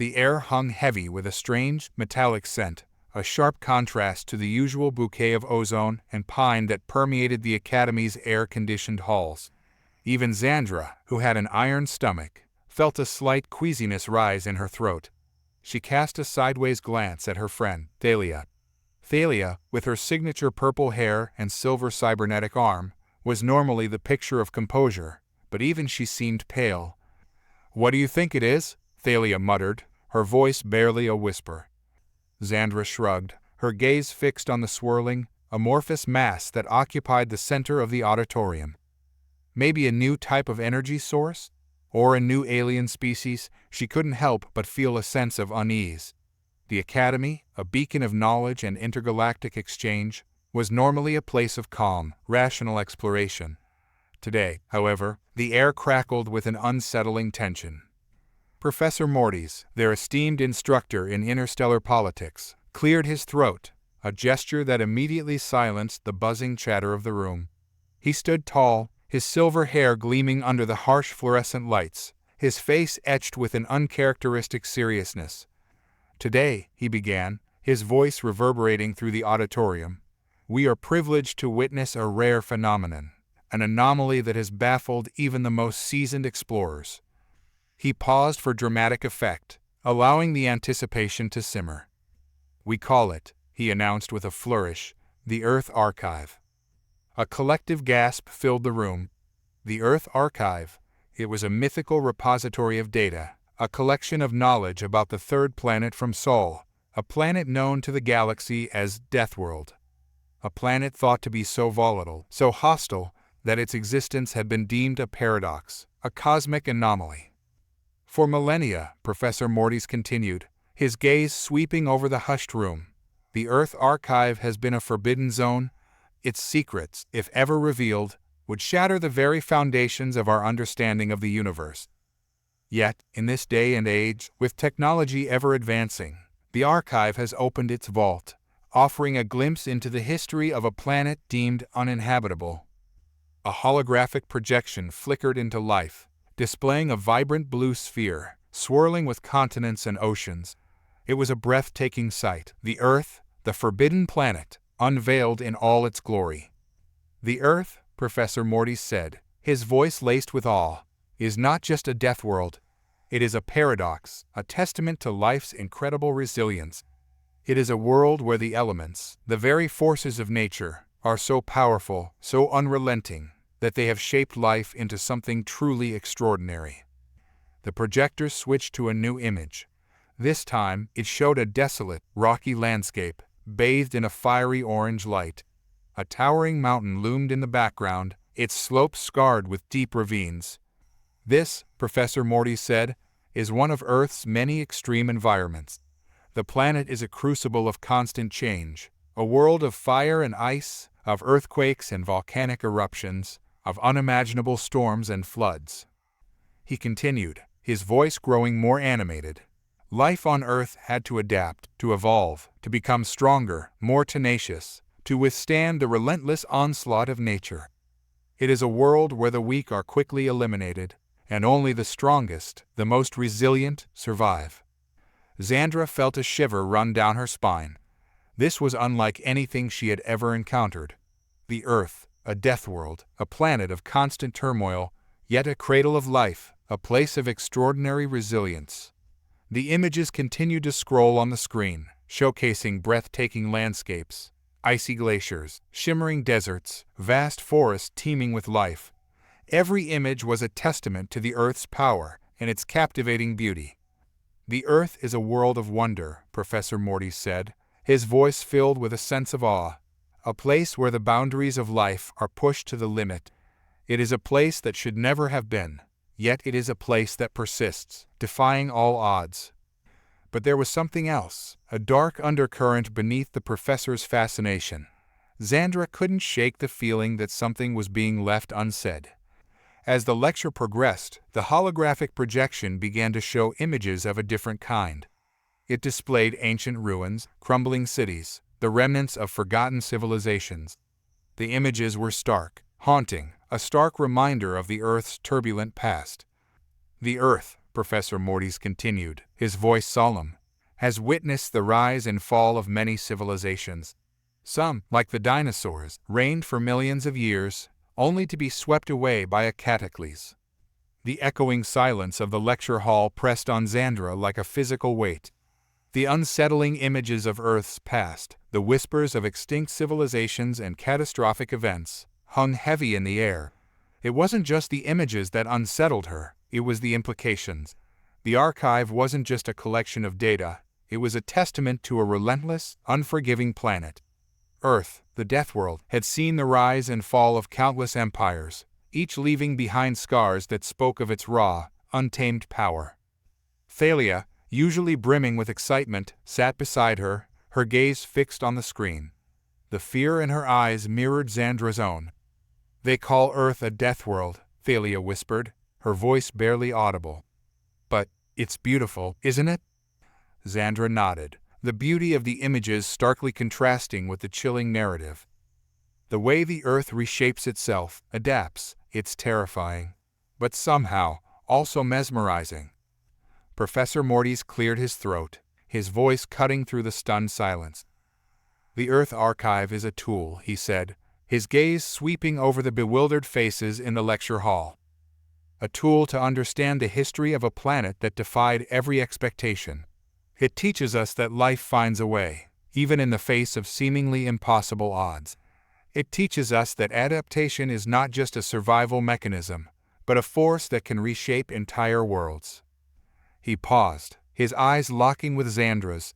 The air hung heavy with a strange, metallic scent, a sharp contrast to the usual bouquet of ozone and pine that permeated the Academy's air-conditioned halls. Even Zandra, who had an iron stomach, felt a slight queasiness rise in her throat. She cast a sideways glance at her friend, Thalia. Thalia, with her signature purple hair and silver cybernetic arm, was normally the picture of composure, but even she seemed pale. "What do you think it is?" Thalia muttered, her voice barely a whisper. Zandra shrugged, her gaze fixed on the swirling, amorphous mass that occupied the center of the auditorium. Maybe a new type of energy source? Or a new alien species? She couldn't help but feel a sense of unease. The Academy, a beacon of knowledge and intergalactic exchange, was normally a place of calm, rational exploration. Today, however, the air crackled with an unsettling tension. Professor Mortis, their esteemed instructor in interstellar politics, cleared his throat, a gesture that immediately silenced the buzzing chatter of the room. He stood tall, his silver hair gleaming under the harsh fluorescent lights, his face etched with an uncharacteristic seriousness. "Today," he began, his voice reverberating through the auditorium, "we are privileged to witness a rare phenomenon, an anomaly that has baffled even the most seasoned explorers." He paused for dramatic effect, allowing the anticipation to simmer. "We call it," he announced with a flourish, "the Earth Archive." A collective gasp filled the room. The Earth Archive. It was a mythical repository of data, a collection of knowledge about the third planet from Sol, a planet known to the galaxy as Deathworld. A planet thought to be so volatile, so hostile, that its existence had been deemed a paradox, a cosmic anomaly. For millennia, Professor Mortis continued, his gaze sweeping over the hushed room, the Earth Archive has been a forbidden zone. Its secrets, if ever revealed, would shatter the very foundations of our understanding of the universe. Yet, in this day and age, with technology ever advancing, the archive has opened its vault, offering a glimpse into the history of a planet deemed uninhabitable. A holographic projection flickered into life, displaying a vibrant blue sphere, swirling with continents and oceans. It was a breathtaking sight, the Earth, the forbidden planet, unveiled in all its glory. "The Earth," Professor Mortis said, his voice laced with awe, "is not just a death world. It is a paradox, a testament to life's incredible resilience. It is a world where the elements, the very forces of nature, are so powerful, so unrelenting, that they have shaped life into something truly extraordinary." The projector switched to a new image. This time, it showed a desolate, rocky landscape, bathed in a fiery orange light. A towering mountain loomed in the background, its slopes scarred with deep ravines. "This," Professor Mortis said, "is one of Earth's many extreme environments. The planet is a crucible of constant change, a world of fire and ice, of earthquakes and volcanic eruptions, of unimaginable storms and floods." He continued, his voice growing more animated. "Life on Earth had to adapt, to evolve, to become stronger, more tenacious, to withstand the relentless onslaught of nature. It is a world where the weak are quickly eliminated, and only the strongest, the most resilient, survive." Zandra felt a shiver run down her spine. This was unlike anything she had ever encountered. The Earth, a death world, a planet of constant turmoil, yet a cradle of life, a place of extraordinary resilience. The images continued to scroll on the screen, showcasing breathtaking landscapes, icy glaciers, shimmering deserts, vast forests teeming with life. Every image was a testament to the Earth's power and its captivating beauty. "The Earth is a world of wonder," Professor Mortis said, his voice filled with a sense of awe. "A place where the boundaries of life are pushed to the limit. It is a place that should never have been, yet it is a place that persists, defying all odds." But there was something else, a dark undercurrent beneath the professor's fascination. Zandra couldn't shake the feeling that something was being left unsaid. As the lecture progressed, the holographic projection began to show images of a different kind. It displayed ancient ruins, crumbling cities, the remnants of forgotten civilizations. The images were stark, haunting, a stark reminder of the Earth's turbulent past. "The Earth," Professor Mortis continued, his voice solemn, has witnessed the rise and fall of many civilizations. Some, like the dinosaurs, reigned for millions of years, only to be swept away by a cataclysm. The echoing silence of the lecture hall pressed on Zandra like a physical weight. The unsettling images of Earth's past, the whispers of extinct civilizations and catastrophic events, hung heavy in the air. It wasn't just the images that unsettled her, it was the implications. The archive wasn't just a collection of data, it was a testament to a relentless, unforgiving planet. Earth, the Deathworld, had seen the rise and fall of countless empires, each leaving behind scars that spoke of its raw, untamed power. Thalia, usually brimming with excitement, sat beside her, her gaze fixed on the screen. The fear in her eyes mirrored Zandra's own. "They call Earth a Deathworld," Thalia whispered, her voice barely audible. "But it's beautiful, isn't it?" Zandra nodded, the beauty of the images starkly contrasting with the chilling narrative. The way the Earth reshapes itself, adapts, it's terrifying. But somehow, also mesmerizing. Professor Mortis cleared his throat, his voice cutting through the stunned silence. "The Earth Archive is a tool," he said, his gaze sweeping over the bewildered faces in the lecture hall. "A tool to understand the history of a planet that defied every expectation. It teaches us that life finds a way, even in the face of seemingly impossible odds. It teaches us that adaptation is not just a survival mechanism, but a force that can reshape entire worlds." He paused, his eyes locking with Zandra's.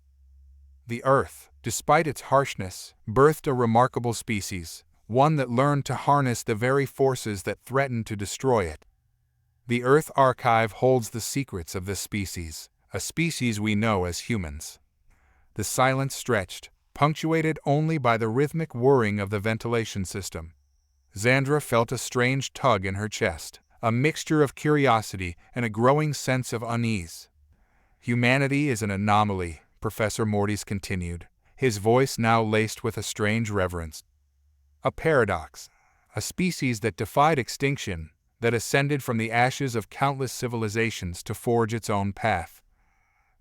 The Earth, despite its harshness, birthed a remarkable species, one that learned to harness the very forces that threatened to destroy it. The Earth Archive holds the secrets of this species, a species we know as humans. The silence stretched, punctuated only by the rhythmic whirring of the ventilation system. Zandra felt a strange tug in her chest, a mixture of curiosity and a growing sense of unease. "Humanity is an anomaly," Professor Mortis continued, his voice now laced with a strange reverence. "A paradox, a species that defied extinction, that ascended from the ashes of countless civilizations to forge its own path.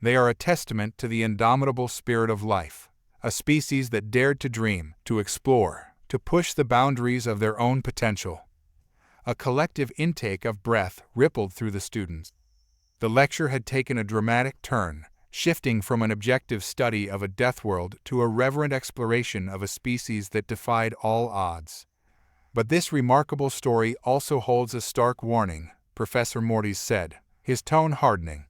They are a testament to the indomitable spirit of life, a species that dared to dream, to explore, to push the boundaries of their own potential." A collective intake of breath rippled through the students. The lecture had taken a dramatic turn, shifting from an objective study of a deathworld to a reverent exploration of a species that defied all odds. "But this remarkable story also holds a stark warning," Professor Mortis said, his tone hardening.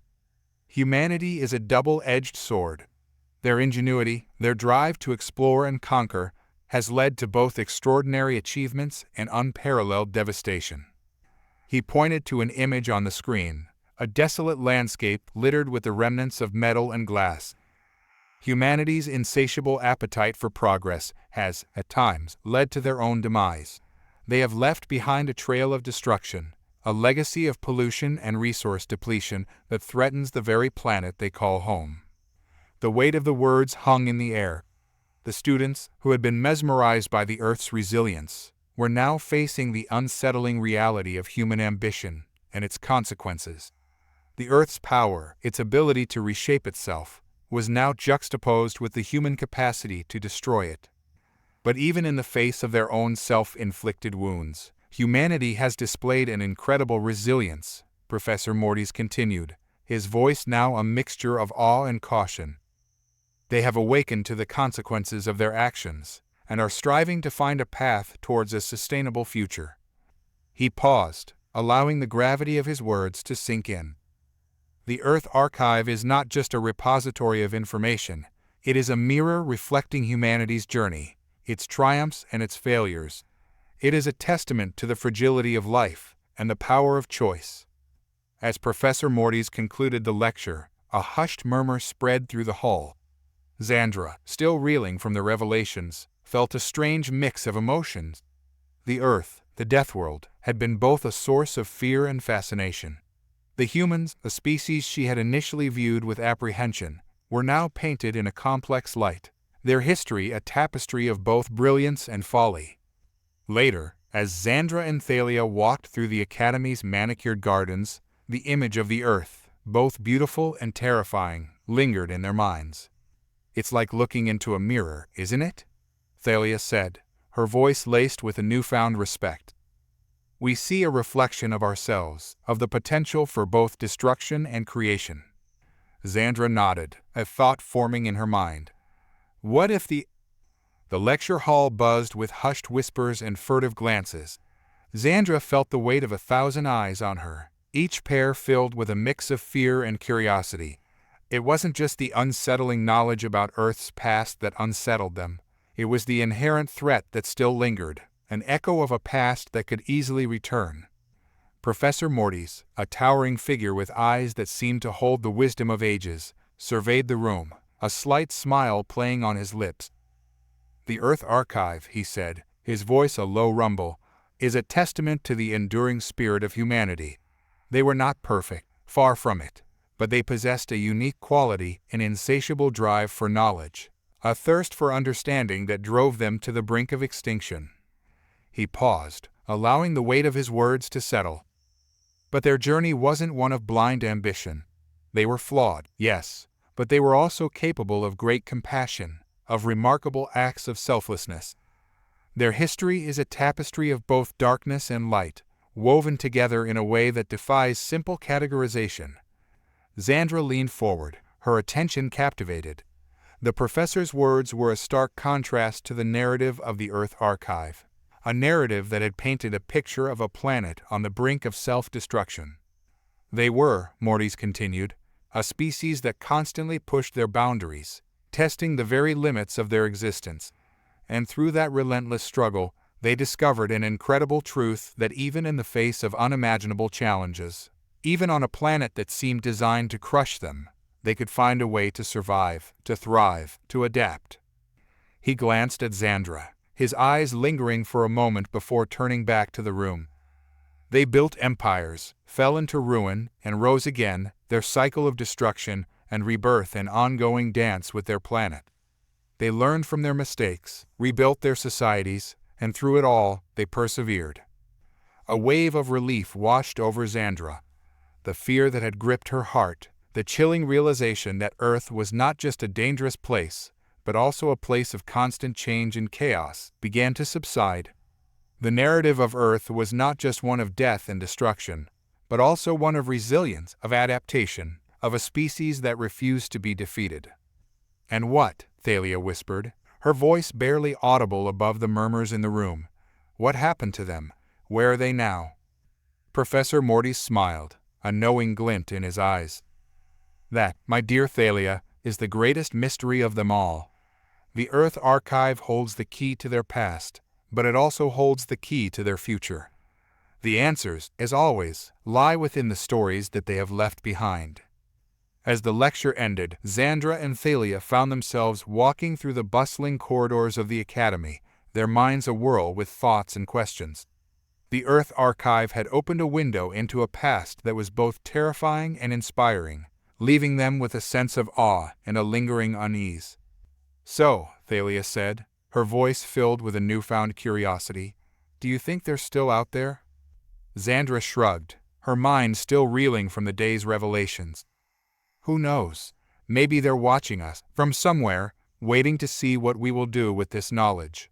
"Humanity is a double-edged sword. Their ingenuity, their drive to explore and conquer, has led to both extraordinary achievements and unparalleled devastation." He pointed to an image on the screen, a desolate landscape littered with the remnants of metal and glass. "Humanity's insatiable appetite for progress has, at times, led to their own demise. They have left behind a trail of destruction, a legacy of pollution and resource depletion that threatens the very planet they call home." The weight of the words hung in the air. The students, who had been mesmerized by the Earth's resilience, were now facing the unsettling reality of human ambition and its consequences. The Earth's power, its ability to reshape itself, was now juxtaposed with the human capacity to destroy it. But even in the face of their own self-inflicted wounds, humanity has displayed an incredible resilience, Professor Mortis continued, his voice now a mixture of awe and caution. "They have awakened to the consequences of their actions, and are striving to find a path towards a sustainable future." He paused, allowing the gravity of his words to sink in. The Earth Archive is not just a repository of information, it is a mirror reflecting humanity's journey, its triumphs and its failures. It is a testament to the fragility of life and the power of choice. As Professor Mortis concluded the lecture, a hushed murmur spread through the hall. Zandra, still reeling from the revelations, felt a strange mix of emotions. The Earth, the Deathworld, had been both a source of fear and fascination. The humans, a species she had initially viewed with apprehension, were now painted in a complex light, their history a tapestry of both brilliance and folly. Later, as Zandra and Thalia walked through the Academy's manicured gardens, the image of the Earth, both beautiful and terrifying, lingered in their minds. "It's like looking into a mirror, isn't it?" Thalia said, her voice laced with a newfound respect. "We see a reflection of ourselves, of the potential for both destruction and creation." Zandra nodded, a thought forming in her mind. What if the lecture hall buzzed with hushed whispers and furtive glances. Zandra felt the weight of 1,000 eyes on her, each pair filled with a mix of fear and curiosity. It wasn't just the unsettling knowledge about Earth's past that unsettled them. It was the inherent threat that still lingered, an echo of a past that could easily return. Professor Mortis, a towering figure with eyes that seemed to hold the wisdom of ages, surveyed the room, a slight smile playing on his lips. "The Earth Archive," he said, his voice a low rumble, "is a testament to the enduring spirit of humanity. They were not perfect, far from it, but they possessed a unique quality, an insatiable drive for knowledge, a thirst for understanding that drove them to the brink of extinction." He paused, allowing the weight of his words to settle. But their journey wasn't one of blind ambition. They were flawed, yes, but they were also capable of great compassion, of remarkable acts of selflessness. Their history is a tapestry of both darkness and light, woven together in a way that defies simple categorization. Zandra leaned forward, her attention captivated. The professor's words were a stark contrast to the narrative of the Earth Archive, a narrative that had painted a picture of a planet on the brink of self-destruction. They were, Mortis continued, a species that constantly pushed their boundaries, testing the very limits of their existence. And through that relentless struggle, they discovered an incredible truth that even in the face of unimaginable challenges, even on a planet that seemed designed to crush them, they could find a way to survive, to thrive, to adapt. He glanced at Zandra, his eyes lingering for a moment before turning back to the room. They built empires, fell into ruin, and rose again, their cycle of destruction and rebirth an ongoing dance with their planet. They learned from their mistakes, rebuilt their societies, and through it all, they persevered. A wave of relief washed over Zandra. The fear that had gripped her heart, the chilling realization that Earth was not just a dangerous place, but also a place of constant change and chaos, began to subside. The narrative of Earth was not just one of death and destruction, but also one of resilience, of adaptation, of a species that refused to be defeated. "And what?" Thalia whispered, her voice barely audible above the murmurs in the room. "What happened to them? Where are they now?" Professor Mortis smiled, a knowing glint in his eyes. "That, my dear Thalia, is the greatest mystery of them all. The Earth Archive holds the key to their past, but it also holds the key to their future. The answers, as always, lie within the stories that they have left behind." As the lecture ended, Zandra and Thalia found themselves walking through the bustling corridors of the Academy, their minds awhirl with thoughts and questions. The Earth Archive had opened a window into a past that was both terrifying and inspiring, leaving them with a sense of awe and a lingering unease. "So," Thalia said, her voice filled with a newfound curiosity, "do you think they're still out there?" Zandra shrugged, her mind still reeling from the day's revelations. "Who knows? Maybe they're watching us from somewhere, waiting to see what we will do with this knowledge.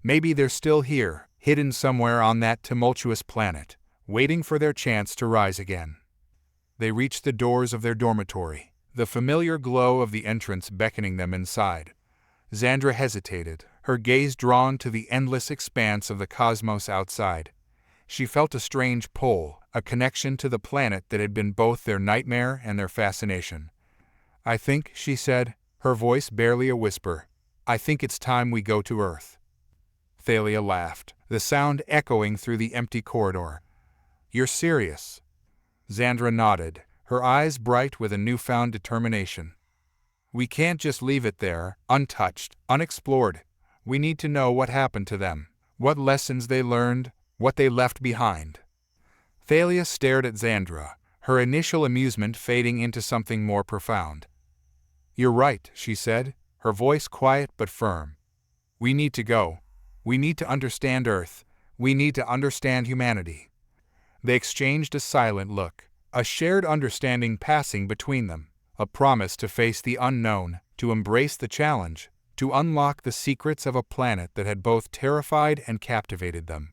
Maybe they're still here, hidden somewhere on that tumultuous planet, waiting for their chance to rise again." They reached the doors of their dormitory, the familiar glow of the entrance beckoning them inside. Zandra hesitated, her gaze drawn to the endless expanse of the cosmos outside. She felt a strange pull, a connection to the planet that had been both their nightmare and their fascination. "I think," she said, her voice barely a whisper, "I think it's time we go to Earth." Thalia laughed, the sound echoing through the empty corridor. "You're serious?" Zandra nodded, her eyes bright with a newfound determination. "We can't just leave it there, untouched, unexplored. We need to know what happened to them, what lessons they learned, what they left behind." Thalia stared at Zandra, her initial amusement fading into something more profound. "You're right," she said, her voice quiet but firm. "We need to go. We need to understand Earth. We need to understand humanity." They exchanged a silent look, a shared understanding passing between them, a promise to face the unknown, to embrace the challenge, to unlock the secrets of a planet that had both terrified and captivated them.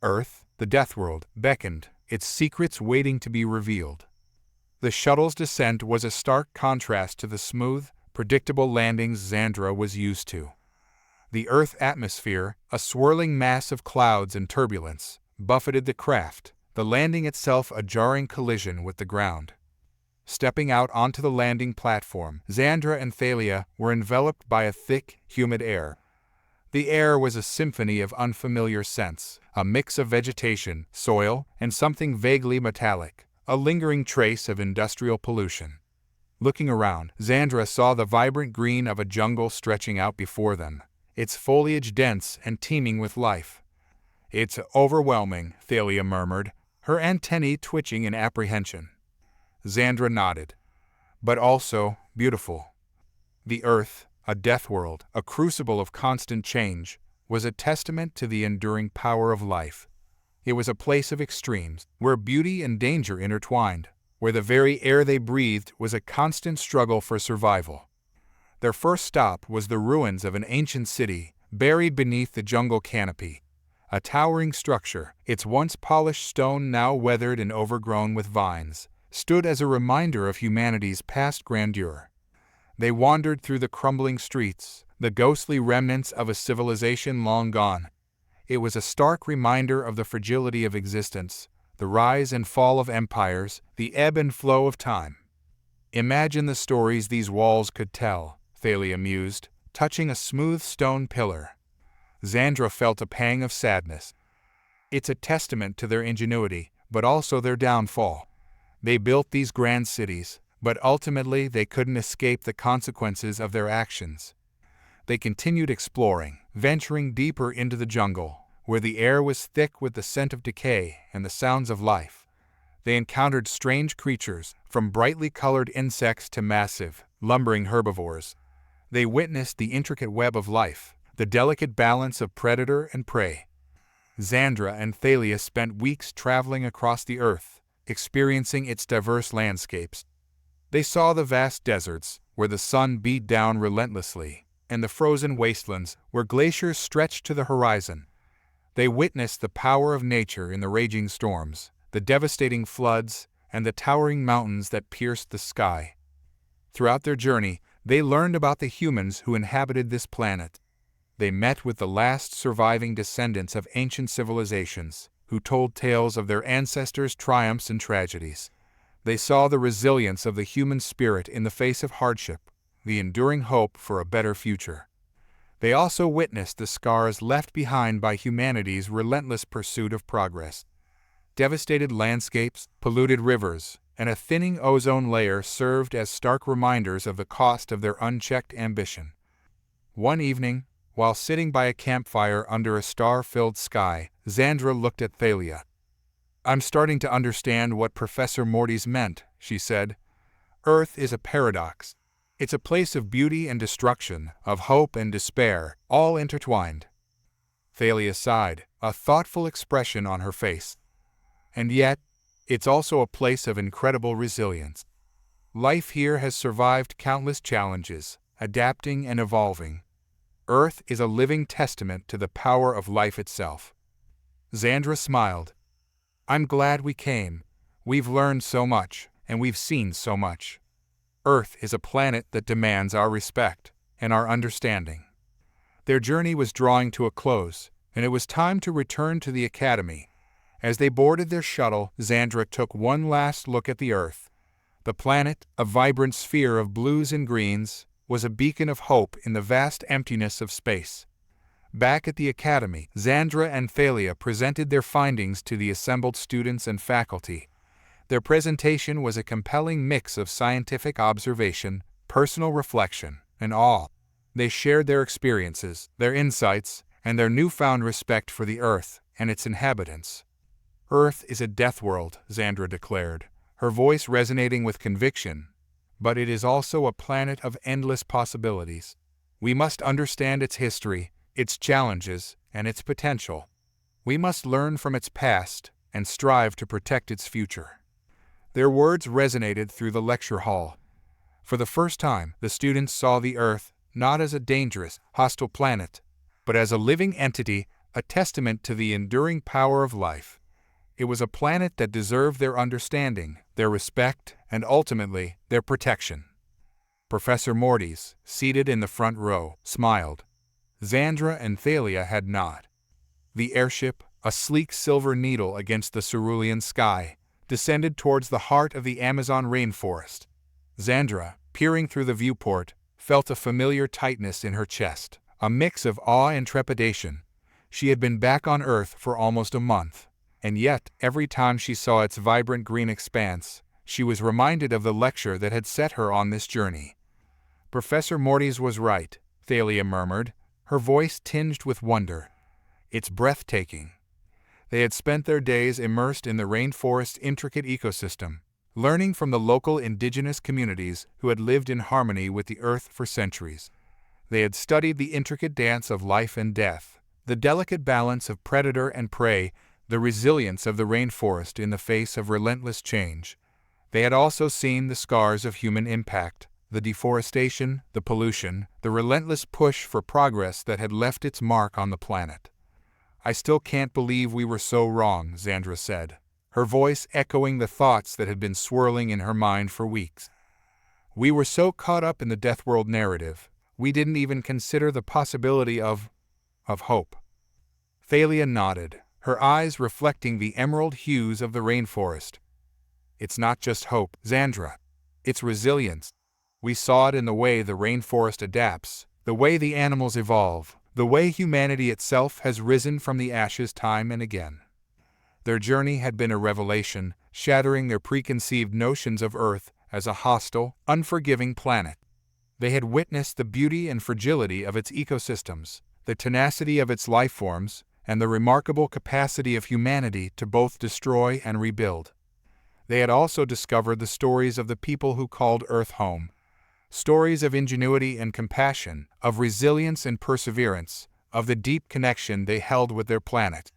Earth, the Deathworld, beckoned, its secrets waiting to be revealed. The shuttle's descent was a stark contrast to the smooth, predictable landings Zandra was used to. The Earth atmosphere, a swirling mass of clouds and turbulence, buffeted the craft, the landing itself a jarring collision with the ground. Stepping out onto the landing platform, Zandra and Thalia were enveloped by a thick, humid air. The air was a symphony of unfamiliar scents, a mix of vegetation, soil, and something vaguely metallic, a lingering trace of industrial pollution. Looking around, Zandra saw the vibrant green of a jungle stretching out before them, its foliage dense and teeming with life. "It's overwhelming," Thalia murmured, her antennae twitching in apprehension. Zandra nodded. "But also beautiful." The Earth, a death world, a crucible of constant change, was a testament to the enduring power of life. It was a place of extremes, where beauty and danger intertwined, where the very air they breathed was a constant struggle for survival. Their first stop was the ruins of an ancient city, buried beneath the jungle canopy. A towering structure, its once polished stone now weathered and overgrown with vines, stood as a reminder of humanity's past grandeur. They wandered through the crumbling streets, the ghostly remnants of a civilization long gone. It was a stark reminder of the fragility of existence, the rise and fall of empires, the ebb and flow of time. "Imagine the stories these walls could tell," Thalia mused, touching a smooth stone pillar. Zandra felt a pang of sadness. It's a testament to their ingenuity, but also their downfall. They built these grand cities, but ultimately they couldn't escape the consequences of their actions. They continued exploring, venturing deeper into the jungle, where the air was thick with the scent of decay and the sounds of life. They encountered strange creatures, from brightly colored insects to massive, lumbering herbivores. They witnessed the intricate web of life, the delicate balance of predator and prey. Zandra and Thalia spent weeks traveling across the Earth, experiencing its diverse landscapes. They saw the vast deserts, where the sun beat down relentlessly, and the frozen wastelands, where glaciers stretched to the horizon. They witnessed the power of nature in the raging storms, the devastating floods, and the towering mountains that pierced the sky. Throughout their journey, they learned about the humans who inhabited this planet. They met with the last surviving descendants of ancient civilizations, who told tales of their ancestors' triumphs and tragedies. They saw the resilience of the human spirit in the face of hardship, the enduring hope for a better future. They also witnessed the scars left behind by humanity's relentless pursuit of progress. Devastated landscapes, polluted rivers, and a thinning ozone layer served as stark reminders of the cost of their unchecked ambition. One evening, while sitting by a campfire under a star-filled sky, Zandra looked at Thalia. "I'm starting to understand what Professor Morty's meant," she said. "Earth is a paradox. It's a place of beauty and destruction, of hope and despair, all intertwined." Thalia sighed, a thoughtful expression on her face. "And yet, it's also a place of incredible resilience. Life here has survived countless challenges, adapting and evolving. Earth is a living testament to the power of life itself." Zandra smiled. "I'm glad we came. We've learned so much, and we've seen so much. Earth is a planet that demands our respect and our understanding." Their journey was drawing to a close, and it was time to return to the academy. As they boarded their shuttle, Zandra took one last look at the Earth. The planet, a vibrant sphere of blues and greens, was a beacon of hope in the vast emptiness of space. Back at the academy, Zandra and Thalia presented their findings to the assembled students and faculty. Their presentation was a compelling mix of scientific observation, personal reflection, and awe. They shared their experiences, their insights, and their newfound respect for the Earth and its inhabitants. "Earth is a death world," Zandra declared, her voice resonating with conviction. "But it is also a planet of endless possibilities. We must understand its history, its challenges, and its potential. We must learn from its past and strive to protect its future." Their words resonated through the lecture hall. For the first time, the students saw the Earth not as a dangerous, hostile planet, but as a living entity, a testament to the enduring power of life. It was a planet that deserved their understanding, their respect, and ultimately, their protection. Professor Mortis, seated in the front row, smiled. Zandra and Thalia had not. The airship, a sleek silver needle against the cerulean sky, descended towards the heart of the Amazon rainforest. Zandra, peering through the viewport, felt a familiar tightness in her chest, a mix of awe and trepidation. She had been back on Earth for almost a month, and yet, every time she saw its vibrant green expanse, she was reminded of the lecture that had set her on this journey. Professor Mortis was right, Thalia murmured, her voice tinged with wonder. It's breathtaking. They had spent their days immersed in the rainforest's intricate ecosystem, learning from the local indigenous communities who had lived in harmony with the Earth for centuries. They had studied the intricate dance of life and death, the delicate balance of predator and prey, the resilience of the rainforest in the face of relentless change. They had also seen the scars of human impact, the deforestation, the pollution, the relentless push for progress that had left its mark on the planet. I still can't believe we were so wrong, Zandra said, her voice echoing the thoughts that had been swirling in her mind for weeks. We were so caught up in the Deathworld narrative, we didn't even consider the possibility of hope. Thalia nodded, her eyes reflecting the emerald hues of the rainforest. It's not just hope, Zandra. It's resilience. We saw it in the way the rainforest adapts, the way the animals evolve, the way humanity itself has risen from the ashes time and again. Their journey had been a revelation, shattering their preconceived notions of Earth as a hostile, unforgiving planet. They had witnessed the beauty and fragility of its ecosystems, the tenacity of its life forms, and the remarkable capacity of humanity to both destroy and rebuild. They had also discovered the stories of the people who called Earth home. Stories of ingenuity and compassion, of resilience and perseverance, of the deep connection they held with their planet.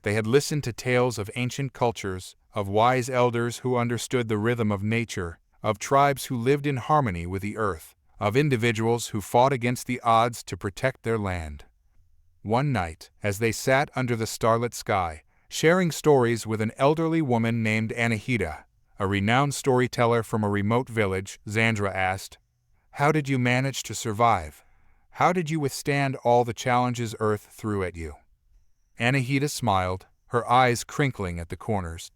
They had listened to tales of ancient cultures, of wise elders who understood the rhythm of nature, of tribes who lived in harmony with the earth, of individuals who fought against the odds to protect their land. One night, as they sat under the starlit sky, sharing stories with an elderly woman named Anahita, a renowned storyteller from a remote village, Zandra asked, "How did you manage to survive? How did you withstand all the challenges Earth threw at you?" Anahita smiled, her eyes crinkling at the corners.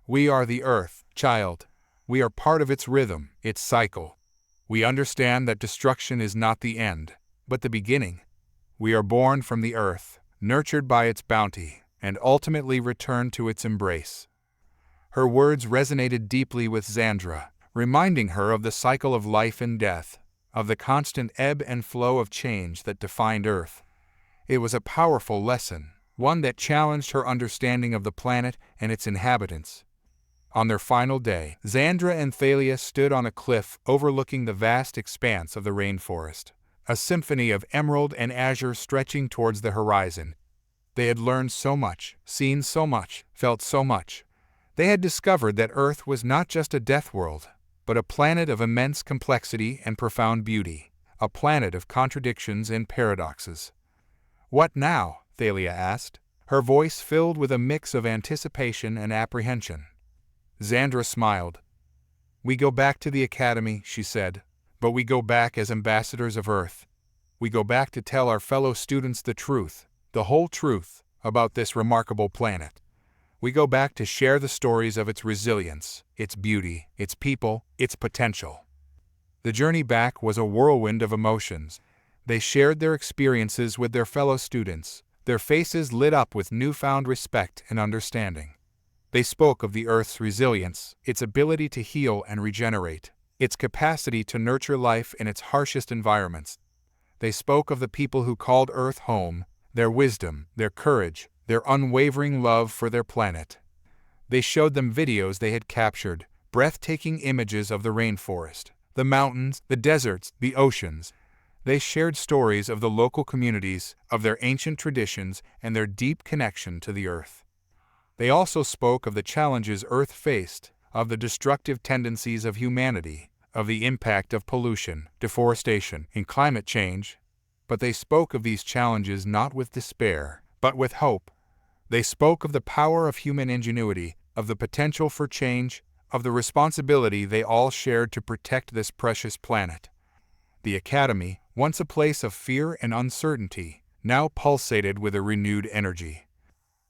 "We are the Earth, child. We are part of its rhythm, its cycle. We understand that destruction is not the end, but the beginning. We are born from the Earth, nurtured by its bounty, and ultimately return to its embrace." Her words resonated deeply with Zandra, reminding her of the cycle of life and death, of the constant ebb and flow of change that defined Earth. It was a powerful lesson, one that challenged her understanding of the planet and its inhabitants. On their final day, Zandra and Thalia stood on a cliff overlooking the vast expanse of the rainforest, a symphony of emerald and azure stretching towards the horizon. They had learned so much, seen so much, felt so much. They had discovered that Earth was not just a death world, but a planet of immense complexity and profound beauty, a planet of contradictions and paradoxes. "What now?" Thalia asked, her voice filled with a mix of anticipation and apprehension. Zandra smiled. "We go back to the academy," she said, "but we go back as ambassadors of Earth. We go back to tell our fellow students the truth, the whole truth, about this remarkable planet. We go back to share the stories of its resilience, its beauty, its people, its potential." The journey back was a whirlwind of emotions. They shared their experiences with their fellow students, their faces lit up with newfound respect and understanding. They spoke of the Earth's resilience, its ability to heal and regenerate, its capacity to nurture life in its harshest environments. They spoke of the people who called Earth home, their wisdom, their courage, their unwavering love for their planet. They showed them videos they had captured, breathtaking images of the rainforest, the mountains, the deserts, the oceans. They shared stories of the local communities, of their ancient traditions, and their deep connection to the Earth. They also spoke of the challenges Earth faced, of the destructive tendencies of humanity, of the impact of pollution, deforestation, and climate change. But they spoke of these challenges not with despair, but with hope. They spoke of the power of human ingenuity, of the potential for change, of the responsibility they all shared to protect this precious planet. The Academy, once a place of fear and uncertainty, now pulsated with a renewed energy.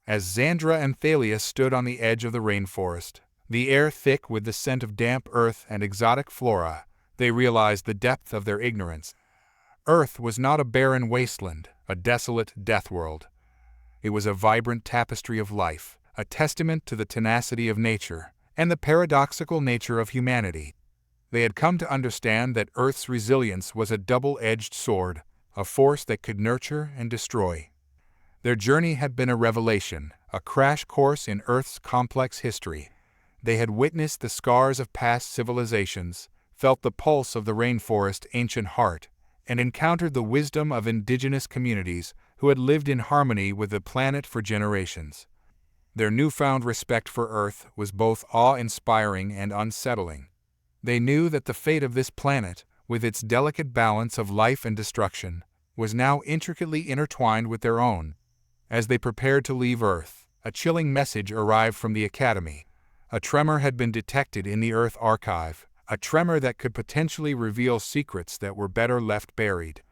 As Zandra and Thalia stood on the edge of the rainforest, the air thick with the scent of damp earth and exotic flora, they realized the depth of their ignorance. Earth was not a barren wasteland, a desolate deathworld. It was a vibrant tapestry of life, a testament to the tenacity of nature and the paradoxical nature of humanity. They had come to understand that Earth's resilience was a double-edged sword, a force that could nurture and destroy. Their journey had been a revelation, a crash course in Earth's complex history. They had witnessed the scars of past civilizations, felt the pulse of the rainforest's ancient heart, and encountered the wisdom of indigenous communities who had lived in harmony with the planet for generations. Their newfound respect for Earth was both awe-inspiring and unsettling. They knew that the fate of this planet, with its delicate balance of life and destruction, was now intricately intertwined with their own. As they prepared to leave Earth, a chilling message arrived from the Academy. A tremor had been detected in the Earth archive, a tremor that could potentially reveal secrets that were better left buried.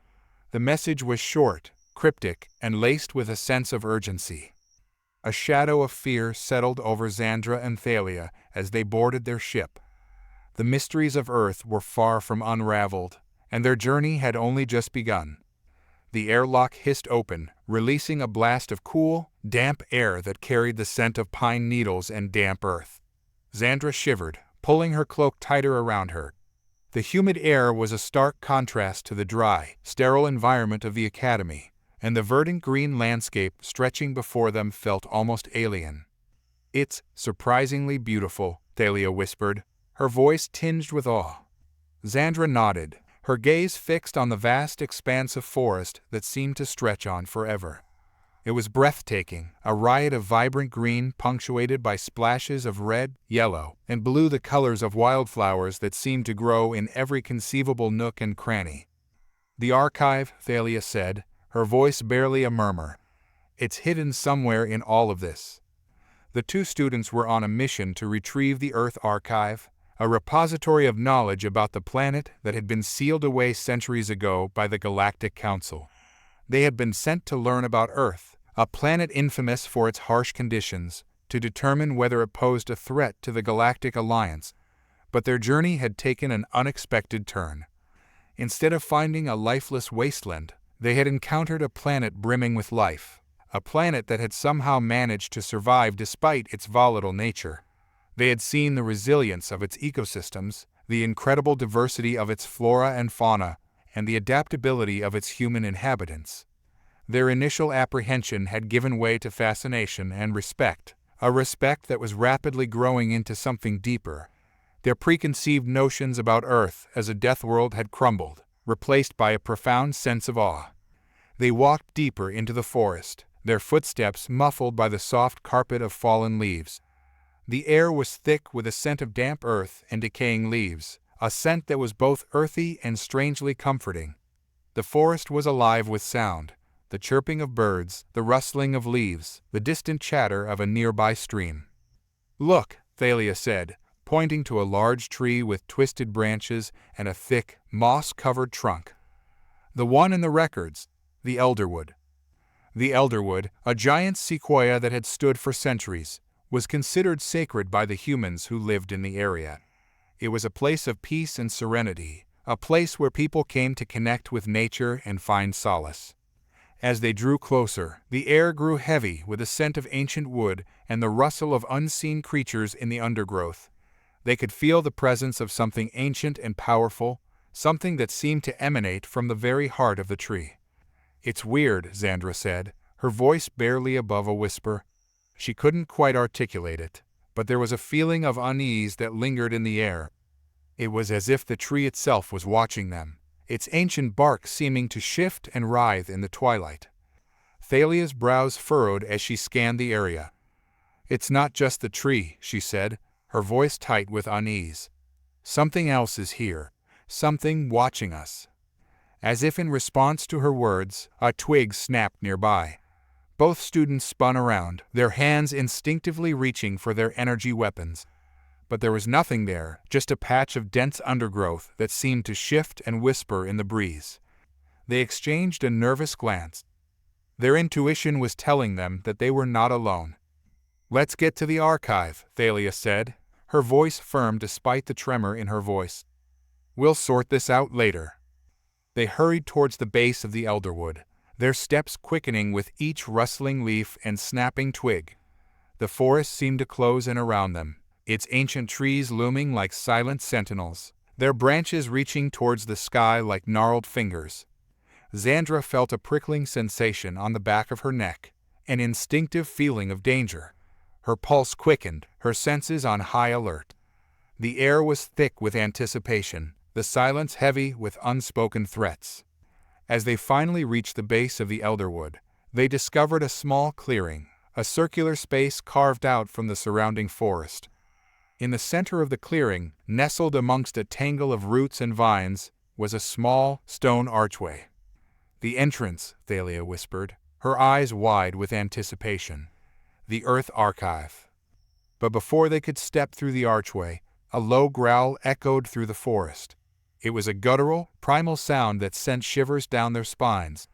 The message was short, cryptic, and laced with a sense of urgency. A shadow of fear settled over Zandra and Thalia as they boarded their ship. The mysteries of Earth were far from unraveled, and their journey had only just begun. The airlock hissed open, releasing a blast of cool, damp air that carried the scent of pine needles and damp earth. Zandra shivered, pulling her cloak tighter around her. The humid air was a stark contrast to the dry, sterile environment of the Academy, and the verdant green landscape stretching before them felt almost alien. "It's surprisingly beautiful," Thalia whispered, her voice tinged with awe. Zandra nodded, her gaze fixed on the vast expanse of forest that seemed to stretch on forever. It was breathtaking, a riot of vibrant green punctuated by splashes of red, yellow, and blue, the colors of wildflowers that seemed to grow in every conceivable nook and cranny. "The archive," Thalia said, her voice barely a murmur. "It's hidden somewhere in all of this." The two students were on a mission to retrieve the Earth archive, a repository of knowledge about the planet that had been sealed away centuries ago by the Galactic Council. They had been sent to learn about Earth, a planet infamous for its harsh conditions, to determine whether it posed a threat to the Galactic Alliance. But their journey had taken an unexpected turn. Instead of finding a lifeless wasteland, they had encountered a planet brimming with life, a planet that had somehow managed to survive despite its volatile nature. They had seen the resilience of its ecosystems, the incredible diversity of its flora and fauna, and the adaptability of its human inhabitants. Their initial apprehension had given way to fascination and respect, a respect that was rapidly growing into something deeper. Their preconceived notions about Earth as a death world had crumbled, replaced by a profound sense of awe. They walked deeper into the forest, their footsteps muffled by the soft carpet of fallen leaves. The air was thick with a scent of damp earth and decaying leaves, a scent that was both earthy and strangely comforting. The forest was alive with sound, the chirping of birds, the rustling of leaves, the distant chatter of a nearby stream. "Look," Thalia said, pointing to a large tree with twisted branches and a thick, moss-covered trunk. "The one in the records, the elderwood." The elderwood, a giant sequoia that had stood for centuries, was considered sacred by the humans who lived in the area. It was a place of peace and serenity, a place where people came to connect with nature and find solace. As they drew closer, the air grew heavy with a scent of ancient wood and the rustle of unseen creatures in the undergrowth. They could feel the presence of something ancient and powerful, something that seemed to emanate from the very heart of the tree. "It's weird," Zandra said, her voice barely above a whisper. She couldn't quite articulate it, but there was a feeling of unease that lingered in the air. It was as if the tree itself was watching them, its ancient bark seeming to shift and writhe in the twilight. Thalia's brows furrowed as she scanned the area. "It's not just the tree," she said. her voice tight with unease. "Something else is here, something watching us." As if in response to her words, a twig snapped nearby. Both students spun around, their hands instinctively reaching for their energy weapons. But there was nothing there, just a patch of dense undergrowth that seemed to shift and whisper in the breeze. They exchanged a nervous glance. Their intuition was telling them that they were not alone. "Let's get to the archive," Thalia said, her voice firm despite the tremor in her voice. "We'll sort this out later." They hurried towards the base of the elderwood, their steps quickening with each rustling leaf and snapping twig. The forest seemed to close in around them, its ancient trees looming like silent sentinels, their branches reaching towards the sky like gnarled fingers. Zandra felt a prickling sensation on the back of her neck, an instinctive feeling of danger. Her pulse quickened, her senses on high alert. The air was thick with anticipation, the silence heavy with unspoken threats. As they finally reached the base of the elderwood, they discovered a small clearing, a circular space carved out from the surrounding forest. In the center of the clearing, nestled amongst a tangle of roots and vines, was a small, stone archway. "The entrance," Thalia whispered, her eyes wide with anticipation. "The Earth Archive." But before they could step through the archway, a low growl echoed through the forest. It was a guttural, primal sound that sent shivers down their spines.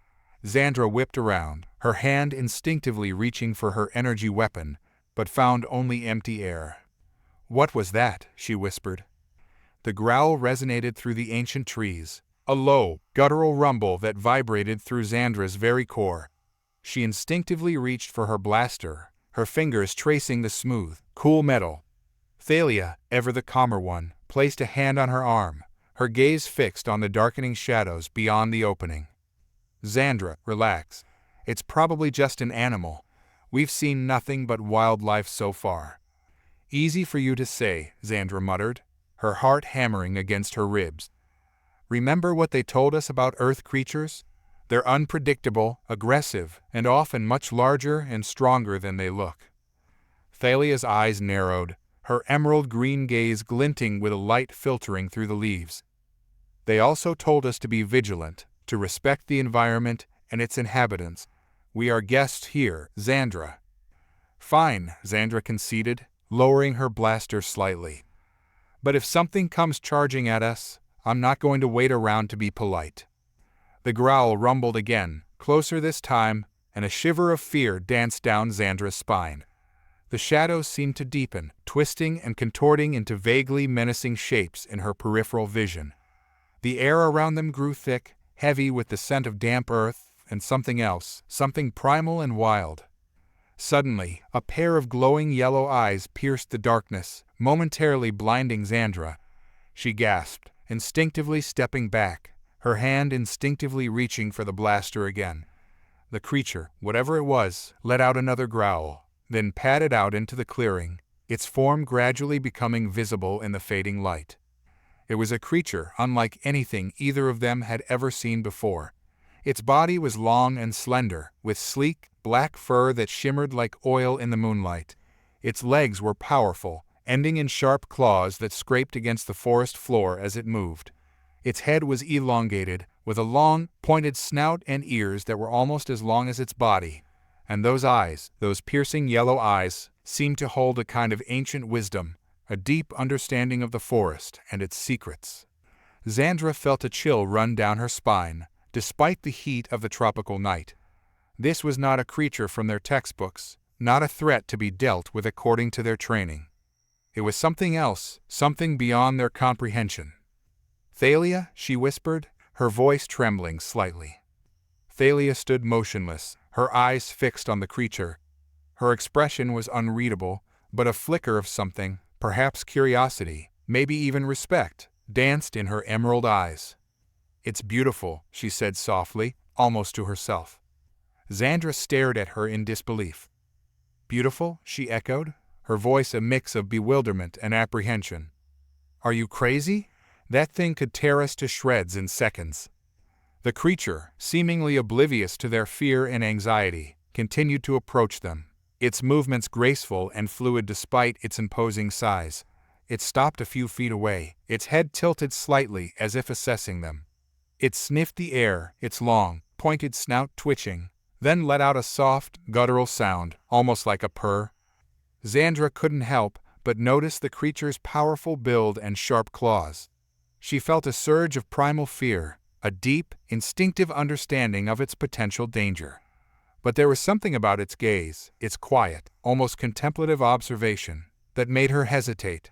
Zandra whipped around, her hand instinctively reaching for her energy weapon, but found only empty air. "What was that?" she whispered. The growl resonated through the ancient trees, a low, guttural rumble that vibrated through Zandra's very core. She instinctively reached for her blaster, her fingers tracing the smooth, cool metal. Thalia, ever the calmer one, placed a hand on her arm, her gaze fixed on the darkening shadows beyond the opening. "Zandra, relax. It's probably just an animal. We've seen nothing but wildlife so far." "Easy for you to say," Zandra muttered, her heart hammering against her ribs. "Remember what they told us about Earth creatures? They're unpredictable, aggressive, and often much larger and stronger than they look." Thalia's eyes narrowed, her emerald green gaze glinting with a light filtering through the leaves. "They also told us to be vigilant, to respect the environment and its inhabitants. We are guests here, Zandra." "Fine," Zandra conceded, lowering her blaster slightly. "But if something comes charging at us, I'm not going to wait around to be polite." The growl rumbled again, closer this time, and a shiver of fear danced down Zandra's spine. The shadows seemed to deepen, twisting and contorting into vaguely menacing shapes in her peripheral vision. The air around them grew thick, heavy with the scent of damp earth and something else, something primal and wild. Suddenly, a pair of glowing yellow eyes pierced the darkness, momentarily blinding Zandra. She gasped, instinctively stepping back, her hand instinctively reaching for the blaster again. The creature, whatever it was, let out another growl, then padded out into the clearing, its form gradually becoming visible in the fading light. It was a creature unlike anything either of them had ever seen before. Its body was long and slender, with sleek, black fur that shimmered like oil in the moonlight. Its legs were powerful, ending in sharp claws that scraped against the forest floor as it moved. Its head was elongated, with a long, pointed snout and ears that were almost as long as its body. And those eyes, those piercing yellow eyes, seemed to hold a kind of ancient wisdom, a deep understanding of the forest and its secrets. Zandra felt a chill run down her spine, despite the heat of the tropical night. This was not a creature from their textbooks, not a threat to be dealt with according to their training. It was something else, something beyond their comprehension. "Thalia," she whispered, her voice trembling slightly. Thalia stood motionless, her eyes fixed on the creature. Her expression was unreadable, but a flicker of something, perhaps curiosity, maybe even respect, danced in her emerald eyes. "It's beautiful," she said softly, almost to herself. Zandra stared at her in disbelief. "Beautiful?" she echoed, her voice a mix of bewilderment and apprehension. "Are you crazy? That thing could tear us to shreds in seconds." The creature, seemingly oblivious to their fear and anxiety, continued to approach them. its movements graceful and fluid despite its imposing size. It stopped a few feet away, its head tilted slightly as if assessing them. It sniffed the air, its long, pointed snout twitching, then let out a soft, guttural sound, almost like a purr. Zandra couldn't help but notice the creature's powerful build and sharp claws. She felt a surge of primal fear, a deep, instinctive understanding of its potential danger. But there was something about its gaze, its quiet, almost contemplative observation, that made her hesitate.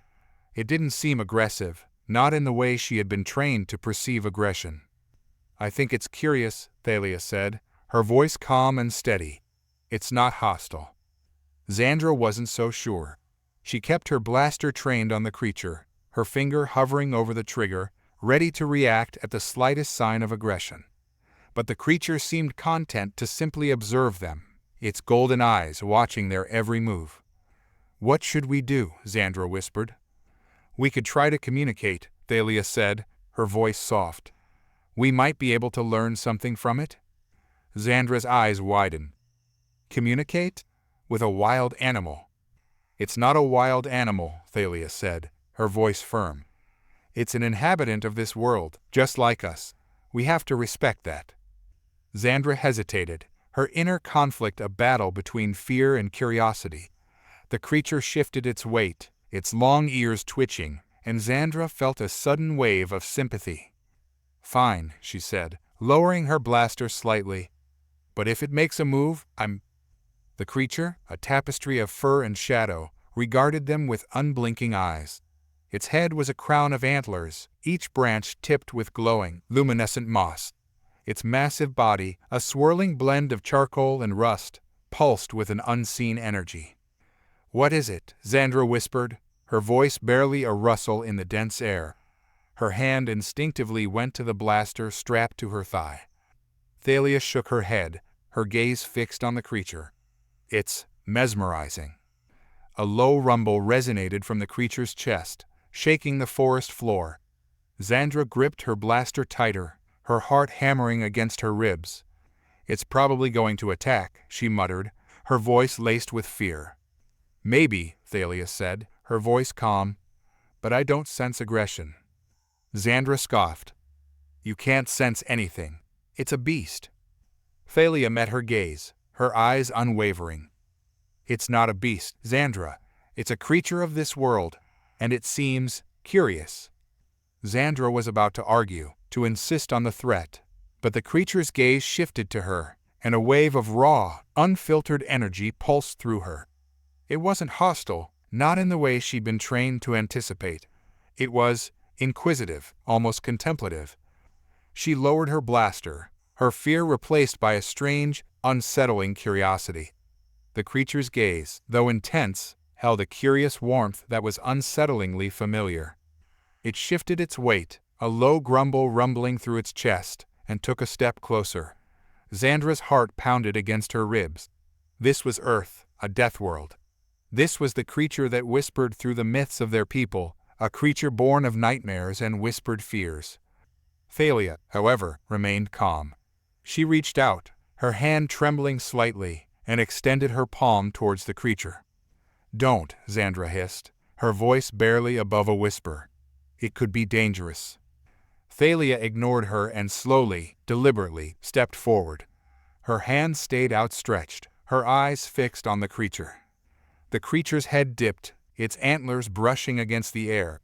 It didn't seem aggressive, not in the way she had been trained to perceive aggression. "I think it's curious," Thalia said, her voice calm and steady. "It's not hostile." Zandra wasn't so sure. She kept her blaster trained on the creature, her finger hovering over the trigger, ready to react at the slightest sign of aggression. But the creature seemed content to simply observe them, its golden eyes watching their every move. "What should we do?" Zandra whispered. "We could try to communicate," Thalia said, her voice soft. "We might be able to learn something from it." Zandra's eyes widened. "Communicate? With a wild animal?" "It's not a wild animal," Thalia said, her voice firm. "It's an inhabitant of this world, just like us. We have to respect that." Zandra hesitated, her inner conflict a battle between fear and curiosity. The creature shifted its weight, its long ears twitching, and Zandra felt a sudden wave of sympathy. "Fine," she said, lowering her blaster slightly. "But if it makes a move, I'm—" The creature, a tapestry of fur and shadow, regarded them with unblinking eyes. Its head was a crown of antlers, each branch tipped with glowing, luminescent moss. Its massive body, a swirling blend of charcoal and rust, pulsed with an unseen energy. "What is it?" Zandra whispered, her voice barely a rustle in the dense air. Her hand instinctively went to the blaster strapped to her thigh. Thalia shook her head, her gaze fixed on the creature. "It's mesmerizing." A low rumble resonated from the creature's chest, shaking the forest floor. Zandra gripped her blaster tighter, her heart hammering against her ribs. "It's probably going to attack," she muttered, her voice laced with fear. "Maybe," Thalia said, her voice calm, "but I don't sense aggression." Zandra scoffed. "You can't sense anything. It's a beast." Thalia met her gaze, her eyes unwavering. "It's not a beast, Zandra. It's a creature of this world, and it seems curious." Zandra was about to argue, to insist on the threat, but the creature's gaze shifted to her, and a wave of raw, unfiltered energy pulsed through her. It wasn't hostile, not in the way she'd been trained to anticipate. It was inquisitive, almost contemplative. She lowered her blaster, her fear replaced by a strange, unsettling curiosity. The creature's gaze, though intense, held a curious warmth that was unsettlingly familiar. It shifted its weight, a low grumble rumbling through its chest, and took a step closer. Zandra's heart pounded against her ribs. This was Earth, a Deathworld. This was the creature that whispered through the myths of their people, a creature born of nightmares and whispered fears. Thalia, however, remained calm. She reached out, her hand trembling slightly, and extended her palm towards the creature. "Don't," Zandra hissed, her voice barely above a whisper. "It could be dangerous." Thalia ignored her and slowly, deliberately, stepped forward. Her hand stayed outstretched, her eyes fixed on the creature. The creature's head dipped, its antlers brushing against the air.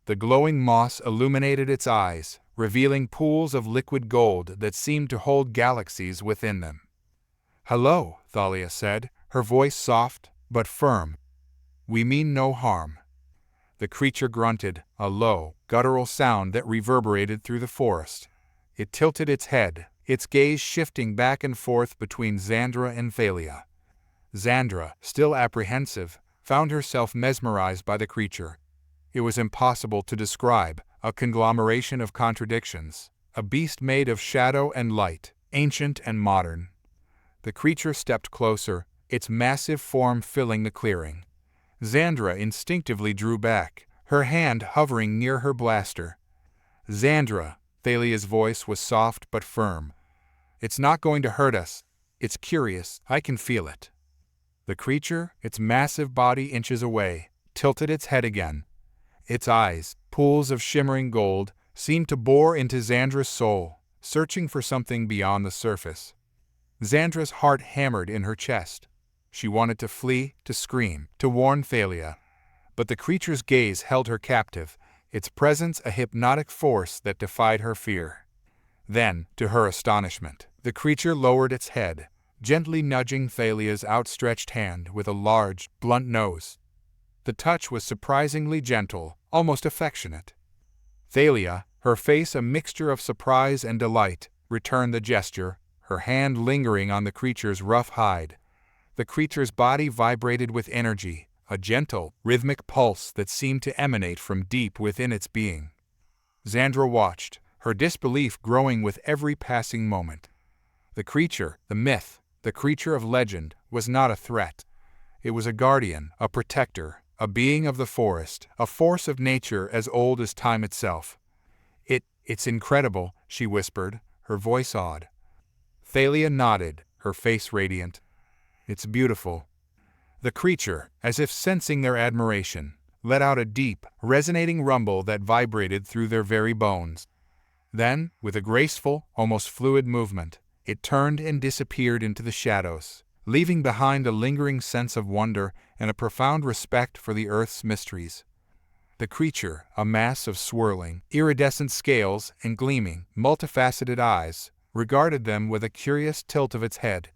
The glowing moss illuminated its eyes, revealing pools of liquid gold that seemed to hold galaxies within them. "Hello," Thalia said, her voice soft, but firm. "We mean no harm." The creature grunted, a low, guttural sound that reverberated through the forest. It tilted its head, its gaze shifting back and forth between Zandra and Thalia. Zandra, still apprehensive, found herself mesmerized by the creature. It was impossible to describe, a conglomeration of contradictions, a beast made of shadow and light, ancient and modern. The creature stepped closer, its massive form filling the clearing. Zandra instinctively drew back, her hand hovering near her blaster. "Zandra," Thalia's voice was soft but firm. "It's not going to hurt us. It's curious, I can feel it." The creature, its massive body inches away, tilted its head again. Its eyes, pools of shimmering gold, seemed to bore into Zandra's soul, searching for something beyond the surface. Zandra's heart hammered in her chest. She wanted to flee, to scream, to warn Thalia. But the creature's gaze held her captive, its presence a hypnotic force that defied her fear. Then, to her astonishment, the creature lowered its head, gently nudging Thalia's outstretched hand with a large, blunt nose. The touch was surprisingly gentle, almost affectionate. Thalia, her face a mixture of surprise and delight, returned the gesture, her hand lingering on the creature's rough hide. The creature's body vibrated with energy, a gentle, rhythmic pulse that seemed to emanate from deep within its being. Zandra watched, her disbelief growing with every passing moment. The creature, the myth, the creature of legend, was not a threat. It was a guardian, a protector, a being of the forest, a force of nature as old as time itself. It's incredible, she whispered, her voice awed. Thalia nodded, her face radiant. It's beautiful. The creature, as if sensing their admiration, let out a deep, resonating rumble that vibrated through their very bones. Then, with a graceful, almost fluid movement, it turned and disappeared into the shadows, leaving behind a lingering sense of wonder and a profound respect for the Earth's mysteries. The creature, a mass of swirling, iridescent scales and gleaming, multifaceted eyes, regarded them with a curious tilt of its head.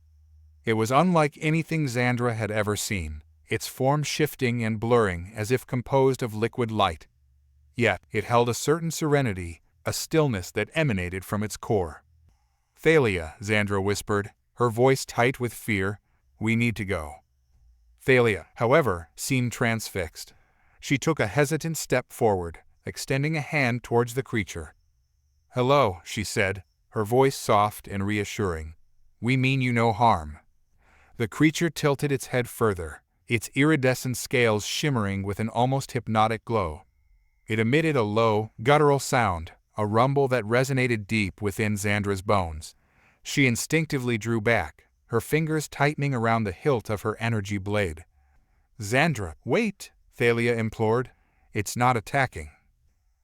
It was unlike anything Zandra had ever seen, its form shifting and blurring as if composed of liquid light. Yet, it held a certain serenity, a stillness that emanated from its core. "Thalia," Zandra whispered, her voice tight with fear, "we need to go." Thalia, however, seemed transfixed. She took a hesitant step forward, extending a hand towards the creature. "Hello," she said, her voice soft and reassuring. "We mean you no harm." The creature tilted its head further, its iridescent scales shimmering with an almost hypnotic glow. It emitted a low, guttural sound, a rumble that resonated deep within Zandra's bones. She instinctively drew back, her fingers tightening around the hilt of her energy blade. "Zandra, wait!" Thalia implored. "It's not attacking."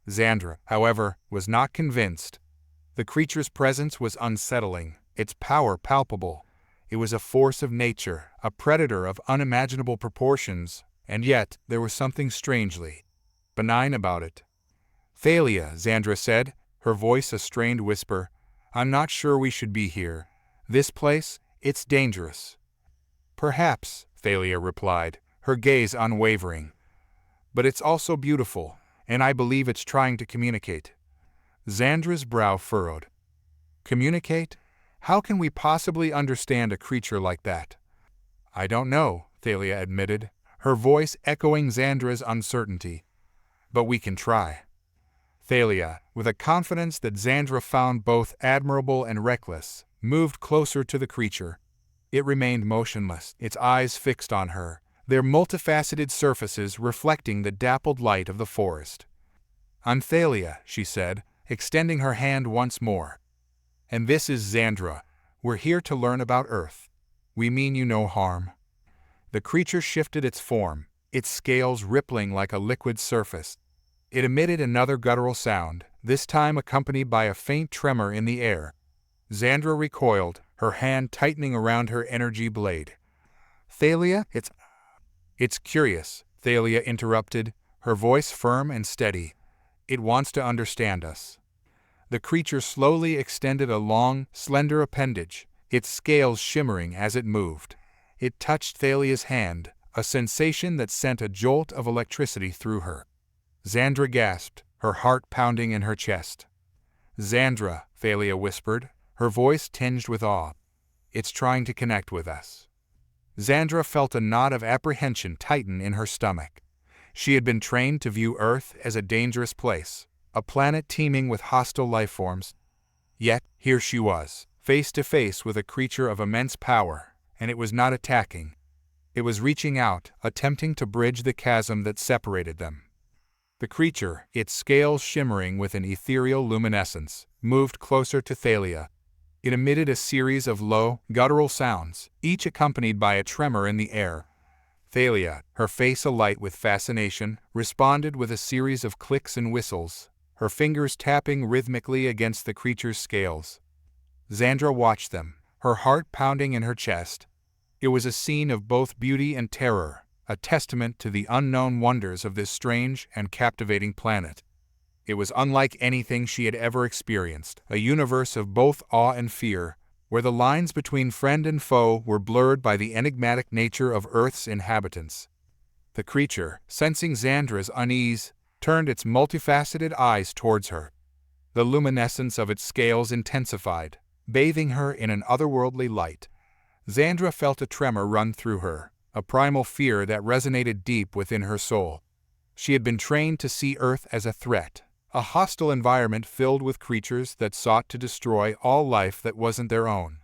Zandra, however, was not convinced. The creature's presence was unsettling, its power palpable. It was a force of nature, a predator of unimaginable proportions, and yet there was something strangely benign about it. "Thalia," Zandra said, her voice a strained whisper, "I'm not sure we should be here. This place, it's dangerous." "Perhaps," Thalia replied, her gaze unwavering. "But it's also beautiful, and I believe it's trying to communicate." Zandra's brow furrowed. "Communicate? How can we possibly understand a creature like that?" "I don't know," Thalia admitted, her voice echoing Zandra's uncertainty. "But we can try." Thalia, with a confidence that Zandra found both admirable and reckless, moved closer to the creature. It remained motionless, its eyes fixed on her, their multifaceted surfaces reflecting the dappled light of the forest. "I'm Thalia," she said, extending her hand once more. "And this is Zandra. We're here to learn about Earth. We mean you no harm." The creature shifted its form, its scales rippling like a liquid surface. It emitted another guttural sound, this time accompanied by a faint tremor in the air. Zandra recoiled, her hand tightening around her energy blade. "Thalia, it's curious," Thalia interrupted, her voice firm and steady. "It wants to understand us." The creature slowly extended a long, slender appendage, its scales shimmering as it moved. It touched Thalia's hand, a sensation that sent a jolt of electricity through her. Zandra gasped, her heart pounding in her chest. "Zandra," Thalia whispered, her voice tinged with awe. "It's trying to connect with us." Zandra felt a knot of apprehension tighten in her stomach. She had been trained to view Earth as a dangerous place, a planet teeming with hostile lifeforms. Yet, here she was, face to face with a creature of immense power, and it was not attacking. It was reaching out, attempting to bridge the chasm that separated them. The creature, its scales shimmering with an ethereal luminescence, moved closer to Thalia. It emitted a series of low, guttural sounds, each accompanied by a tremor in the air. Thalia, her face alight with fascination, responded with a series of clicks and whistles, her fingers tapping rhythmically against the creature's scales. Zandra watched them, her heart pounding in her chest. It was a scene of both beauty and terror, a testament to the unknown wonders of this strange and captivating planet. It was unlike anything she had ever experienced, a universe of both awe and fear, where the lines between friend and foe were blurred by the enigmatic nature of Earth's inhabitants. The creature, sensing Zandra's unease, turned its multifaceted eyes towards her. The luminescence of its scales intensified, bathing her in an otherworldly light. Zandra felt a tremor run through her, a primal fear that resonated deep within her soul. She had been trained to see Earth as a threat, a hostile environment filled with creatures that sought to destroy all life that wasn't their own.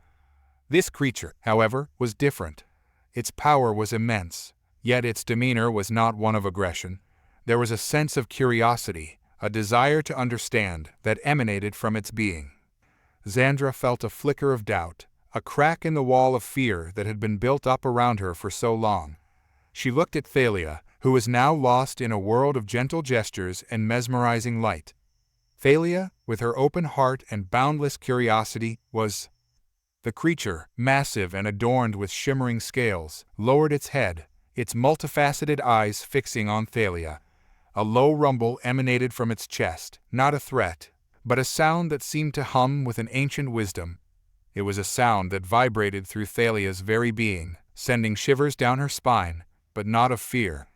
This creature, however, was different. Its power was immense, yet its demeanor was not one of aggression. There was a sense of curiosity, a desire to understand, that emanated from its being. Zandra felt a flicker of doubt, a crack in the wall of fear that had been built up around her for so long. She looked at Thalia, who was now lost in a world of gentle gestures and mesmerizing light. Thalia, with her open heart and boundless curiosity, was... The creature, massive and adorned with shimmering scales, lowered its head, its multifaceted eyes fixing on Thalia. A low rumble emanated from its chest, not a threat, but a sound that seemed to hum with an ancient wisdom. It was a sound that vibrated through Thalia's very being, sending shivers down her spine, but not of fear.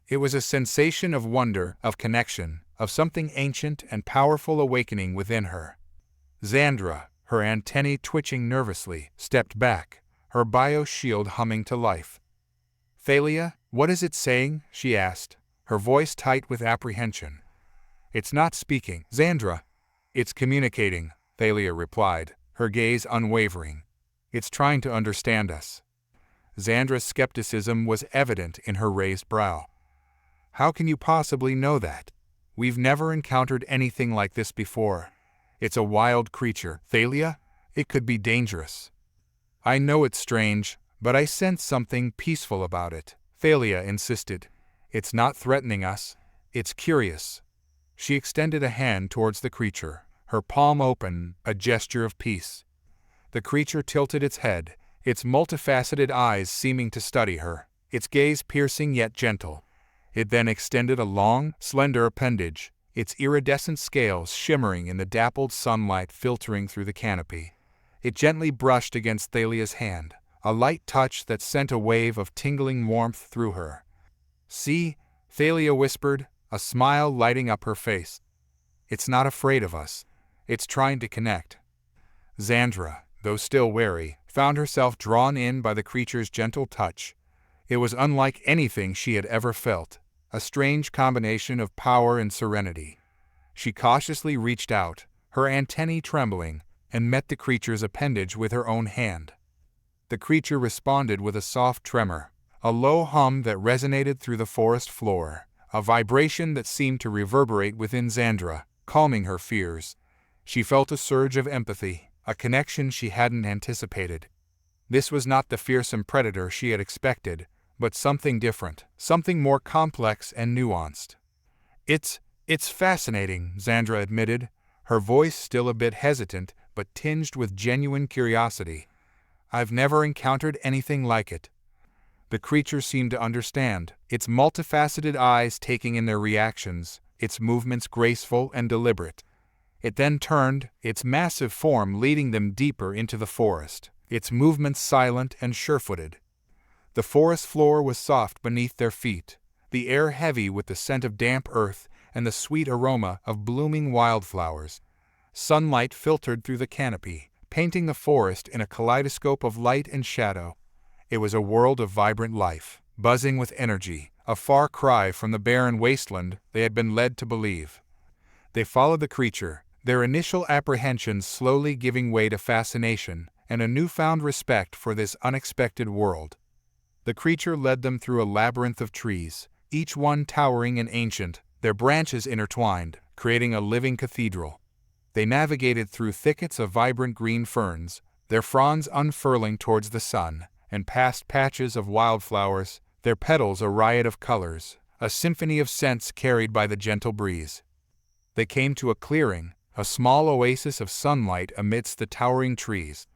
It was a sensation of wonder, of connection, of something ancient and powerful awakening within her. Zandra, her antennae twitching nervously, stepped back, her bioshield humming to life. "Thalia, what is it saying?" she asked, her voice tight with apprehension. "It's not speaking, Zandra. It's communicating," Thalia replied, her gaze unwavering. "It's trying to understand us." Zandra's skepticism was evident in her raised brow. "How can you possibly know that? We've never encountered anything like this before. It's a wild creature, Thalia. It could be dangerous." "I know it's strange, but I sense something peaceful about it," Thalia insisted. "It's not threatening us. It's curious." She extended a hand towards the creature, her palm open, a gesture of peace. The creature tilted its head, its multifaceted eyes seeming to study her, its gaze piercing yet gentle. It then extended a long, slender appendage, its iridescent scales shimmering in the dappled sunlight filtering through the canopy. It gently brushed against Thalia's hand, a light touch that sent a wave of tingling warmth through her. "See," Thalia whispered, a smile lighting up her face. "It's not afraid of us. It's trying to connect." Zandra, though still wary, found herself drawn in by the creature's gentle touch. It was unlike anything she had ever felt, a strange combination of power and serenity. She cautiously reached out, her antennae trembling, and met the creature's appendage with her own hand. The creature responded with a soft tremor, a low hum that resonated through the forest floor, a vibration that seemed to reverberate within Zandra, calming her fears. She felt a surge of empathy, a connection she hadn't anticipated. This was not the fearsome predator she had expected, but something different, something more complex and nuanced. It's fascinating," Zandra admitted, her voice still a bit hesitant but tinged with genuine curiosity. "I've never encountered anything like it." The creature seemed to understand, its multifaceted eyes taking in their reactions, its movements graceful and deliberate. It then turned, its massive form leading them deeper into the forest, its movements silent and sure-footed. The forest floor was soft beneath their feet, the air heavy with the scent of damp earth and the sweet aroma of blooming wildflowers. Sunlight filtered through the canopy, painting the forest in a kaleidoscope of light and shadow. It was a world of vibrant life, buzzing with energy, a far cry from the barren wasteland they had been led to believe. They followed the creature, their initial apprehensions slowly giving way to fascination and a newfound respect for this unexpected world. The creature led them through a labyrinth of trees, each one towering and ancient, their branches intertwined, creating a living cathedral. They navigated through thickets of vibrant green ferns, their fronds unfurling towards the sun, and past patches of wildflowers, their petals a riot of colors, a symphony of scents carried by the gentle breeze. They came to a clearing, a small oasis of sunlight amidst the towering trees.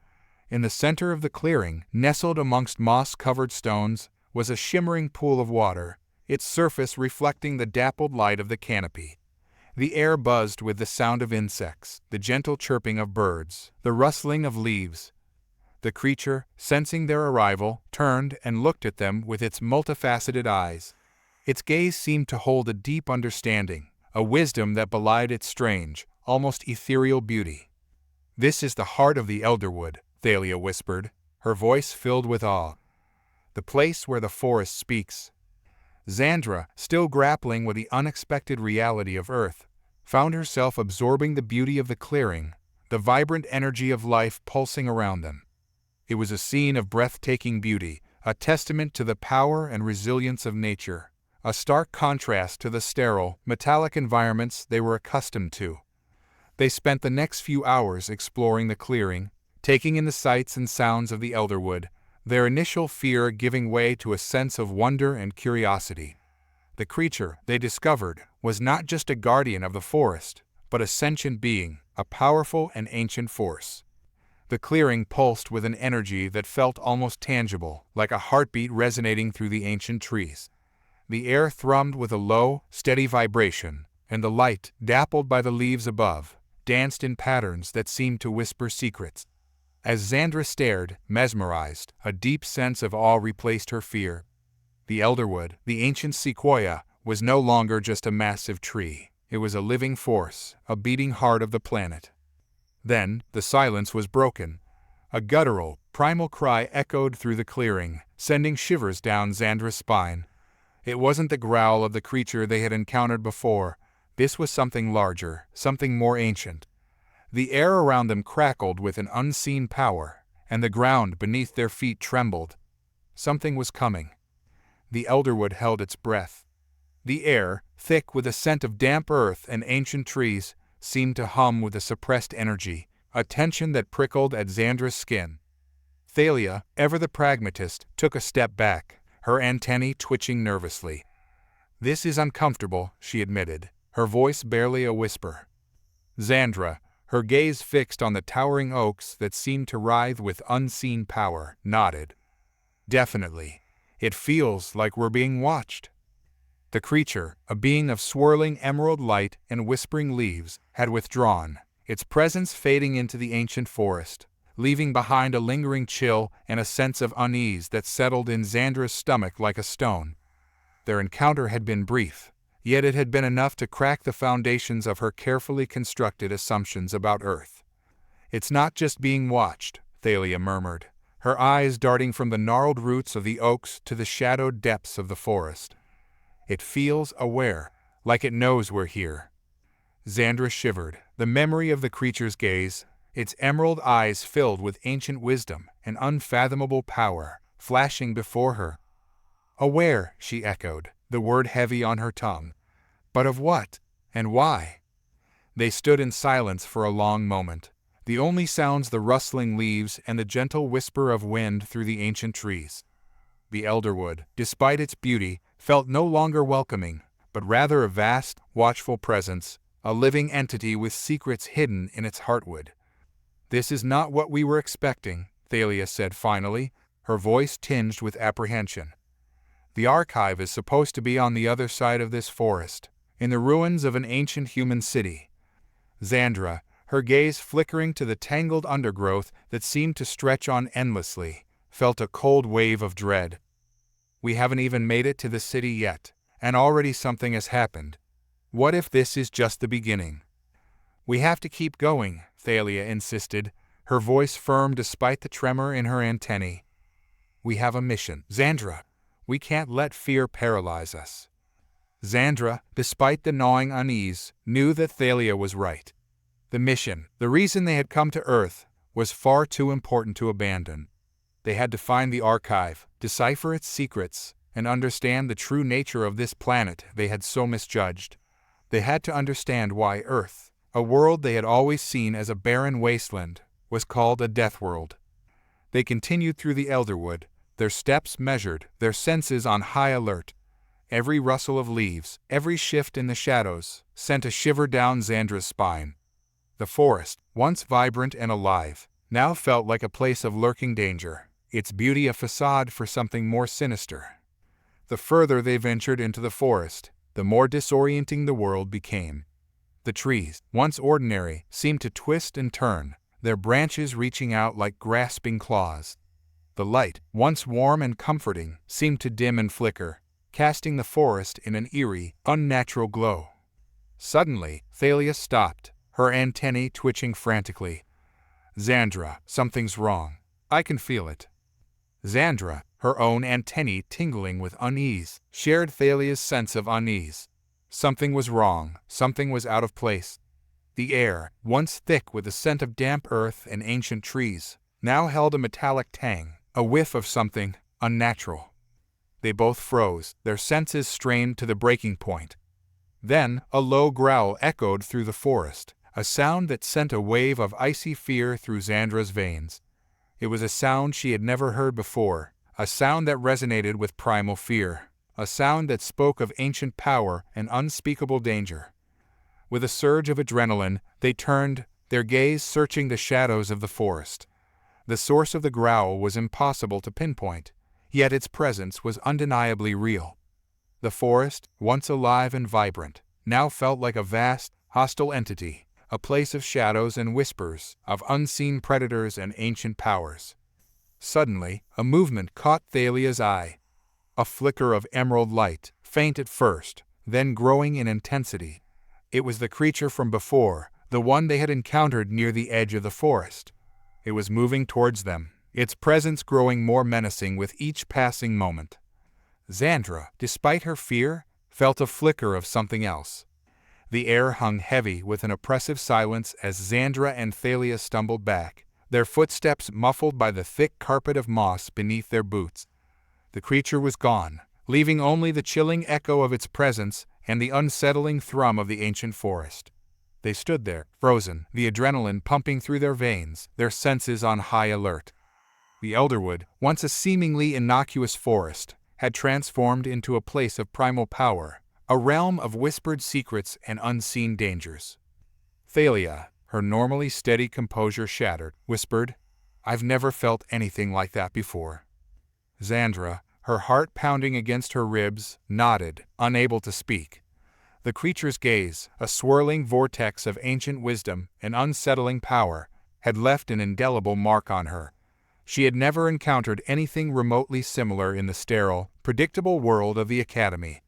In the center of the clearing, nestled amongst moss-covered stones, was a shimmering pool of water, its surface reflecting the dappled light of the canopy. The air buzzed with the sound of insects, the gentle chirping of birds, the rustling of leaves. The creature, sensing their arrival, turned and looked at them with its multifaceted eyes. Its gaze seemed to hold a deep understanding, a wisdom that belied its strange, almost ethereal beauty. "This is the heart of the Elderwood," Thalia whispered, her voice filled with awe. "The place where the forest speaks." Zandra, still grappling with the unexpected reality of Earth, found herself absorbing the beauty of the clearing, the vibrant energy of life pulsing around them. It was a scene of breathtaking beauty, a testament to the power and resilience of nature, a stark contrast to the sterile, metallic environments they were accustomed to. They spent the next few hours exploring the clearing, taking in the sights and sounds of the Elderwood, their initial fear giving way to a sense of wonder and curiosity. The creature, they discovered, was not just a guardian of the forest, but a sentient being, a powerful and ancient force. The clearing pulsed with an energy that felt almost tangible, like a heartbeat resonating through the ancient trees. The air thrummed with a low, steady vibration, and the light, dappled by the leaves above, danced in patterns that seemed to whisper secrets. As Zandra stared, mesmerized, a deep sense of awe replaced her fear. The Elderwood, the ancient sequoia, was no longer just a massive tree. It was a living force, a beating heart of the planet. Then, the silence was broken. A guttural, primal cry echoed through the clearing, sending shivers down Zandra's spine. It wasn't the growl of the creature they had encountered before. This was something larger, something more ancient. The air around them crackled with an unseen power, and the ground beneath their feet trembled. Something was coming. The Elderwood held its breath. The air, thick with a scent of damp earth and ancient trees, seemed to hum with a suppressed energy, a tension that prickled at Zandra's skin. Thalia, ever the pragmatist, took a step back, her antennae twitching nervously. "This is uncomfortable," she admitted, her voice barely a whisper. Zandra, her gaze fixed on the towering oaks that seemed to writhe with unseen power, nodded. "Definitely. It feels like we're being watched." The creature, a being of swirling emerald light and whispering leaves, had withdrawn, its presence fading into the ancient forest, leaving behind a lingering chill and a sense of unease that settled in Zandra's stomach like a stone. Their encounter had been brief, yet it had been enough to crack the foundations of her carefully constructed assumptions about Earth. "It's not just being watched," Thalia murmured, her eyes darting from the gnarled roots of the oaks to the shadowed depths of the forest. "It feels aware, like it knows we're here." Zandra shivered, the memory of the creature's gaze, its emerald eyes filled with ancient wisdom and unfathomable power, flashing before her. "Aware," she echoed, the word heavy on her tongue. "But of what? And why?" They stood in silence for a long moment, the only sounds the rustling leaves and the gentle whisper of wind through the ancient trees. The Elderwood, despite its beauty, felt no longer welcoming, but rather a vast, watchful presence, a living entity with secrets hidden in its heartwood. "This is not what we were expecting," Thalia said finally, her voice tinged with apprehension. "The archive is supposed to be on the other side of this forest, in the ruins of an ancient human city." Zandra, her gaze flickering to the tangled undergrowth that seemed to stretch on endlessly, felt a cold wave of dread. "We haven't even made it to the city yet, and already something has happened. What if this is just the beginning?" "We have to keep going," Thalia insisted, her voice firm despite the tremor in her antennae. "We have a mission, Zandra. We can't let fear paralyze us." Zandra, despite the gnawing unease, knew that Thalia was right. The mission, the reason they had come to Earth, was far too important to abandon. They had to find the archive, decipher its secrets, and understand the true nature of this planet they had so misjudged. They had to understand why Earth, A world they had always seen as a barren wasteland was called a Deathworld. They continued through the Elderwood, their steps measured, their senses on high alert. Every rustle of leaves, every shift in the shadows, sent a shiver down Zandra's spine. The forest, once vibrant and alive, now felt like a place of lurking danger, its beauty a facade for something more sinister. The further they ventured into the forest, the more disorienting the world became. The trees, once ordinary, seemed to twist and turn, their branches reaching out like grasping claws. The light, once warm and comforting, seemed to dim and flicker, casting the forest in an eerie, unnatural glow. Suddenly, Thalia stopped, her antennae twitching frantically. "Zandra, something's wrong. I can feel it." Zandra, her own antennae tingling with unease, shared Thalia's sense of unease. Something was wrong, something was out of place. The air, once thick with the scent of damp earth and ancient trees, now held a metallic tang, a whiff of something unnatural. They both froze, their senses strained to the breaking point. Then, a low growl echoed through the forest, a sound that sent a wave of icy fear through Zandra's veins. It was a sound she had never heard before, a sound that resonated with primal fear, a sound that spoke of ancient power and unspeakable danger. With a surge of adrenaline, they turned, their gaze searching the shadows of the forest. The source of the growl was impossible to pinpoint, yet its presence was undeniably real. The forest, once alive and vibrant, now felt like a vast, hostile entity, a place of shadows and whispers, of unseen predators and ancient powers. Suddenly, a movement caught Thalia's eye. A flicker of emerald light, faint at first, then growing in intensity. It was the creature from before, the one they had encountered near the edge of the forest. It was moving towards them, its presence growing more menacing with each passing moment. Zandra, despite her fear, felt a flicker of something else. The air hung heavy with an oppressive silence as Zandra and Thalia stumbled back, their footsteps muffled by the thick carpet of moss beneath their boots. The creature was gone, leaving only the chilling echo of its presence and the unsettling thrum of the ancient forest. They stood there, frozen, the adrenaline pumping through their veins, their senses on high alert. The Elderwood, once a seemingly innocuous forest, had transformed into a place of primal power, a realm of whispered secrets and unseen dangers. Thalia, her normally steady composure shattered, whispered, "I've never felt anything like that before." Zandra, her heart pounding against her ribs, nodded, unable to speak. The creature's gaze, a swirling vortex of ancient wisdom and unsettling power, had left an indelible mark on her. She had never encountered anything remotely similar in the sterile, predictable world of the Academy.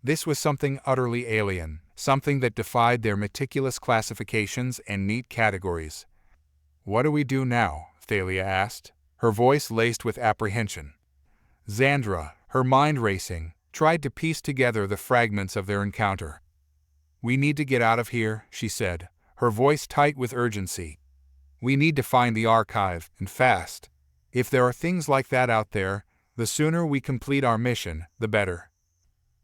This was something utterly alien, something that defied their meticulous classifications and neat categories. "What do we do now?" Thalia asked, her voice laced with apprehension. Zandra, her mind racing, tried to piece together the fragments of their encounter. "We need to get out of here," she said, her voice tight with urgency. "We need to find the archive, and fast. If there are things like that out there, the sooner we complete our mission, the better."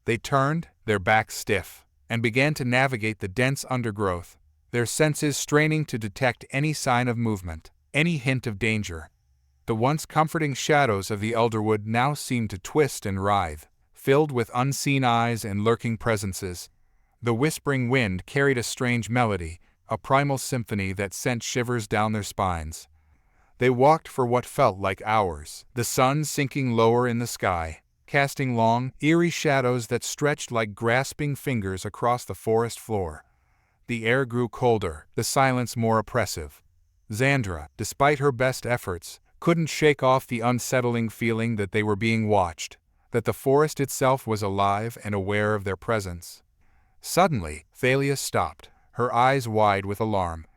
They turned, their backs stiff, and began to navigate the dense undergrowth, their senses straining to detect any sign of movement, any hint of danger. The once comforting shadows of the Elderwood now seemed to twist and writhe, filled with unseen eyes and lurking presences. The whispering wind carried a strange melody, a primal symphony that sent shivers down their spines. They walked for what felt like hours, the sun sinking lower in the sky, casting long, eerie shadows that stretched like grasping fingers across the forest floor. The air grew colder, the silence more oppressive. Zandra, despite her best efforts, couldn't shake off the unsettling feeling that they were being watched, that the forest itself was alive and aware of their presence. Suddenly, Thalia stopped, her eyes wide with alarm.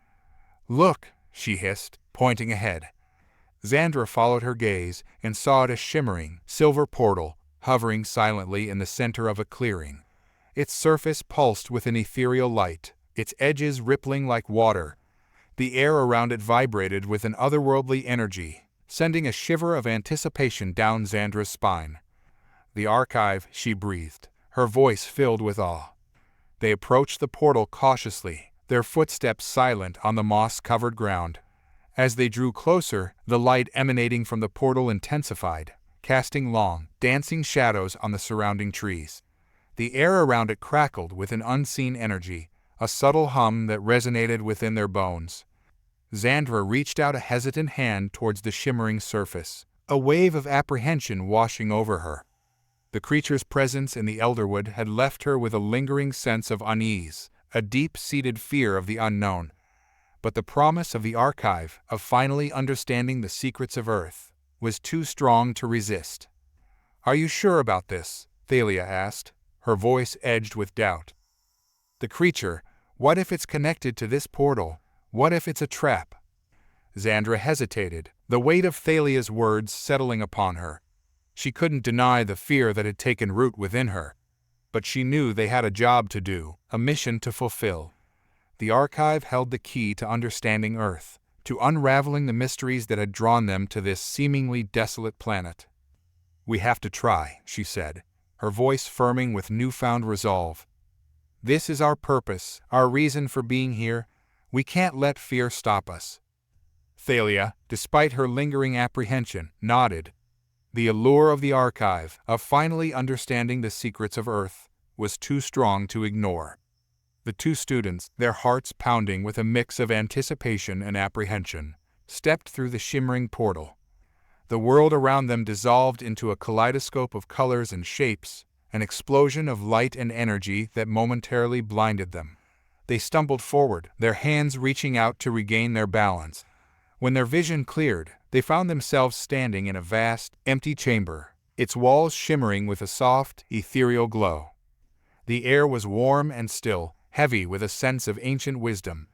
"Look," she hissed, pointing ahead. Zandra followed her gaze and saw it a shimmering, silver portal, hovering silently in the center of a clearing. Its surface pulsed with an ethereal light, its edges rippling like water. The air around it vibrated with an otherworldly energy, sending a shiver of anticipation down Zandra's spine. "The archive," she breathed, her voice filled with awe. They approached the portal cautiously, their footsteps silent on the moss-covered ground. As they drew closer, the light emanating from the portal intensified, casting long, dancing shadows on the surrounding trees. The air around it crackled with an unseen energy, a subtle hum that resonated within their bones. Zandra reached out a hesitant hand towards the shimmering surface, a wave of apprehension washing over her. The creature's presence in the Elderwood had left her with a lingering sense of unease, a deep-seated fear of the unknown. But the promise of the archive, of finally understanding the secrets of Earth, was too strong to resist. "Are you sure about this?" Thalia asked, her voice edged with doubt. "The creature, what if it's connected to this portal? What if it's a trap?" Zandra hesitated, the weight of Thalia's words settling upon her. She couldn't deny the fear that had taken root within her. But she knew they had a job to do, a mission to fulfill. The archive held the key to understanding Earth, to unraveling the mysteries that had drawn them to this seemingly desolate planet. "We have to try," she said, her voice firming with newfound resolve. "This is our purpose, our reason for being here. We can't let fear stop us." Thalia, despite her lingering apprehension, nodded. The allure of the archive, of finally understanding the secrets of Earth, was too strong to ignore. The two students, their hearts pounding with a mix of anticipation and apprehension, stepped through the shimmering portal. The world around them dissolved into a kaleidoscope of colors and shapes, an explosion of light and energy that momentarily blinded them. They stumbled forward, their hands reaching out to regain their balance. When their vision cleared, they found themselves standing in a vast, empty chamber, its walls shimmering with a soft, ethereal glow. The air was warm and still, heavy with a sense of ancient wisdom.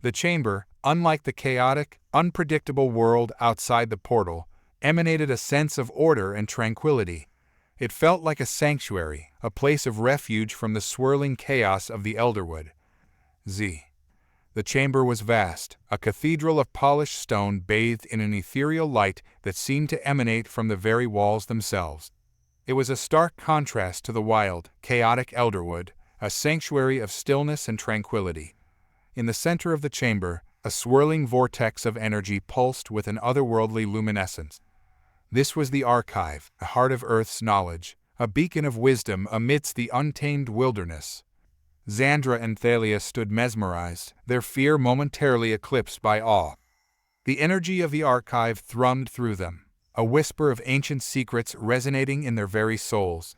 The chamber, unlike the chaotic, unpredictable world outside the portal, emanated a sense of order and tranquility. It felt like a sanctuary, a place of refuge from the swirling chaos of the Elderwood. The chamber was vast, a cathedral of polished stone bathed in an ethereal light that seemed to emanate from the very walls themselves. It was a stark contrast to the wild, chaotic Elderwood, a sanctuary of stillness and tranquility. In the center of the chamber, a swirling vortex of energy pulsed with an otherworldly luminescence. This was the archive, the heart of Earth's knowledge, a beacon of wisdom amidst the untamed wilderness. Zandra and Thalia stood mesmerized, their fear momentarily eclipsed by awe. The energy of the archive thrummed through them, a whisper of ancient secrets resonating in their very souls.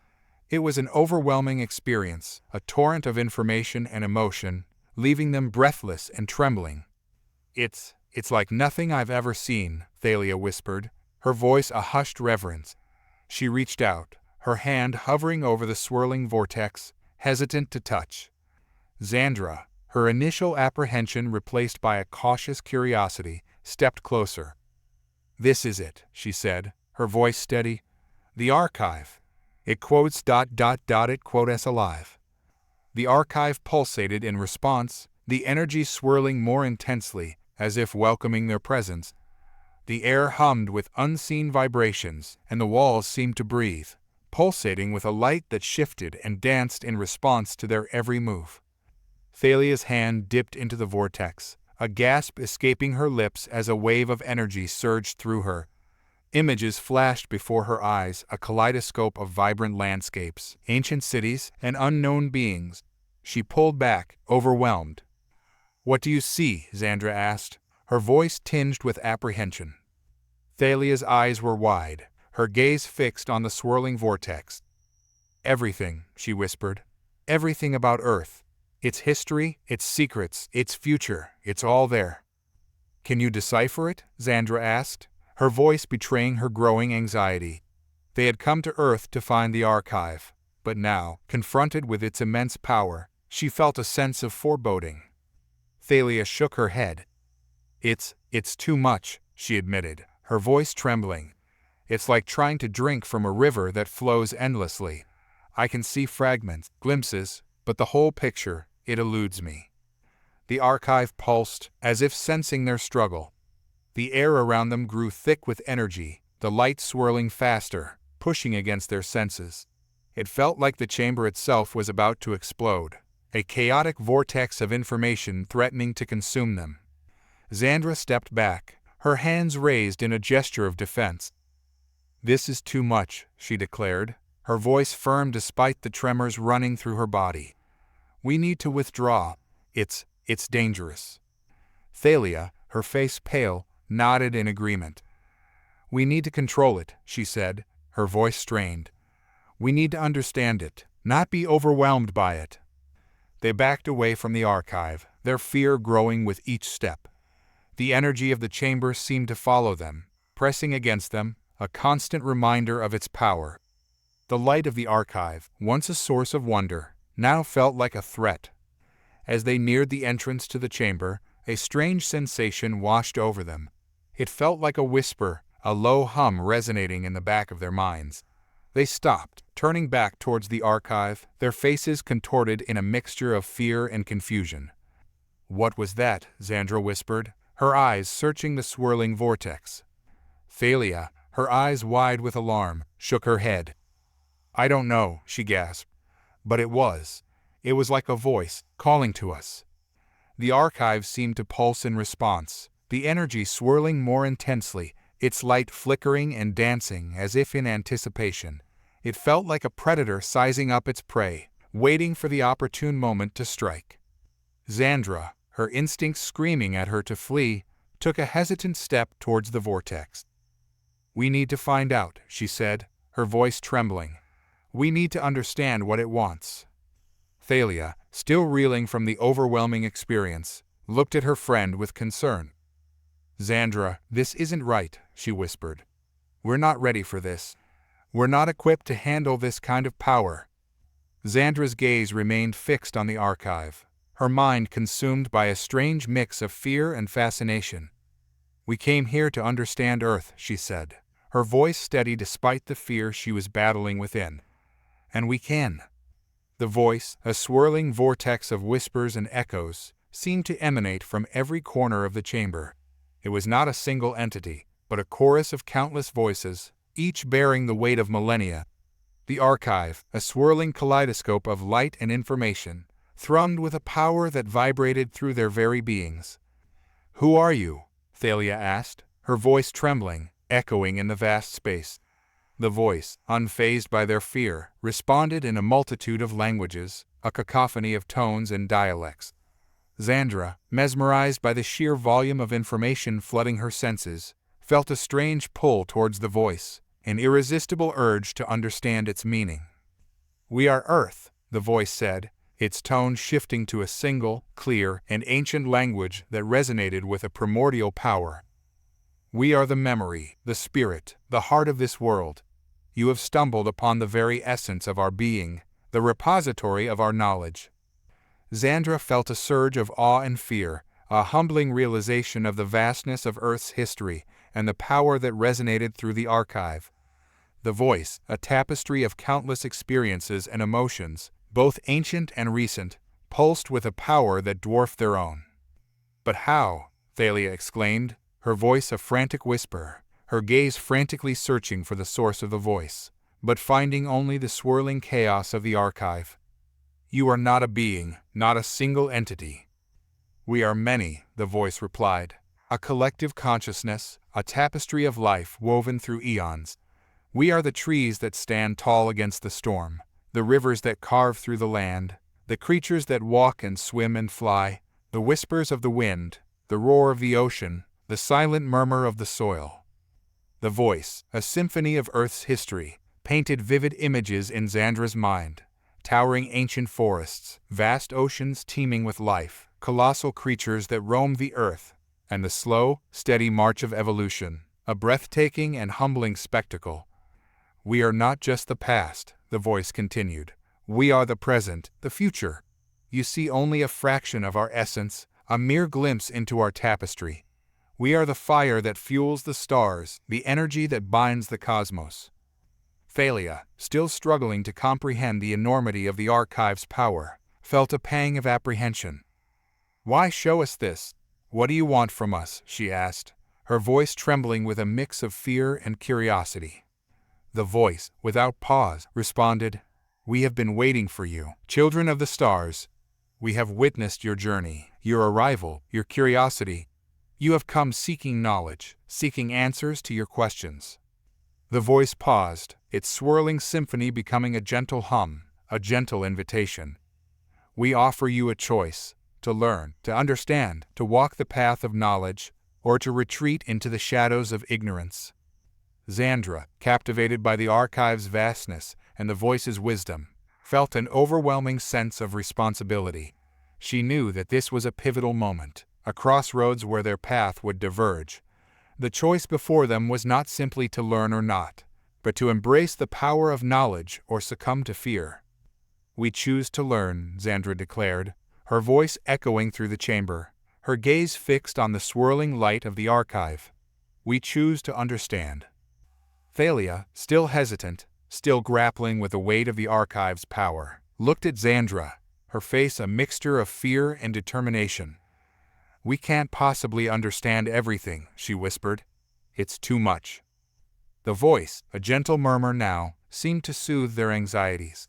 It was an overwhelming experience, a torrent of information and emotion, leaving them breathless and trembling. It's like nothing I've ever seen," Thalia whispered, her voice a hushed reverence. She reached out, her hand hovering over the swirling vortex, hesitant to touch. Zandra, her initial apprehension replaced by a cautious curiosity, stepped closer. "This is it," she said, her voice steady. "The archive. It quotes ... it quotes alive." The archive pulsated in response, the energy swirling more intensely, as if welcoming their presence. The air hummed with unseen vibrations, and the walls seemed to breathe, pulsating with a light that shifted and danced in response to their every move. Thalia's hand dipped into the vortex, a gasp escaping her lips as a wave of energy surged through her. Images flashed before her eyes, a kaleidoscope of vibrant landscapes, ancient cities, and unknown beings. She pulled back, overwhelmed. "What do you see?" Zandra asked, her voice tinged with apprehension. Thalia's eyes were wide, her gaze fixed on the swirling vortex. "Everything," she whispered. "Everything about Earth. Its history, its secrets, its future, it's all there." "Can you decipher it?" Zandra asked, her voice betraying her growing anxiety. They had come to Earth to find the archive, but now, confronted with its immense power, she felt a sense of foreboding. Thalia shook her head. It's too much," she admitted, her voice trembling. "It's like trying to drink from a river that flows endlessly. I can see fragments, glimpses, but the whole picture, it eludes me." The archive pulsed, as if sensing their struggle. The air around them grew thick with energy, the light swirling faster, pushing against their senses. It felt like the chamber itself was about to explode. a chaotic vortex of information threatening to consume them. Zandra stepped back, her hands raised in a gesture of defense. "This is too much," she declared, her voice firm despite the tremors running through her body. "We need to withdraw. It's dangerous." Thalia, her face pale, nodded in agreement. "We need to control it," she said, her voice strained. "We need to understand it, not be overwhelmed by it." They backed away from the archive, their fear growing with each step. The energy of the chamber seemed to follow them, pressing against them, a constant reminder of its power. The light of the archive, once a source of wonder, now felt like a threat. As they neared the entrance to the chamber, a strange sensation washed over them. It felt like a whisper, a low hum resonating in the back of their minds. They stopped, turning back towards the archive, their faces contorted in a mixture of fear and confusion. "What was that?" Zandra whispered, her eyes searching the swirling vortex. Thalia, her eyes wide with alarm, shook her head. "I don't know," she gasped. "But it was like a voice, calling to us." The archive seemed to pulse in response, the energy swirling more intensely, its light flickering and dancing as if in anticipation. It felt like a predator sizing up its prey, waiting for the opportune moment to strike. Zandra, her instincts screaming at her to flee, took a hesitant step towards the vortex. "We need to find out," she said, her voice trembling. "We need to understand what it wants." Thalia, still reeling from the overwhelming experience, looked at her friend with concern. "Zandra, this isn't right," she whispered. "We're not ready for this. We're not equipped to handle this kind of power." Zandra's gaze remained fixed on the archive, her mind consumed by a strange mix of fear and fascination. "We came here to understand Earth," she said, her voice steady despite the fear she was battling within. "And we can." The voice, a swirling vortex of whispers and echoes, seemed to emanate from every corner of the chamber. It was not a single entity, but a chorus of countless voices, each bearing the weight of millennia. The archive, a swirling kaleidoscope of light and information, thrummed with a power that vibrated through their very beings. "Who are you?" Thalia asked, her voice trembling, echoing in the vast space. The voice, unfazed by their fear, responded in a multitude of languages, a cacophony of tones and dialects. Zandra, mesmerized by the sheer volume of information flooding her senses, felt a strange pull towards the voice, an irresistible urge to understand its meaning. "We are Earth," the voice said, its tone shifting to a single, clear, and ancient language that resonated with a primordial power. "We are the memory, the spirit, the heart of this world. You have stumbled upon the very essence of our being, the repository of our knowledge." Zandra felt a surge of awe and fear, a humbling realization of the vastness of Earth's history and the power that resonated through the archive. The voice, a tapestry of countless experiences and emotions, both ancient and recent, pulsed with a power that dwarfed their own. "But how?" Thalia exclaimed, her voice a frantic whisper, her gaze frantically searching for the source of the voice, but finding only the swirling chaos of the archive. "You are not a being, not a single entity." "We are many," the voice replied, "a collective consciousness, a tapestry of life woven through eons. We are the trees that stand tall against the storm, the rivers that carve through the land, the creatures that walk and swim and fly, the whispers of the wind, the roar of the ocean, the silent murmur of the soil." The voice, a symphony of Earth's history, painted vivid images in Zandra's mind. Towering ancient forests, vast oceans teeming with life, colossal creatures that roam the earth, and the slow, steady march of evolution, a breathtaking and humbling spectacle. "We are not just the past," the voice continued. "We are the present, the future. You see only a fraction of our essence, a mere glimpse into our tapestry. We are the fire that fuels the stars, the energy that binds the cosmos." Thalia, still struggling to comprehend the enormity of the archive's power, felt a pang of apprehension. "Why show us this? What do you want from us?" she asked, her voice trembling with a mix of fear and curiosity. The voice, without pause, responded, "We have been waiting for you, children of the stars. We have witnessed your journey, your arrival, your curiosity. You have come seeking knowledge, seeking answers to your questions." The voice paused, its swirling symphony becoming a gentle hum, a gentle invitation. "We offer you a choice, to learn, to understand, to walk the path of knowledge, or to retreat into the shadows of ignorance." Zandra, captivated by the archive's vastness and the voice's wisdom, felt an overwhelming sense of responsibility. She knew that this was a pivotal moment, a crossroads where their path would diverge. The choice before them was not simply to learn or not, but to embrace the power of knowledge or succumb to fear. "We choose to learn," Zandra declared, her voice echoing through the chamber, her gaze fixed on the swirling light of the archive. "We choose to understand." Thalia, still hesitant, still grappling with the weight of the archive's power, looked at Zandra, her face a mixture of fear and determination. "We can't possibly understand everything," she whispered. "It's too much." The voice, a gentle murmur now, seemed to soothe their anxieties.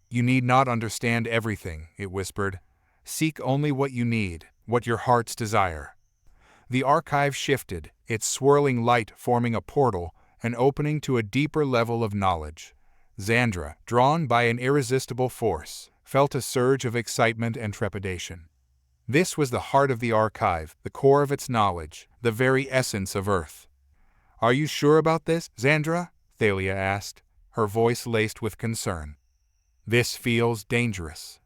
"You need not understand everything," it whispered. "Seek only what you need, what your hearts desire." The archive shifted, its swirling light forming a portal, an opening to a deeper level of knowledge. Zandra, drawn by an irresistible force, felt a surge of excitement and trepidation. This was the heart of the archive, the core of its knowledge, the very essence of Earth. "Are you sure about this, Zandra?" Thalia asked, her voice laced with concern. "This feels dangerous."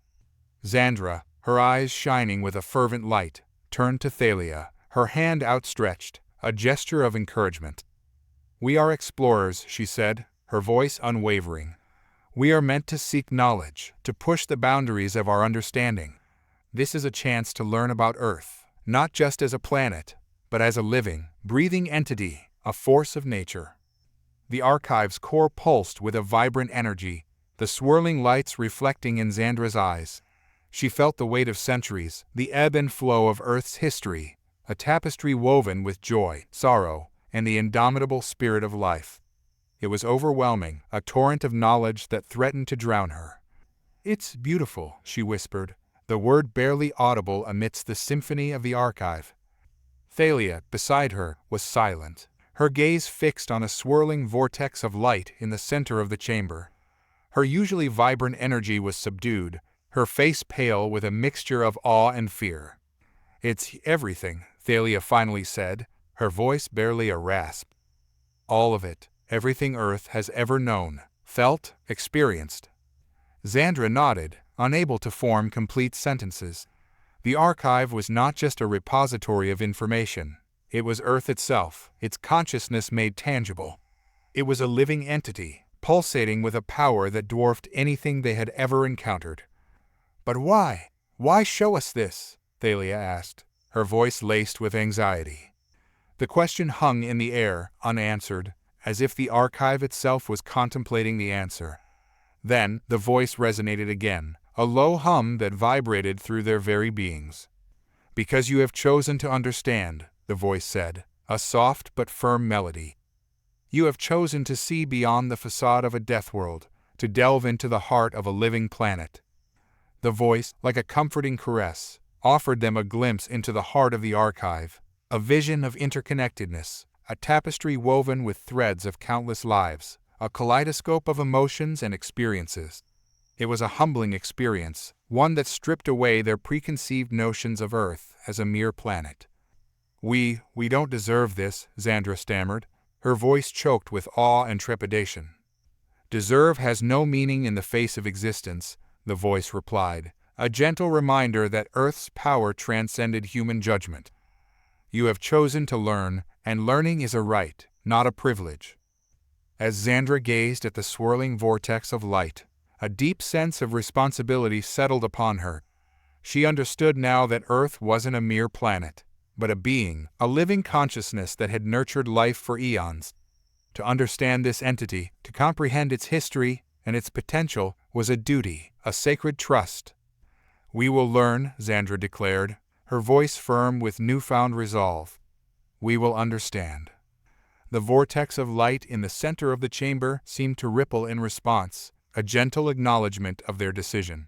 Zandra, her eyes shining with a fervent light, turned to Thalia, her hand outstretched, a gesture of encouragement. "We are explorers," she said, her voice unwavering. "We are meant to seek knowledge, to push the boundaries of our understanding. This is a chance to learn about Earth, not just as a planet, but as a living, breathing entity, a force of nature." The archive's core pulsed with a vibrant energy, the swirling lights reflecting in Zandra's eyes. She felt the weight of centuries, the ebb and flow of Earth's history, a tapestry woven with joy, sorrow, and the indomitable spirit of life. It was overwhelming, a torrent of knowledge that threatened to drown her. "It's beautiful," she whispered, the word barely audible amidst the symphony of the archive. Thalia, beside her, was silent, her gaze fixed on a swirling vortex of light in the center of the chamber. Her usually vibrant energy was subdued, her face pale with a mixture of awe and fear. "It's everything," Thalia finally said, her voice barely a rasp. "All of it, everything Earth has ever known, felt, experienced." Zandra nodded, unable to form complete sentences. The archive was not just a repository of information. It was Earth itself, its consciousness made tangible. It was a living entity, pulsating with a power that dwarfed anything they had ever encountered. "But why? Why show us this?" Thalia asked, her voice laced with anxiety. The question hung in the air, unanswered, as if the archive itself was contemplating the answer. Then, the voice resonated again, a low hum that vibrated through their very beings. "Because you have chosen to understand," the voice said, a soft but firm melody. "You have chosen to see beyond the facade of a Deathworld, to delve into the heart of a living planet." The voice, like a comforting caress, offered them a glimpse into the heart of the archive, a vision of interconnectedness, a tapestry woven with threads of countless lives, a kaleidoscope of emotions and experiences. It was a humbling experience, one that stripped away their preconceived notions of Earth as a mere planet. We don't deserve this," Zandra stammered, her voice choked with awe and trepidation. "Deserve has no meaning in the face of existence," the voice replied, a gentle reminder that Earth's power transcended human judgment. "You have chosen to learn, and learning is a right, not a privilege." As Zandra gazed at the swirling vortex of light, a deep sense of responsibility settled upon her. She understood now that Earth wasn't a mere planet, but a being, a living consciousness that had nurtured life for eons. To understand this entity, to comprehend its history and its potential, was a duty, a sacred trust. "We will learn," Zandra declared, her voice firm with newfound resolve. "We will understand." The vortex of light in the center of the chamber seemed to ripple in response, a gentle acknowledgement of their decision.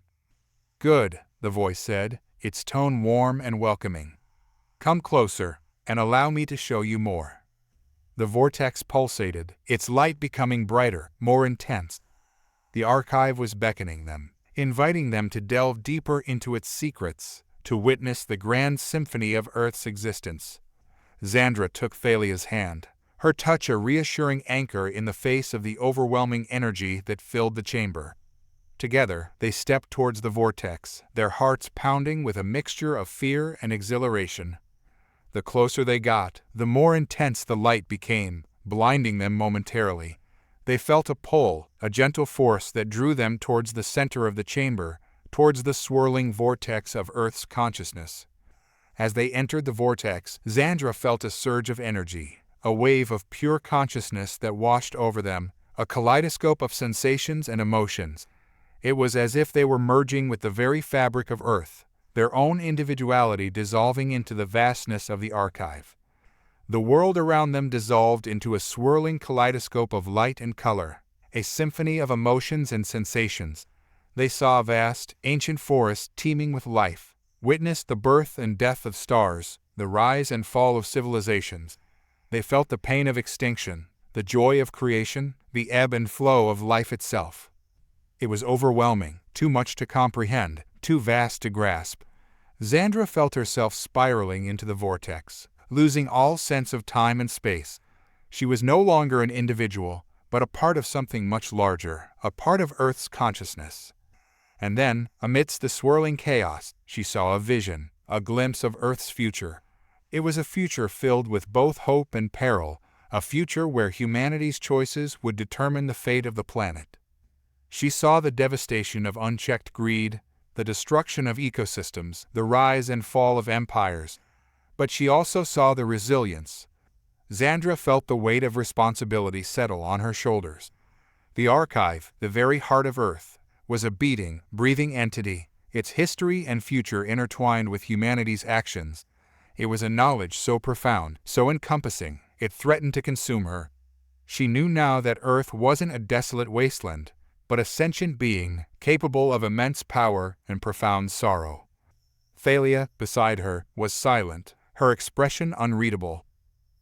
"Good," the voice said, its tone warm and welcoming. "Come closer, and allow me to show you more." The vortex pulsated, its light becoming brighter, more intense. The archive was beckoning them, inviting them to delve deeper into its secrets, to witness the grand symphony of Earth's existence. Zandra took Thalia's hand, her touch a reassuring anchor in the face of the overwhelming energy that filled the chamber. Together, they stepped towards the vortex, their hearts pounding with a mixture of fear and exhilaration. The closer they got, the more intense the light became, blinding them momentarily. They felt a pull, a gentle force that drew them towards the center of the chamber, towards the swirling vortex of Earth's consciousness. As they entered the vortex, Zandra felt a surge of energy, a wave of pure consciousness that washed over them, a kaleidoscope of sensations and emotions. It was as if they were merging with the very fabric of Earth, their own individuality dissolving into the vastness of the archive. The world around them dissolved into a swirling kaleidoscope of light and color, a symphony of emotions and sensations. They saw a vast, ancient forest teeming with life, witnessed the birth and death of stars, the rise and fall of civilizations. They felt the pain of extinction, the joy of creation, the ebb and flow of life itself. It was overwhelming, too much to comprehend, too vast to grasp. Zandra felt herself spiraling into the vortex, losing all sense of time and space. She was no longer an individual, but a part of something much larger, a part of Earth's consciousness. And then, amidst the swirling chaos, she saw a vision, a glimpse of Earth's future. It was a future filled with both hope and peril, a future where humanity's choices would determine the fate of the planet. She saw the devastation of unchecked greed, the destruction of ecosystems, the rise and fall of empires. But she also saw the resilience. Zandra felt the weight of responsibility settle on her shoulders. The archive, the very heart of Earth, was a beating, breathing entity, its history and future intertwined with humanity's actions. It was a knowledge so profound, so encompassing, it threatened to consume her. She knew now that Earth wasn't a desolate wasteland, but a sentient being, capable of immense power and profound sorrow. Thalia, beside her, was silent, her expression unreadable.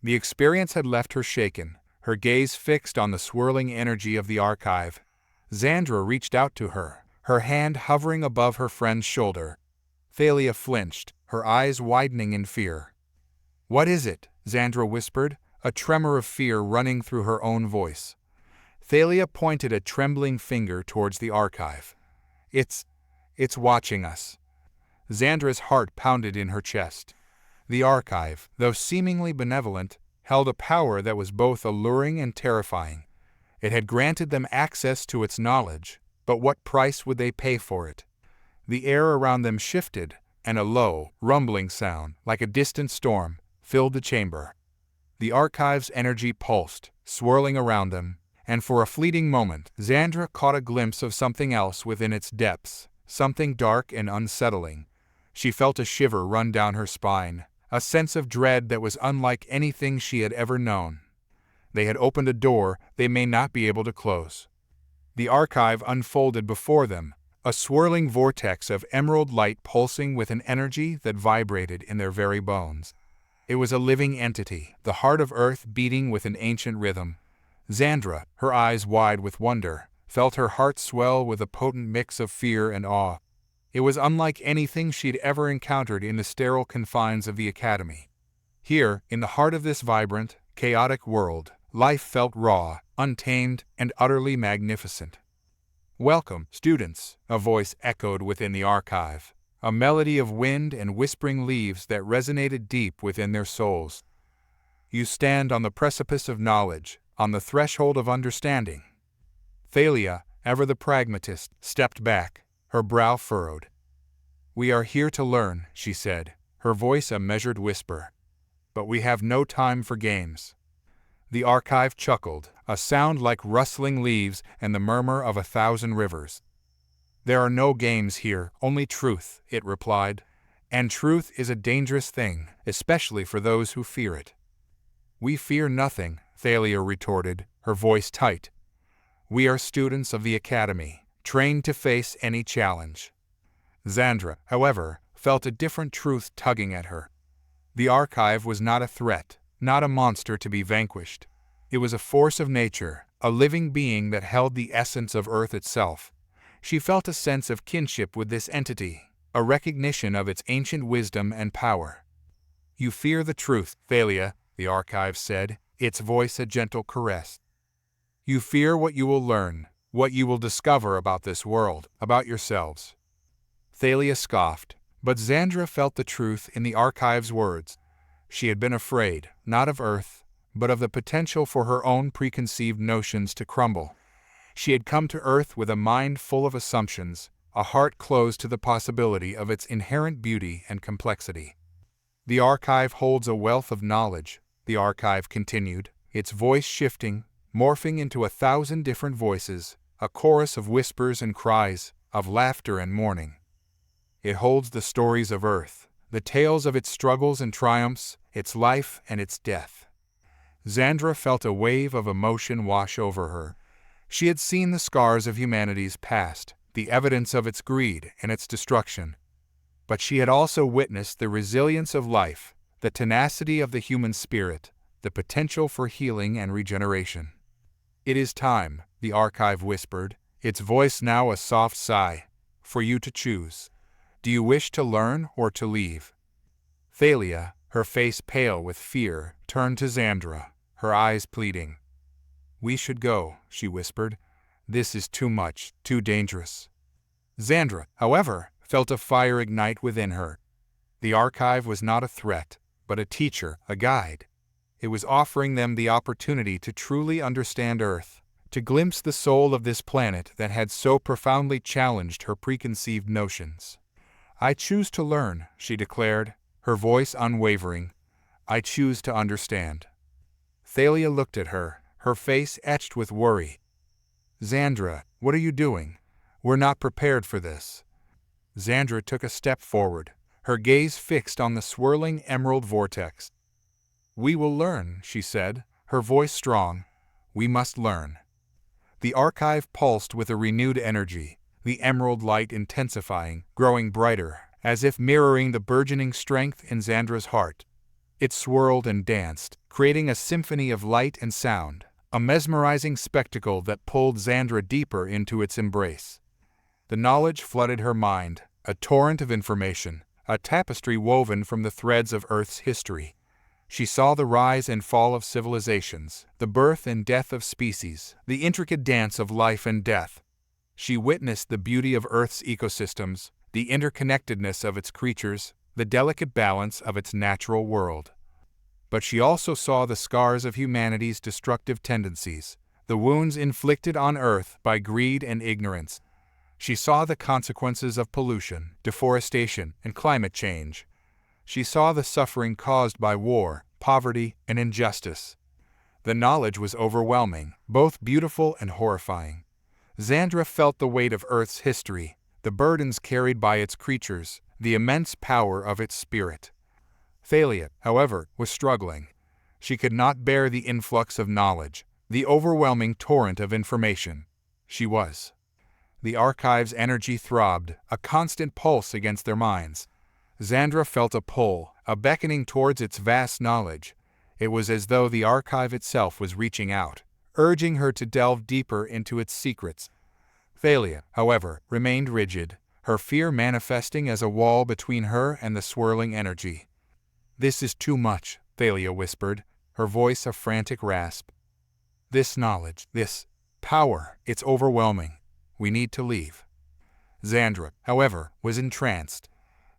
The experience had left her shaken, her gaze fixed on the swirling energy of the archive. Zandra reached out to her, her hand hovering above her friend's shoulder. Thalia flinched, her eyes widening in fear. "What is it?" Zandra whispered, a tremor of fear running through her own voice. Thalia pointed a trembling finger towards the archive. It's watching us." Zandra's heart pounded in her chest. The archive, though seemingly benevolent, held a power that was both alluring and terrifying. It had granted them access to its knowledge, but what price would they pay for it? The air around them shifted, and a low, rumbling sound, like a distant storm, filled the chamber. The archive's energy pulsed, swirling around them, and for a fleeting moment, Zandra caught a glimpse of something else within its depths, something dark and unsettling. She felt a shiver run down her spine, a sense of dread that was unlike anything she had ever known. They had opened a door they may not be able to close. The archive unfolded before them, a swirling vortex of emerald light pulsing with an energy that vibrated in their very bones. It was a living entity, the heart of Earth beating with an ancient rhythm. Zandra, her eyes wide with wonder, felt her heart swell with a potent mix of fear and awe. It was unlike anything she'd ever encountered in the sterile confines of the academy. Here, in the heart of this vibrant, chaotic world, life felt raw, untamed, and utterly magnificent. "Welcome, students," a voice echoed within the archive, a melody of wind and whispering leaves that resonated deep within their souls. "You stand on the precipice of knowledge, on the threshold of understanding." Thalia, ever the pragmatist, stepped back, her brow furrowed. "We are here to learn," she said, her voice a measured whisper. "But we have no time for games." The archive chuckled, a sound like rustling leaves and the murmur of 1,000 rivers. "There are no games here, only truth," it replied. "And truth is a dangerous thing, especially for those who fear it." "We fear nothing," Thalia retorted, her voice tight. "We are students of the academy, trained to face any challenge." Zandra, however, felt a different truth tugging at her. The archive was not a threat, not a monster to be vanquished. It was a force of nature, a living being that held the essence of Earth itself. She felt a sense of kinship with this entity, a recognition of its ancient wisdom and power. "You fear the truth, Thalia," the archive said, its voice a gentle caress. "You fear what you will learn, what you will discover about this world, about yourselves." Thalia scoffed, but Zandra felt the truth in the archive's words. She had been afraid, not of Earth, but of the potential for her own preconceived notions to crumble. She had come to Earth with a mind full of assumptions, a heart closed to the possibility of its inherent beauty and complexity. "The archive holds a wealth of knowledge," the archive continued, its voice shifting, morphing into 1,000 different voices, a chorus of whispers and cries, of laughter and mourning. "It holds the stories of Earth, the tales of its struggles and triumphs, its life and its death." Zandra felt a wave of emotion wash over her. She had seen the scars of humanity's past, the evidence of its greed and its destruction. But she had also witnessed the resilience of life, the tenacity of the human spirit, the potential for healing and regeneration. "It is time," the archive whispered, its voice now a soft sigh, "for you to choose. Do you wish to learn or to leave?" Thalia, her face pale with fear, turned to Zandra, her eyes pleading. "We should go," she whispered. "This is too much, too dangerous." Zandra, however, felt a fire ignite within her. The archive was not a threat, but a teacher, a guide. It was offering them the opportunity to truly understand Earth, to glimpse the soul of this planet that had so profoundly challenged her preconceived notions. "I choose to learn," she declared, her voice unwavering. "I choose to understand." Thalia looked at her, her face etched with worry. "Zandra, what are you doing? We're not prepared for this." Zandra took a step forward, her gaze fixed on the swirling emerald vortex. "We will learn," she said, her voice strong. "We must learn." The archive pulsed with a renewed energy, the emerald light intensifying, growing brighter, as if mirroring the burgeoning strength in Zandra's heart. It swirled and danced, creating a symphony of light and sound, a mesmerizing spectacle that pulled Zandra deeper into its embrace. The knowledge flooded her mind, a torrent of information, a tapestry woven from the threads of Earth's history. She saw the rise and fall of civilizations, the birth and death of species, the intricate dance of life and death. She witnessed the beauty of Earth's ecosystems, the interconnectedness of its creatures, the delicate balance of its natural world. But she also saw the scars of humanity's destructive tendencies, the wounds inflicted on Earth by greed and ignorance. She saw the consequences of pollution, deforestation, and climate change. She saw the suffering caused by war, poverty, and injustice. The knowledge was overwhelming, both beautiful and horrifying. Zandra felt the weight of Earth's history, the burdens carried by its creatures, the immense power of its spirit. Thalia, however, was struggling. She could not bear the influx of knowledge, the overwhelming torrent of information. She was. The archive's energy throbbed, a constant pulse against their minds. Zandra felt a pull, a beckoning towards its vast knowledge. It was as though the archive itself was reaching out, urging her to delve deeper into its secrets. Thalia, however, remained rigid, her fear manifesting as a wall between her and the swirling energy. "This is too much," Thalia whispered, her voice a frantic rasp. "This knowledge, this power, it's overwhelming. We need to leave." Zandra, however, was entranced.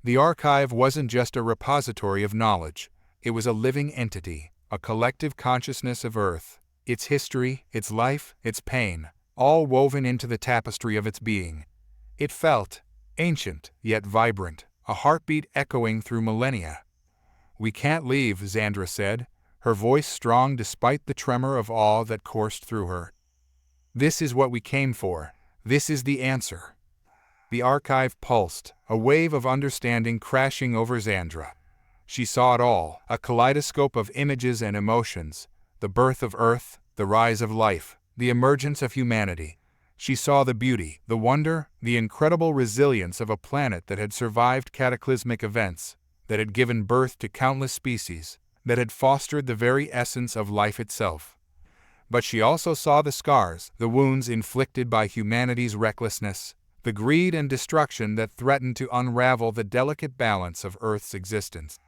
The archive wasn't just a repository of knowledge. It was a living entity, a collective consciousness of Earth, its history, its life, its pain, all woven into the tapestry of its being. It felt ancient, yet vibrant, a heartbeat echoing through millennia. "We can't leave," Zandra said, her voice strong despite the tremor of awe that coursed through her. "This is what we came for. This is the answer." The archive pulsed, a wave of understanding crashing over Zandra. She saw it all, a kaleidoscope of images and emotions, the birth of Earth, the rise of life, the emergence of humanity. She saw the beauty, the wonder, the incredible resilience of a planet that had survived cataclysmic events, that had given birth to countless species, that had fostered the very essence of life itself. But she also saw the scars, the wounds inflicted by humanity's recklessness, the greed and destruction that threatened to unravel the delicate balance of Earth's existence.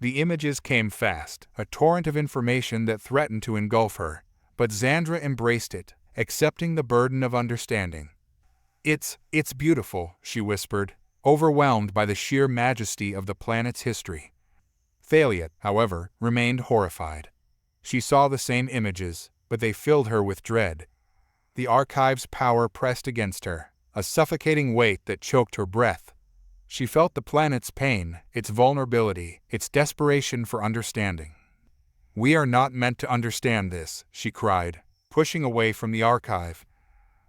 The images came fast, a torrent of information that threatened to engulf her, but Zandra embraced it, accepting the burden of understanding. It's beautiful," she whispered, overwhelmed by the sheer majesty of the planet's history. Thalia, however, remained horrified. She saw the same images, but they filled her with dread. The archive's power pressed against her, a suffocating weight that choked her breath. She felt the planet's pain, its vulnerability, its desperation for understanding. "We are not meant to understand this," she cried, pushing away from the archive.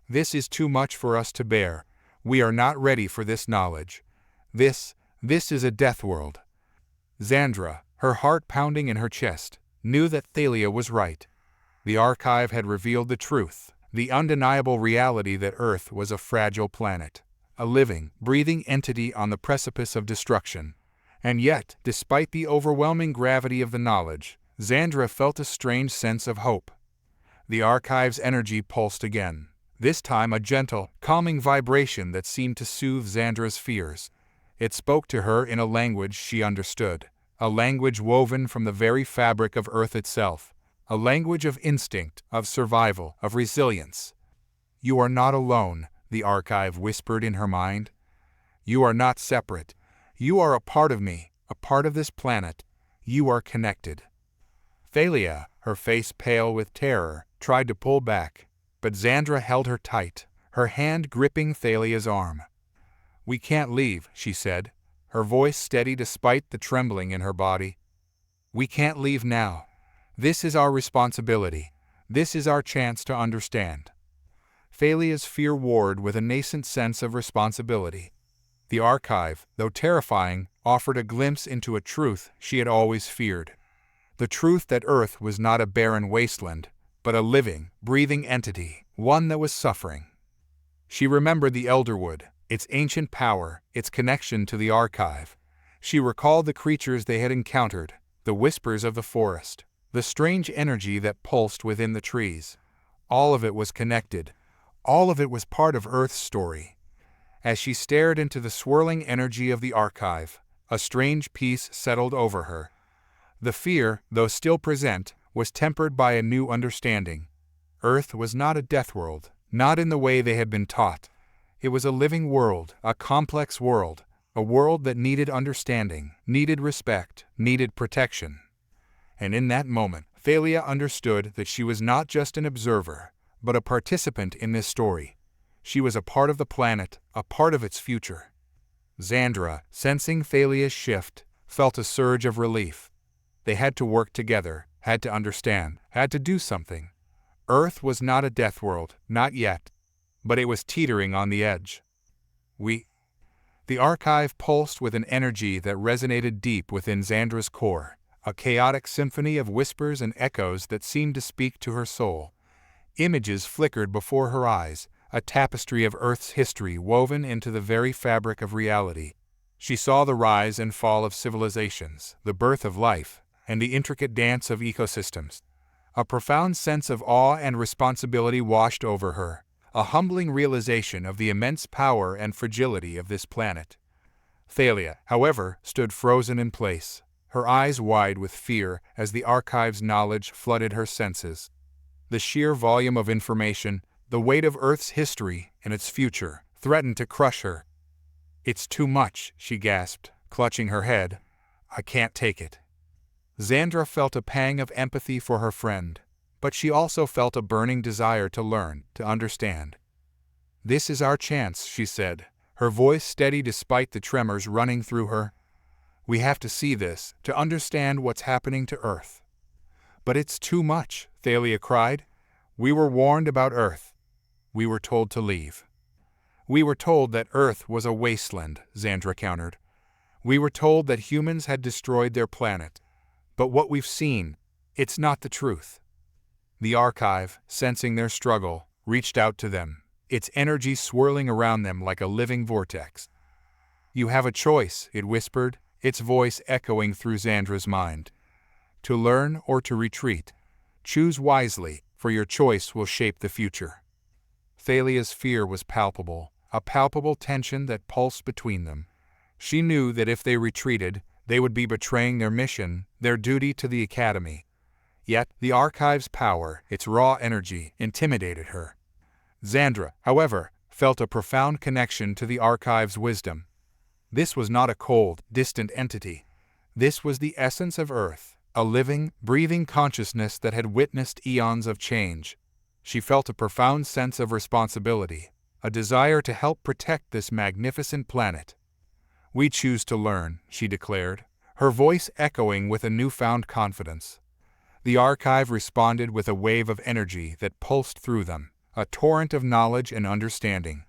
"This is too much for us to bear. We are not ready for this knowledge. This is a death world." Zandra, her heart pounding in her chest, knew that Thalia was right. The archive had revealed the truth, the undeniable reality that Earth was a fragile planet, a living, breathing entity on the precipice of destruction. And yet, despite the overwhelming gravity of the knowledge, Zandra felt a strange sense of hope. The archive's energy pulsed again, this time a gentle, calming vibration that seemed to soothe Zandra's fears. It spoke to her in a language she understood, a language woven from the very fabric of Earth itself, a language of instinct, of survival, of resilience. "You are not alone," the archive whispered in her mind. "You are not separate. You are a part of me, a part of this planet. You are connected." Thalia, her face pale with terror, tried to pull back, but Zandra held her tight, her hand gripping Thalia's arm. "We can't leave," she said, her voice steady despite the trembling in her body. "We can't leave now. This is our responsibility. This is our chance to understand." Thalia's fear warred with a nascent sense of responsibility. The archive, though terrifying, offered a glimpse into a truth she had always feared. The truth that Earth was not a barren wasteland, but a living, breathing entity, one that was suffering. She remembered the Elderwood, its ancient power, its connection to the archive. She recalled the creatures they had encountered, the whispers of the forest, the strange energy that pulsed within the trees. All of it was connected. All of it was part of Earth's story. As she stared into the swirling energy of the archive, a strange peace settled over her. The fear, though still present, was tempered by a new understanding. Earth was not a death world, not in the way they had been taught. It was a living world, a complex world, a world that needed understanding, needed respect, needed protection. And in that moment, Thalia understood that she was not just an observer, but a participant in this story. She was a part of the planet, a part of its future. Zandra, sensing Thalia's shift, felt a surge of relief. They had to work together, had to understand, had to do something. Earth was not a death world, not yet, but it was teetering on the edge. The archive pulsed with an energy that resonated deep within Zandra's core, a chaotic symphony of whispers and echoes that seemed to speak to her soul. Images flickered before her eyes, a tapestry of Earth's history woven into the very fabric of reality. She saw the rise and fall of civilizations, the birth of life, and the intricate dance of ecosystems. A profound sense of awe and responsibility washed over her, a humbling realization of the immense power and fragility of this planet. Thalia, however, stood frozen in place, her eyes wide with fear as the archive's knowledge flooded her senses. The sheer volume of information, the weight of Earth's history and its future, threatened to crush her. "It's too much," she gasped, clutching her head. "I can't take it." Zandra felt a pang of empathy for her friend, but she also felt a burning desire to learn, to understand. "This is our chance," she said, her voice steady despite the tremors running through her. "We have to see this, to understand what's happening to Earth." "But it's too much," Thalia cried. "We were warned about Earth. We were told to leave." "We were told that Earth was a wasteland," Zandra countered. "We were told that humans had destroyed their planet. But what we've seen, it's not the truth." The archive, sensing their struggle, reached out to them. its energy swirling around them like a living vortex. "You have a choice," it whispered, its voice echoing through Zandra's mind. "To learn or to retreat. Choose wisely, for your choice will shape the future." Thalia's fear was palpable, a palpable tension that pulsed between them. She knew that if they retreated, they would be betraying their mission, their duty to the Academy. Yet, the Archive's power, its raw energy, intimidated her. Zandra, however, felt a profound connection to the Archive's wisdom. This was not a cold, distant entity. This was the essence of Earth, a living, breathing consciousness that had witnessed eons of change. She felt a profound sense of responsibility, a desire to help protect this magnificent planet. "We choose to learn," she declared, her voice echoing with a newfound confidence. The Archive responded with a wave of energy that pulsed through them, a torrent of knowledge and understanding.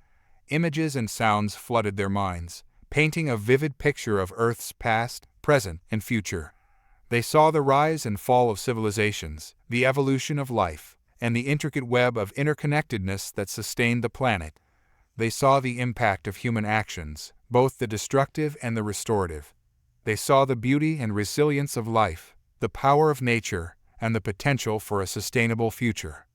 Images and sounds flooded their minds, painting a vivid picture of Earth's past, present, and future. They saw the rise and fall of civilizations, the evolution of life, and the intricate web of interconnectedness that sustained the planet. They saw the impact of human actions, both the destructive and the restorative. They saw the beauty and resilience of life, the power of nature, and the potential for a sustainable future.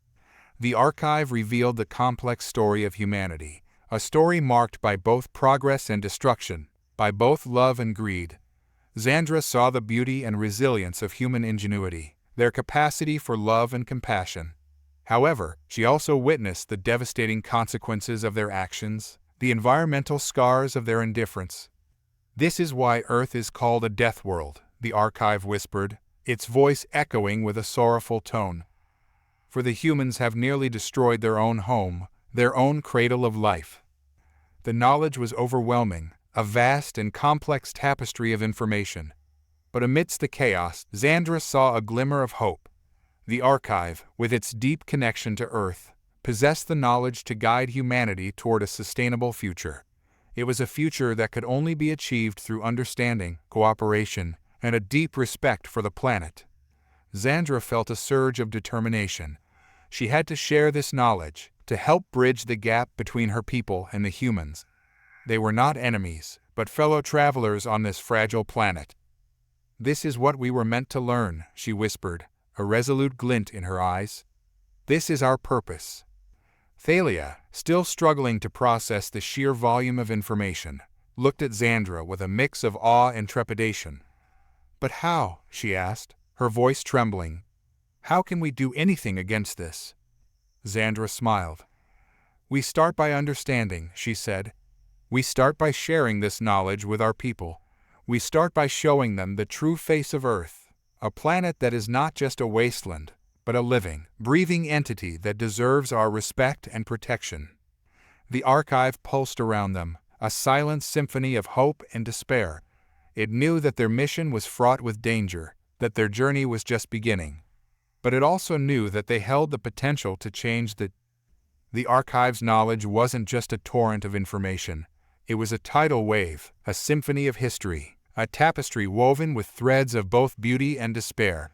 The Archive revealed the complex story of humanity, a story marked by both progress and destruction, by both love and greed. Zandra saw the beauty and resilience of human ingenuity, their capacity for love and compassion. However, she also witnessed the devastating consequences of their actions, the environmental scars of their indifference. "This is why Earth is called a death world," the Archive whispered, its voice echoing with a sorrowful tone. "For the humans have nearly destroyed their own home, their own cradle of life." The knowledge was overwhelming, a vast and complex tapestry of information. But amidst the chaos, Zandra saw a glimmer of hope. The Archive, with its deep connection to Earth, possessed the knowledge to guide humanity toward a sustainable future. It was a future that could only be achieved through understanding, cooperation, and a deep respect for the planet. Zandra felt a surge of determination. She had to share this knowledge, to help bridge the gap between her people and the humans. They were not enemies, but fellow travelers on this fragile planet. "This is what we were meant to learn," she whispered, a resolute glint in her eyes. "This is our purpose." Thalia, still struggling to process the sheer volume of information, looked at Zandra with a mix of awe and trepidation. "But how?" she asked, her voice trembling. "How can we do anything against this?" Zandra smiled. "We start by understanding," she said. "We start by sharing this knowledge with our people. We start by showing them the true face of Earth, a planet that is not just a wasteland, but a living, breathing entity that deserves our respect and protection." The Archive pulsed around them, a silent symphony of hope and despair. It knew that their mission was fraught with danger, that their journey was just beginning. But it also knew that they held the potential to change The Archive's knowledge wasn't just a torrent of information. It was a tidal wave, a symphony of history, a tapestry woven with threads of both beauty and despair.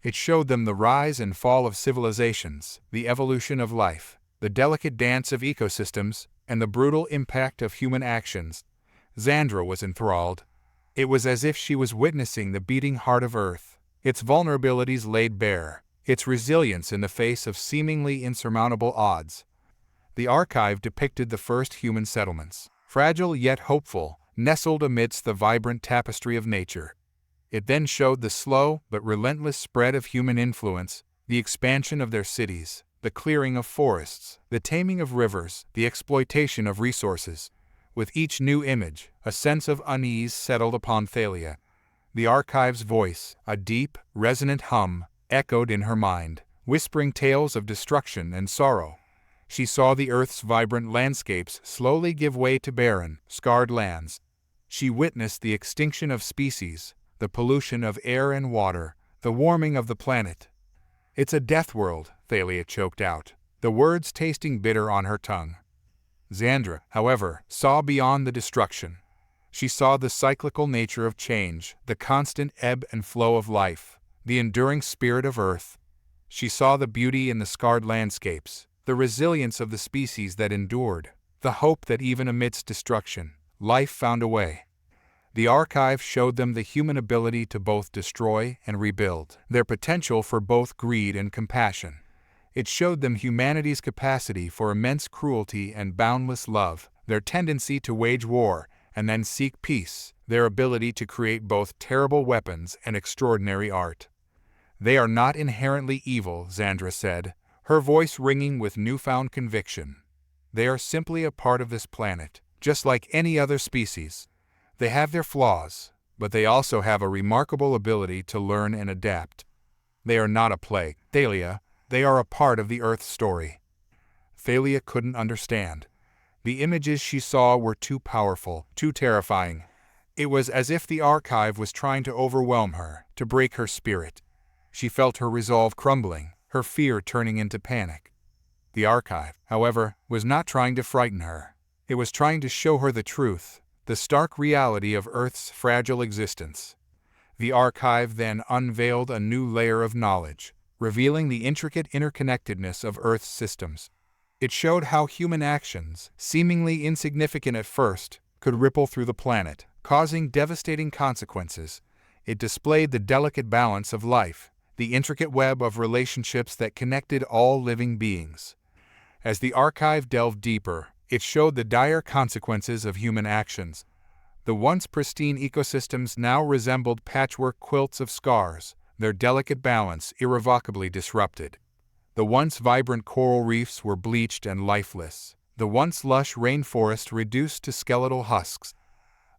It showed them the rise and fall of civilizations, the evolution of life, the delicate dance of ecosystems, and the brutal impact of human actions. Zandra was enthralled. It was as if she was witnessing the beating heart of Earth, its vulnerabilities laid bare, its resilience in the face of seemingly insurmountable odds. The Archive depicted the first human settlements, fragile yet hopeful, nestled amidst the vibrant tapestry of nature. It then showed the slow but relentless spread of human influence, the expansion of their cities, the clearing of forests, the taming of rivers, the exploitation of resources. With each new image, a sense of unease settled upon Thalia. The Archive's voice, a deep, resonant hum, echoed in her mind, whispering tales of destruction and sorrow. She saw the Earth's vibrant landscapes slowly give way to barren, scarred lands. She witnessed the extinction of species, the pollution of air and water, the warming of the planet. "It's a death world," Thalia choked out, the words tasting bitter on her tongue. Zandra, however, saw beyond the destruction. She saw the cyclical nature of change, the constant ebb and flow of life, the enduring spirit of Earth. She saw the beauty in the scarred landscapes, the resilience of the species that endured, the hope that even amidst destruction, life found a way. The archive showed them the human ability to both destroy and rebuild, their potential for both greed and compassion. It showed them humanity's capacity for immense cruelty and boundless love, their tendency to wage war and then seek peace, their ability to create both terrible weapons and extraordinary art. "They are not inherently evil," Zandra said, her voice ringing with newfound conviction. "They are simply a part of this planet, just like any other species. They have their flaws, but they also have a remarkable ability to learn and adapt. They are not a plague, Thalia. They are a part of the Earth's story." Thalia couldn't understand. The images she saw were too powerful, too terrifying. It was as if the archive was trying to overwhelm her, to break her spirit. She felt her resolve crumbling, her fear turning into panic. The archive, however, was not trying to frighten her. It was trying to show her the truth, the stark reality of Earth's fragile existence. The archive then unveiled a new layer of knowledge, revealing the intricate interconnectedness of Earth's systems. It showed how human actions, seemingly insignificant at first, could ripple through the planet, causing devastating consequences. It displayed the delicate balance of life, the intricate web of relationships that connected all living beings. As the archive delved deeper, it showed the dire consequences of human actions. The once pristine ecosystems now resembled patchwork quilts of scars, their delicate balance irrevocably disrupted. The once vibrant coral reefs were bleached and lifeless, the once lush rainforest reduced to skeletal husks.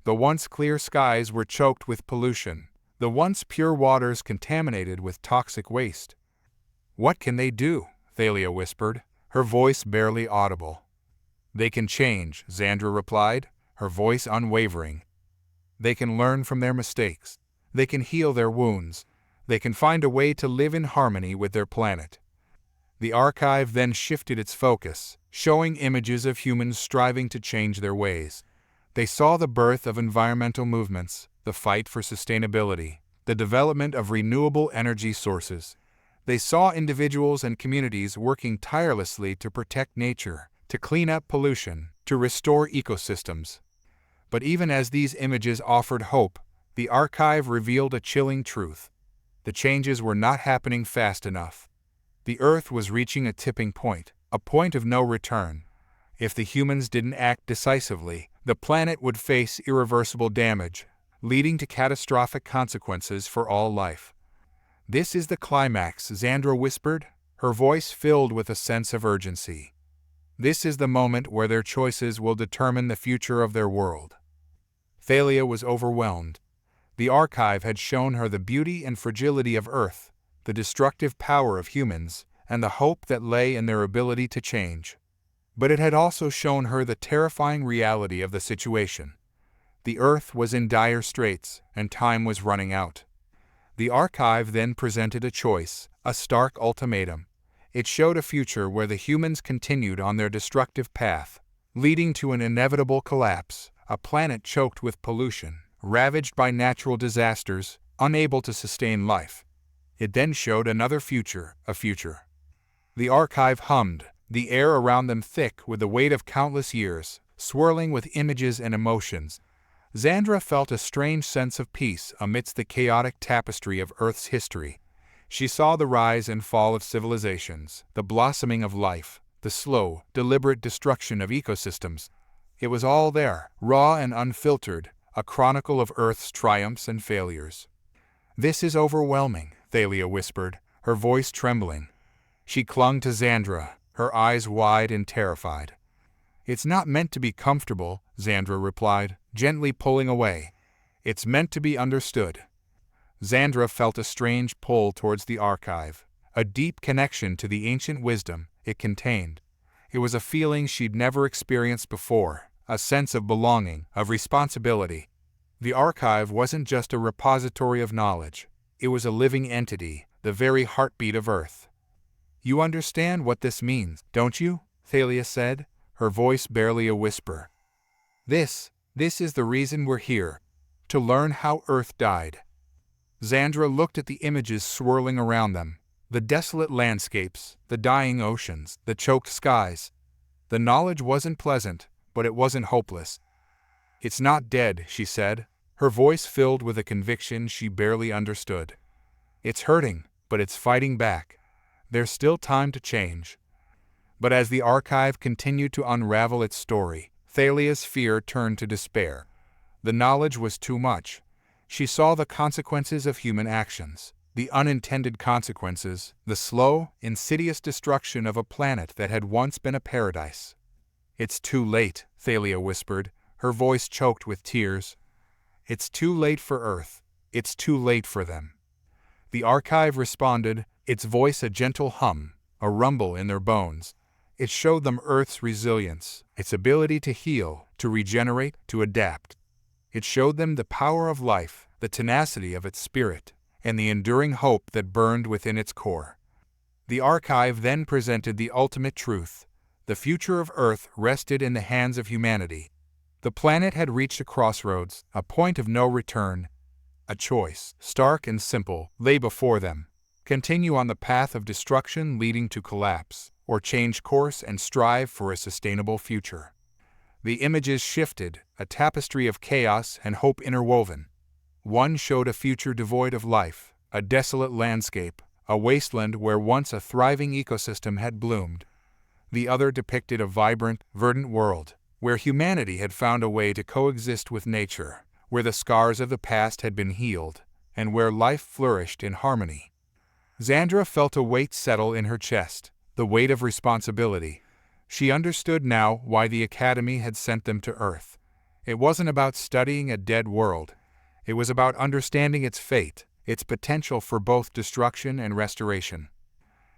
The once clear skies were choked with pollution, the once pure waters contaminated with toxic waste. "What can they do?" Thalia whispered, her voice barely audible. "They can change," Zandra replied, her voice unwavering. "They can learn from their mistakes. They can heal their wounds. They can find a way to live in harmony with their planet." The archive then shifted its focus, showing images of humans striving to change their ways. They saw the birth of environmental movements, the fight for sustainability, the development of renewable energy sources. They saw individuals and communities working tirelessly to protect nature, to clean up pollution, to restore ecosystems. But even as these images offered hope, the archive revealed a chilling truth. The changes were not happening fast enough. The Earth was reaching a tipping point, a point of no return. If the humans didn't act decisively, the planet would face irreversible damage, leading to catastrophic consequences for all life. "This is the climax," Zandra whispered, her voice filled with a sense of urgency. "This is the moment where their choices will determine the future of their world." Thalia was overwhelmed. The archive had shown her the beauty and fragility of Earth, the destructive power of humans, and the hope that lay in their ability to change. But it had also shown her the terrifying reality of the situation. The Earth was in dire straits, and time was running out. The archive then presented a choice, a stark ultimatum. It showed a future where the humans continued on their destructive path, leading to an inevitable collapse, a planet choked with pollution, ravaged by natural disasters, unable to sustain life. It then showed another future, a future. The archive hummed, the air around them thick with the weight of countless years, swirling with images and emotions. Zandra felt a strange sense of peace amidst the chaotic tapestry of Earth's history. She saw the rise and fall of civilizations, the blossoming of life, the slow, deliberate destruction of ecosystems. It was all there, raw and unfiltered, a chronicle of Earth's triumphs and failures. "This is overwhelming," Thalia whispered, her voice trembling. She clung to Zandra, her eyes wide and terrified. "It's not meant to be comfortable," Zandra replied, gently pulling away. "It's meant to be understood." Zandra felt a strange pull towards the archive, a deep connection to the ancient wisdom it contained. It was a feeling she'd never experienced before, a sense of belonging, of responsibility. The archive wasn't just a repository of knowledge. It was a living entity, the very heartbeat of Earth. "You understand what this means, don't you?" Thalia said, her voice barely a whisper. This is the reason we're here, to learn how Earth died." Zandra looked at the images swirling around them. The desolate landscapes, the dying oceans, the choked skies. The knowledge wasn't pleasant, but it wasn't hopeless. "It's not dead," she said, her voice filled with a conviction she barely understood. "It's hurting, but it's fighting back. There's still time to change." But as the archive continued to unravel its story, Thalia's fear turned to despair. The knowledge was too much. She saw the consequences of human actions, the unintended consequences, the slow, insidious destruction of a planet that had once been a paradise. "It's too late," Thalia whispered, her voice choked with tears. "It's too late for Earth. It's too late for them." The archive responded, its voice a gentle hum, a rumble in their bones. It showed them Earth's resilience, its ability to heal, to regenerate, to adapt. It showed them the power of life, the tenacity of its spirit, and the enduring hope that burned within its core. The archive then presented the ultimate truth. The future of Earth rested in the hands of humanity. The planet had reached a crossroads, a point of no return. A choice, stark and simple, lay before them. Continue on the path of destruction leading to collapse, or change course and strive for a sustainable future. The images shifted, a tapestry of chaos and hope interwoven. One showed a future devoid of life, a desolate landscape, a wasteland where once a thriving ecosystem had bloomed. The other depicted a vibrant, verdant world, where humanity had found a way to coexist with nature, where the scars of the past had been healed, and where life flourished in harmony. Zandra felt a weight settle in her chest, the weight of responsibility. She understood now why the Academy had sent them to Earth. It wasn't about studying a dead world. It was about understanding its fate, its potential for both destruction and restoration.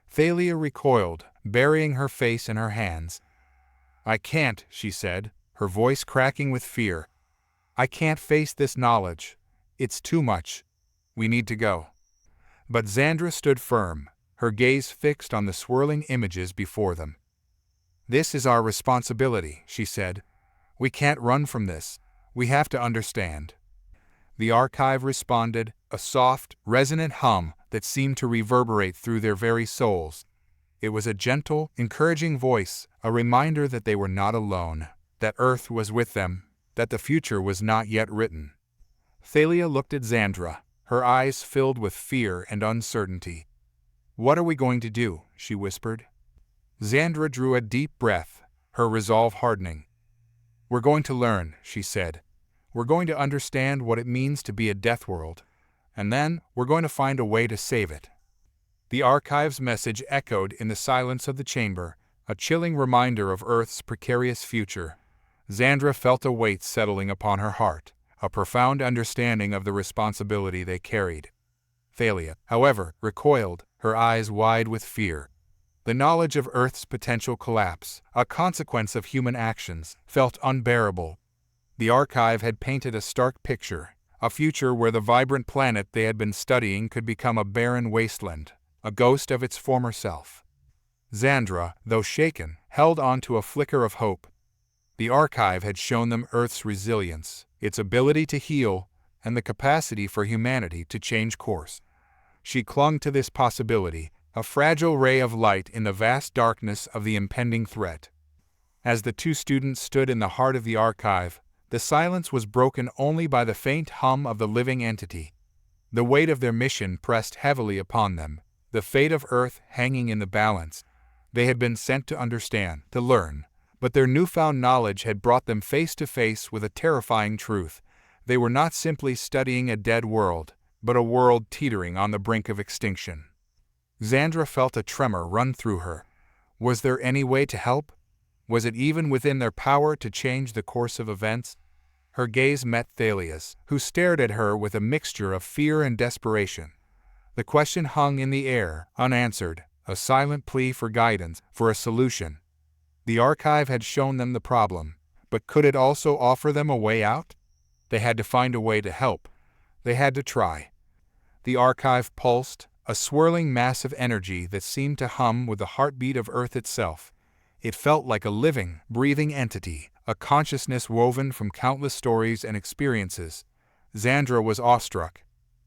Thalia recoiled, burying her face in her hands. "I can't," she said, her voice cracking with fear. "I can't face this knowledge. It's too much. We need to go." But Zandra stood firm, her gaze fixed on the swirling images before them. "This is our responsibility," she said. "We can't run from this. We have to understand." The archive responded, a soft, resonant hum that seemed to reverberate through their very souls. It was a gentle, encouraging voice, a reminder that they were not alone, that Earth was with them, that the future was not yet written. Thalia looked at Zandra, her eyes filled with fear and uncertainty. "What are we going to do?" she whispered. Zandra drew a deep breath, her resolve hardening. "We're going to learn," she said. "We're going to understand what it means to be a Deathworld, and then we're going to find a way to save it." The archive's message echoed in the silence of the chamber, a chilling reminder of Earth's precarious future. Zandra felt a weight settling upon her heart, a profound understanding of the responsibility they carried. Thalia, however, recoiled, her eyes wide with fear. The knowledge of Earth's potential collapse, a consequence of human actions, felt unbearable. The archive had painted a stark picture, a future where the vibrant planet they had been studying could become a barren wasteland, a ghost of its former self. Zandra, though shaken, held on to a flicker of hope. The archive had shown them Earth's resilience, its ability to heal, and the capacity for humanity to change course. She clung to this possibility, a fragile ray of light in the vast darkness of the impending threat. As the two students stood in the heart of the archive, the silence was broken only by the faint hum of the living entity. The weight of their mission pressed heavily upon them, the fate of Earth hanging in the balance. They had been sent to understand, to learn, but their newfound knowledge had brought them face to face with a terrifying truth. They were not simply studying a dead world, but a world teetering on the brink of extinction. Zandra felt a tremor run through her. Was there any way to help? Was it even within their power to change the course of events? Her gaze met Thalia's, who stared at her with a mixture of fear and desperation. The question hung in the air, unanswered, a silent plea for guidance, for a solution. The archive had shown them the problem, but could it also offer them a way out? They had to find a way to help. They had to try. The archive pulsed, a swirling mass of energy that seemed to hum with the heartbeat of Earth itself. It felt like a living, breathing entity, a consciousness woven from countless stories and experiences. Zandra was awestruck.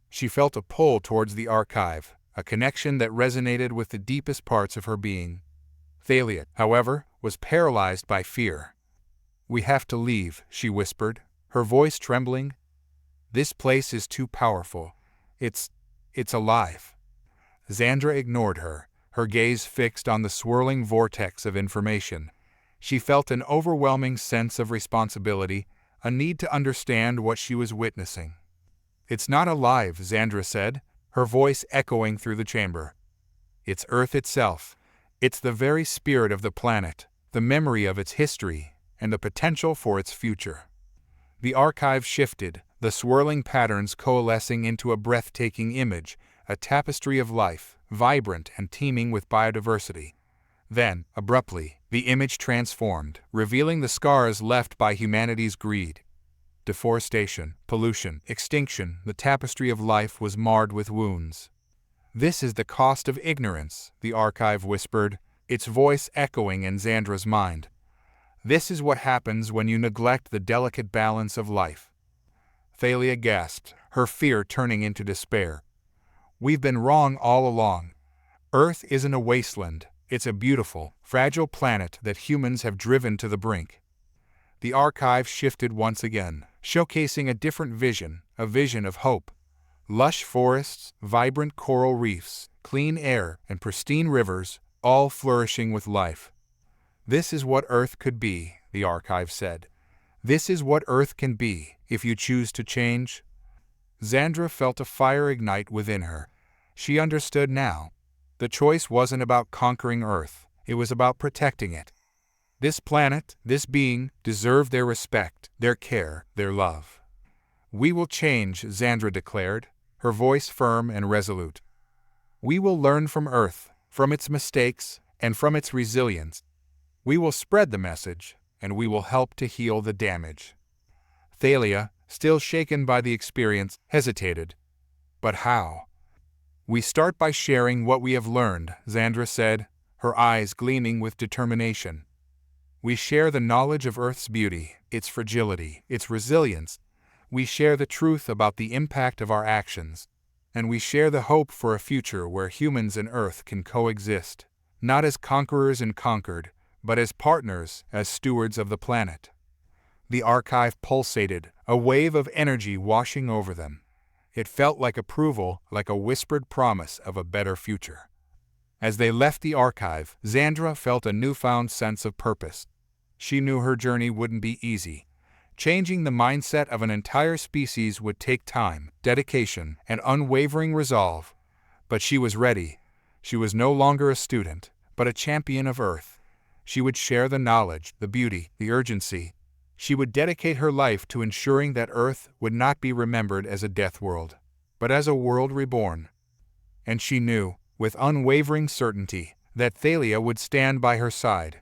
She felt a pull towards the archive, a connection that resonated with the deepest parts of her being. Thalia, however, was paralyzed by fear. "We have to leave," she whispered, her voice trembling. "This place is too powerful. It's alive." Zandra ignored her, her gaze fixed on the swirling vortex of information. She felt an overwhelming sense of responsibility, a need to understand what she was witnessing. "It's not alive," Zandra said, her voice echoing through the chamber. "It's Earth itself. It's the very spirit of the planet, the memory of its history, and the potential for its future." The archive shifted, the swirling patterns coalescing into a breathtaking image, a tapestry of life, vibrant and teeming with biodiversity. Then, abruptly, the image transformed, revealing the scars left by humanity's greed. Deforestation, pollution, extinction, the tapestry of life was marred with wounds. "This is the cost of ignorance," the archive whispered, its voice echoing in Zandra's mind. "This is what happens when you neglect the delicate balance of life." Thalia gasped, her fear turning into despair. "We've been wrong all along. Earth isn't a wasteland. It's a beautiful, fragile planet that humans have driven to the brink." The archive shifted once again, showcasing a different vision, a vision of hope. Lush forests, vibrant coral reefs, clean air, and pristine rivers, all flourishing with life. "This is what Earth could be," the archive said. "This is what Earth can be, if you choose to change." Zandra felt a fire ignite within her. She understood now. The choice wasn't about conquering Earth, it was about protecting it. This planet, this being, deserved their respect, their care, their love. "We will change," Zandra declared, her voice firm and resolute. "We will learn from Earth, from its mistakes, and from its resilience. We will spread the message, and we will help to heal the damage." Thalia, still shaken by the experience, hesitated. "But how?" "We start by sharing what we have learned," Zandra said, her eyes gleaming with determination. "We share the knowledge of Earth's beauty, its fragility, its resilience. We share the truth about the impact of our actions. And we share the hope for a future where humans and Earth can coexist, not as conquerors and conquered, but as partners, as stewards of the planet." The archive pulsated, a wave of energy washing over them. It felt like approval, like a whispered promise of a better future. As they left the archive, Zandra felt a newfound sense of purpose. She knew her journey wouldn't be easy. Changing the mindset of an entire species would take time, dedication, and unwavering resolve. But she was ready. She was no longer a student, but a champion of Earth. She would share the knowledge, the beauty, the urgency. She would dedicate her life to ensuring that Earth would not be remembered as a death world, but as a world reborn. And she knew, with unwavering certainty, that Thalia would stand by her side.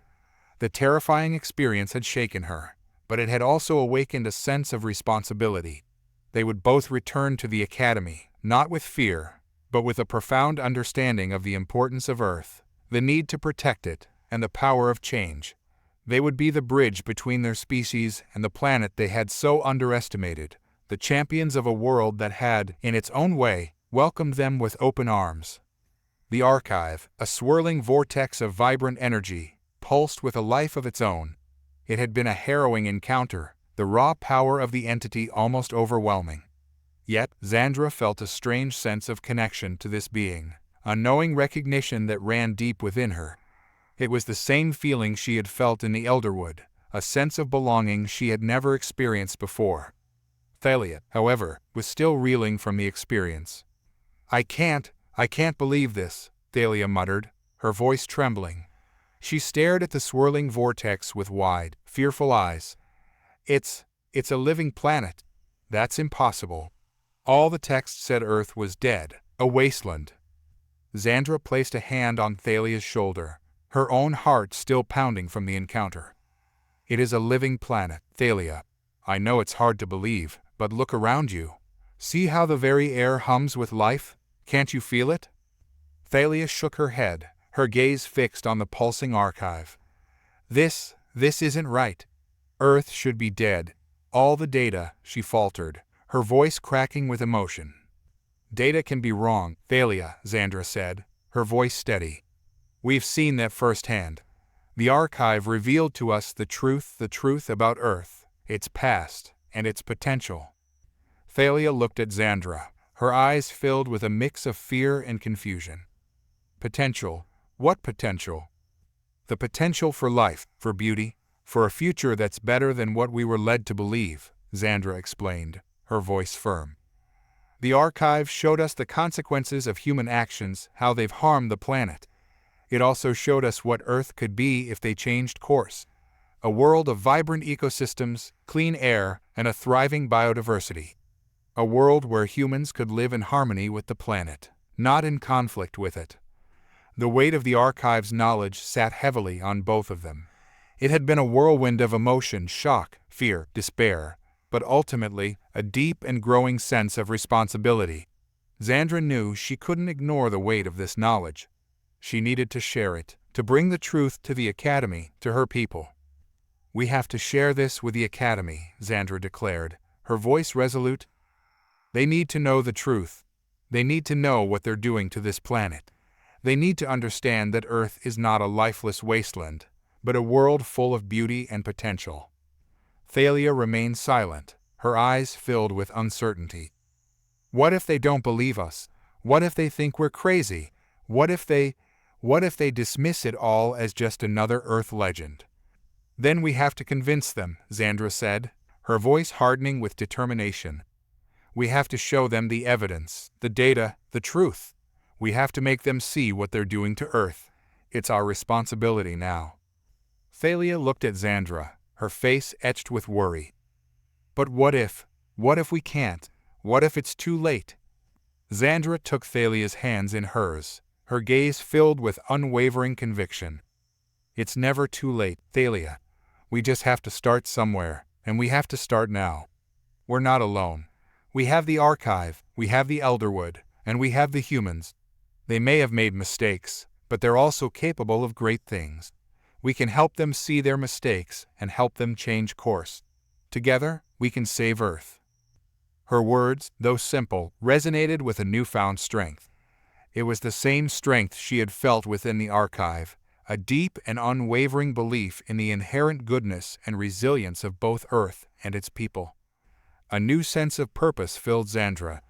The terrifying experience had shaken her, but it had also awakened a sense of responsibility. They would both return to the academy, not with fear, but with a profound understanding of the importance of Earth, the need to protect it, and the power of change. They would be the bridge between their species and the planet they had so underestimated, the champions of a world that had, in its own way, welcomed them with open arms. The archive, a swirling vortex of vibrant energy, pulsed with a life of its own. It had been a harrowing encounter, the raw power of the entity almost overwhelming. Yet, Zandra felt a strange sense of connection to this being, a knowing recognition that ran deep within her. It was the same feeling she had felt in the Elderwood, a sense of belonging she had never experienced before. Thalia, however, was still reeling from the experience. I can't believe this," Thalia muttered, her voice trembling. She stared at the swirling vortex with wide, fearful eyes. It's a living planet. That's impossible. All the text said Earth was dead, a wasteland." Zandra placed a hand on Thalia's shoulder, her own heart still pounding from the encounter. "It is a living planet, Thalia. I know it's hard to believe, but look around you. See how the very air hums with life? Can't you feel it?" Thalia shook her head, her gaze fixed on the pulsing archive. This isn't right. Earth should be dead. All the data," she faltered, her voice cracking with emotion. Data can be wrong, Thalia, Zandra said, her voice steady. We've seen that firsthand. The archive revealed to us the truth about Earth, its past, and its potential. Thalia looked at Zandra, her eyes filled with a mix of fear and confusion. Potential? What potential? The potential for life, for beauty, for a future that's better than what we were led to believe, Zandra explained, her voice firm. The archive showed us the consequences of human actions, how they've harmed the planet. It also showed us what Earth could be if they changed course. A world of vibrant ecosystems, clean air, and a thriving biodiversity. A world where humans could live in harmony with the planet, not in conflict with it. The weight of the archive's knowledge sat heavily on both of them. It had been a whirlwind of emotion, shock, fear, despair, but ultimately a deep and growing sense of responsibility. Zandra knew she couldn't ignore the weight of this knowledge. She needed to share it, to bring the truth to the Academy, to her people. We have to share this with the Academy, Zandra declared, her voice resolute. They need to know the truth. They need to know what they're doing to this planet. They need to understand that Earth is not a lifeless wasteland, but a world full of beauty and potential. Thalia remained silent, her eyes filled with uncertainty. What if they don't believe us? What if they think we're crazy? What if they dismiss it all as just another Earth legend? Then we have to convince them, Zandra said, her voice hardening with determination. We have to show them the evidence, the data, the truth. We have to make them see what they're doing to Earth. It's our responsibility now. Thalia looked at Zandra, her face etched with worry. But what if we can't? What if it's too late? Zandra took Thalia's hands in hers, her gaze filled with unwavering conviction. It's never too late, Thalia. We just have to start somewhere, and we have to start now. We're not alone. We have the archive, we have the Elderwood, and we have the humans. They may have made mistakes, but they're also capable of great things. We can help them see their mistakes and help them change course. Together, we can save Earth. Her words, though simple, resonated with a newfound strength. It was the same strength she had felt within the archive, a deep and unwavering belief in the inherent goodness and resilience of both Earth and its people. A new sense of purpose filled Zandra.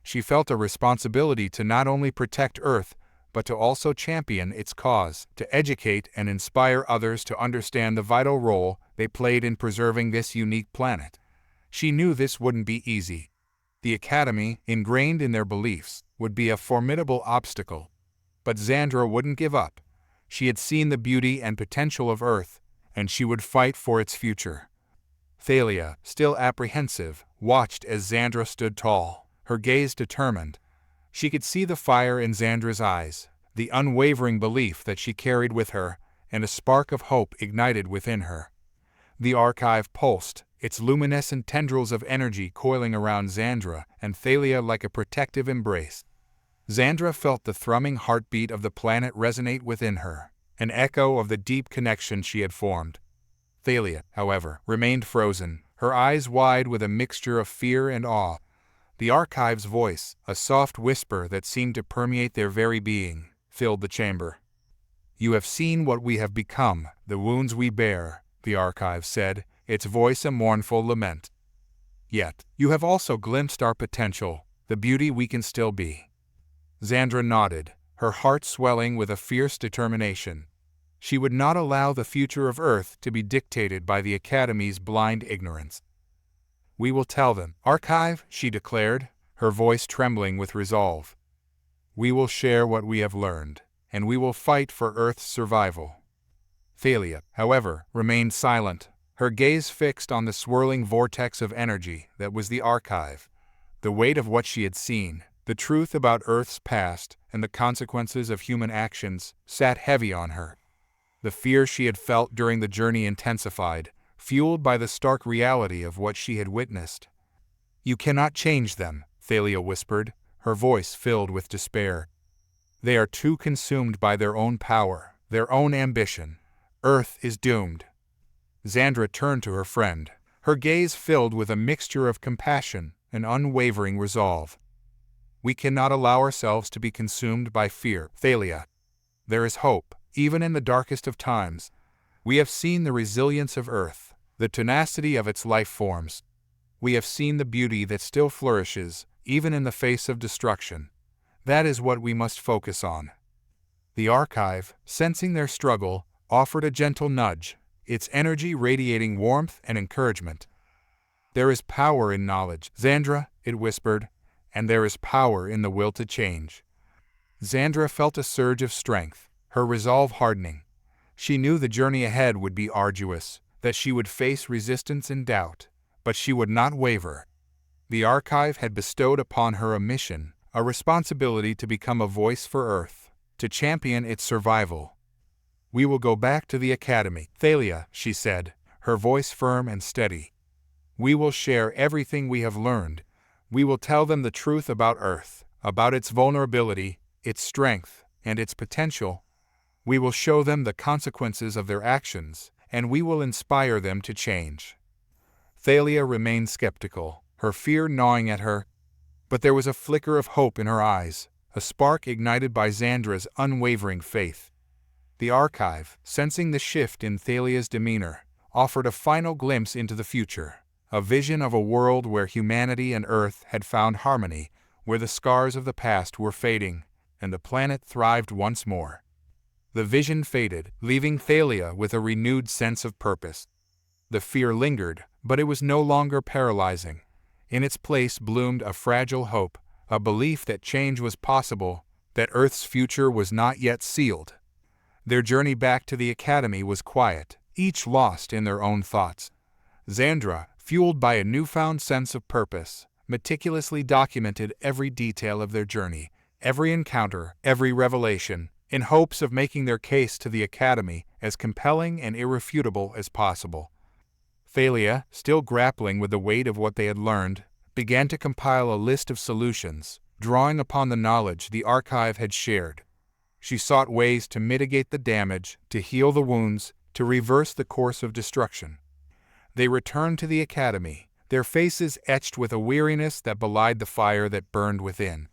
She felt a responsibility to not only protect Earth, but to also champion its cause, to educate and inspire others to understand the vital role they played in preserving this unique planet. She knew this wouldn't be easy. The Academy, ingrained in their beliefs, would be a formidable obstacle. But Zandra wouldn't give up. She had seen the beauty and potential of Earth, and she would fight for its future. Thalia, still apprehensive, watched as Zandra stood tall, her gaze determined. She could see the fire in Zandra's eyes, the unwavering belief that she carried with her, and a spark of hope ignited within her. The archive pulsed, its luminescent tendrils of energy coiling around Zandra and Thalia like a protective embrace. Zandra felt the thrumming heartbeat of the planet resonate within her, an echo of the deep connection she had formed. Thalia, however, remained frozen, her eyes wide with a mixture of fear and awe. The archive's voice, a soft whisper that seemed to permeate their very being, filled the chamber. "You have seen what we have become, the wounds we bear," the archive said, its voice a mournful lament. "Yet, you have also glimpsed our potential, the beauty we can still be." Zandra nodded, her heart swelling with a fierce determination. She would not allow the future of Earth to be dictated by the Academy's blind ignorance. "We will tell them, Archive," she declared, her voice trembling with resolve. "We will share what we have learned, and we will fight for Earth's survival." Thalia, however, remained silent, her gaze fixed on the swirling vortex of energy that was the archive. The weight of what she had seen, the truth about Earth's past, and the consequences of human actions, sat heavy on her. The fear she had felt during the journey intensified, fueled by the stark reality of what she had witnessed. "You cannot change them," Thalia whispered, her voice filled with despair. "They are too consumed by their own power, their own ambition. Earth is doomed." Zandra turned to her friend, her gaze filled with a mixture of compassion and unwavering resolve. We cannot allow ourselves to be consumed by fear. Thalia. There is hope, even in the darkest of times. We have seen the resilience of Earth, the tenacity of its life forms. We have seen the beauty that still flourishes, even in the face of destruction. That is what we must focus on. The archive, sensing their struggle, offered a gentle nudge, its energy radiating warmth and encouragement. There is power in knowledge, Zandra, it whispered, and there is power in the will to change. Zandra felt a surge of strength, her resolve hardening. She knew the journey ahead would be arduous, that she would face resistance and doubt, but she would not waver. The archive had bestowed upon her a mission, a responsibility to become a voice for Earth, to champion its survival. We will go back to the academy, Thalia, she said, her voice firm and steady. We will share everything we have learned. We will tell them the truth about Earth, about its vulnerability, its strength, and its potential. We will show them the consequences of their actions, and we will inspire them to change. Thalia remained skeptical, her fear gnawing at her, but there was a flicker of hope in her eyes, a spark ignited by Zandra's unwavering faith. The archive, sensing the shift in Thalia's demeanor, offered a final glimpse into the future, a vision of a world where humanity and Earth had found harmony, where the scars of the past were fading, and the planet thrived once more. The vision faded, leaving Thalia with a renewed sense of purpose. The fear lingered, but it was no longer paralyzing. In its place bloomed a fragile hope, a belief that change was possible, that Earth's future was not yet sealed. Their journey back to the academy was quiet, each lost in their own thoughts. Zandra, fueled by a newfound sense of purpose, meticulously documented every detail of their journey, every encounter, every revelation, in hopes of making their case to the academy as compelling and irrefutable as possible. Thalia, still grappling with the weight of what they had learned, began to compile a list of solutions, drawing upon the knowledge the archive had shared. She sought ways to mitigate the damage, to heal the wounds, to reverse the course of destruction. They returned to the academy, their faces etched with a weariness that belied the fire that burned within.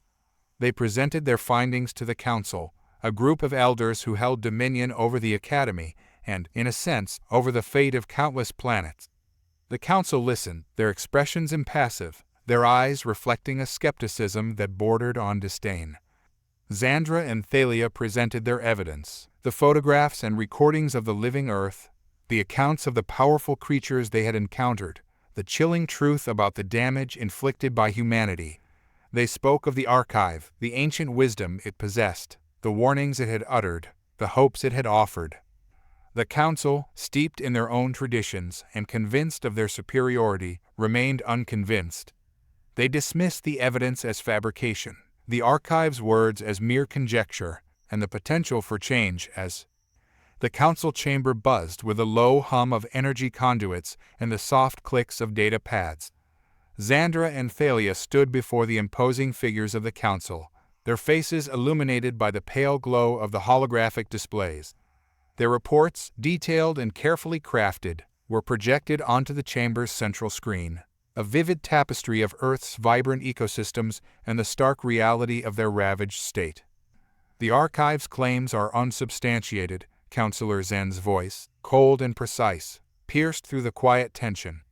They presented their findings to the council, a group of elders who held dominion over the academy and, in a sense, over the fate of countless planets. The council listened, their expressions impassive, their eyes reflecting a skepticism that bordered on disdain. Zandra and Thalia presented their evidence, the photographs and recordings of the living Earth, the accounts of the powerful creatures they had encountered, the chilling truth about the damage inflicted by humanity. They spoke of the archive, the ancient wisdom it possessed, the warnings it had uttered, the hopes it had offered. The council, steeped in their own traditions and convinced of their superiority, remained unconvinced. They dismissed the evidence as fabrication, the archive's words as mere conjecture, and the potential for change as. The council chamber buzzed with a low hum of energy conduits and the soft clicks of data pads. Zandra and Thalia stood before the imposing figures of the council, their faces illuminated by the pale glow of the holographic displays. Their reports, detailed and carefully crafted, were projected onto the chamber's central screen, a vivid tapestry of Earth's vibrant ecosystems and the stark reality of their ravaged state. The archive's claims are unsubstantiated, Counselor Zen's voice, cold and precise, pierced through the quiet tension.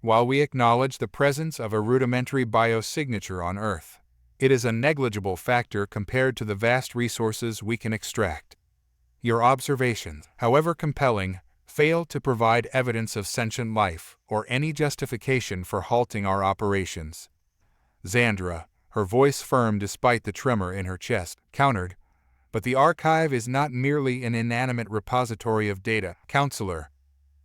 While we acknowledge the presence of a rudimentary biosignature on Earth, it is a negligible factor compared to the vast resources we can extract. Your observations, however compelling, fail to provide evidence of sentient life or any justification for halting our operations. Zandra, her voice firm despite the tremor in her chest, countered, but the archive is not merely an inanimate repository of data, Counselor.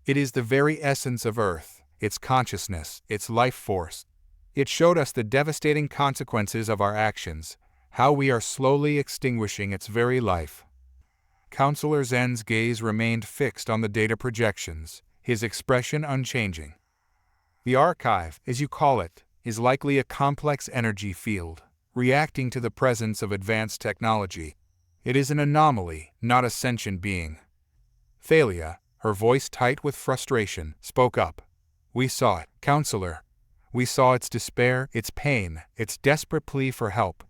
It is the very essence of Earth, its consciousness, its life force. It showed us the devastating consequences of our actions, how we are slowly extinguishing its very life. Counselor Zen's gaze remained fixed on the data projections, his expression unchanging. The archive, as you call it, is likely a complex energy field, reacting to the presence of advanced technology. It is an anomaly, not a sentient being. Thalia, her voice tight with frustration, spoke up. We saw it, Counselor. We saw its despair, its pain, its desperate plea for help.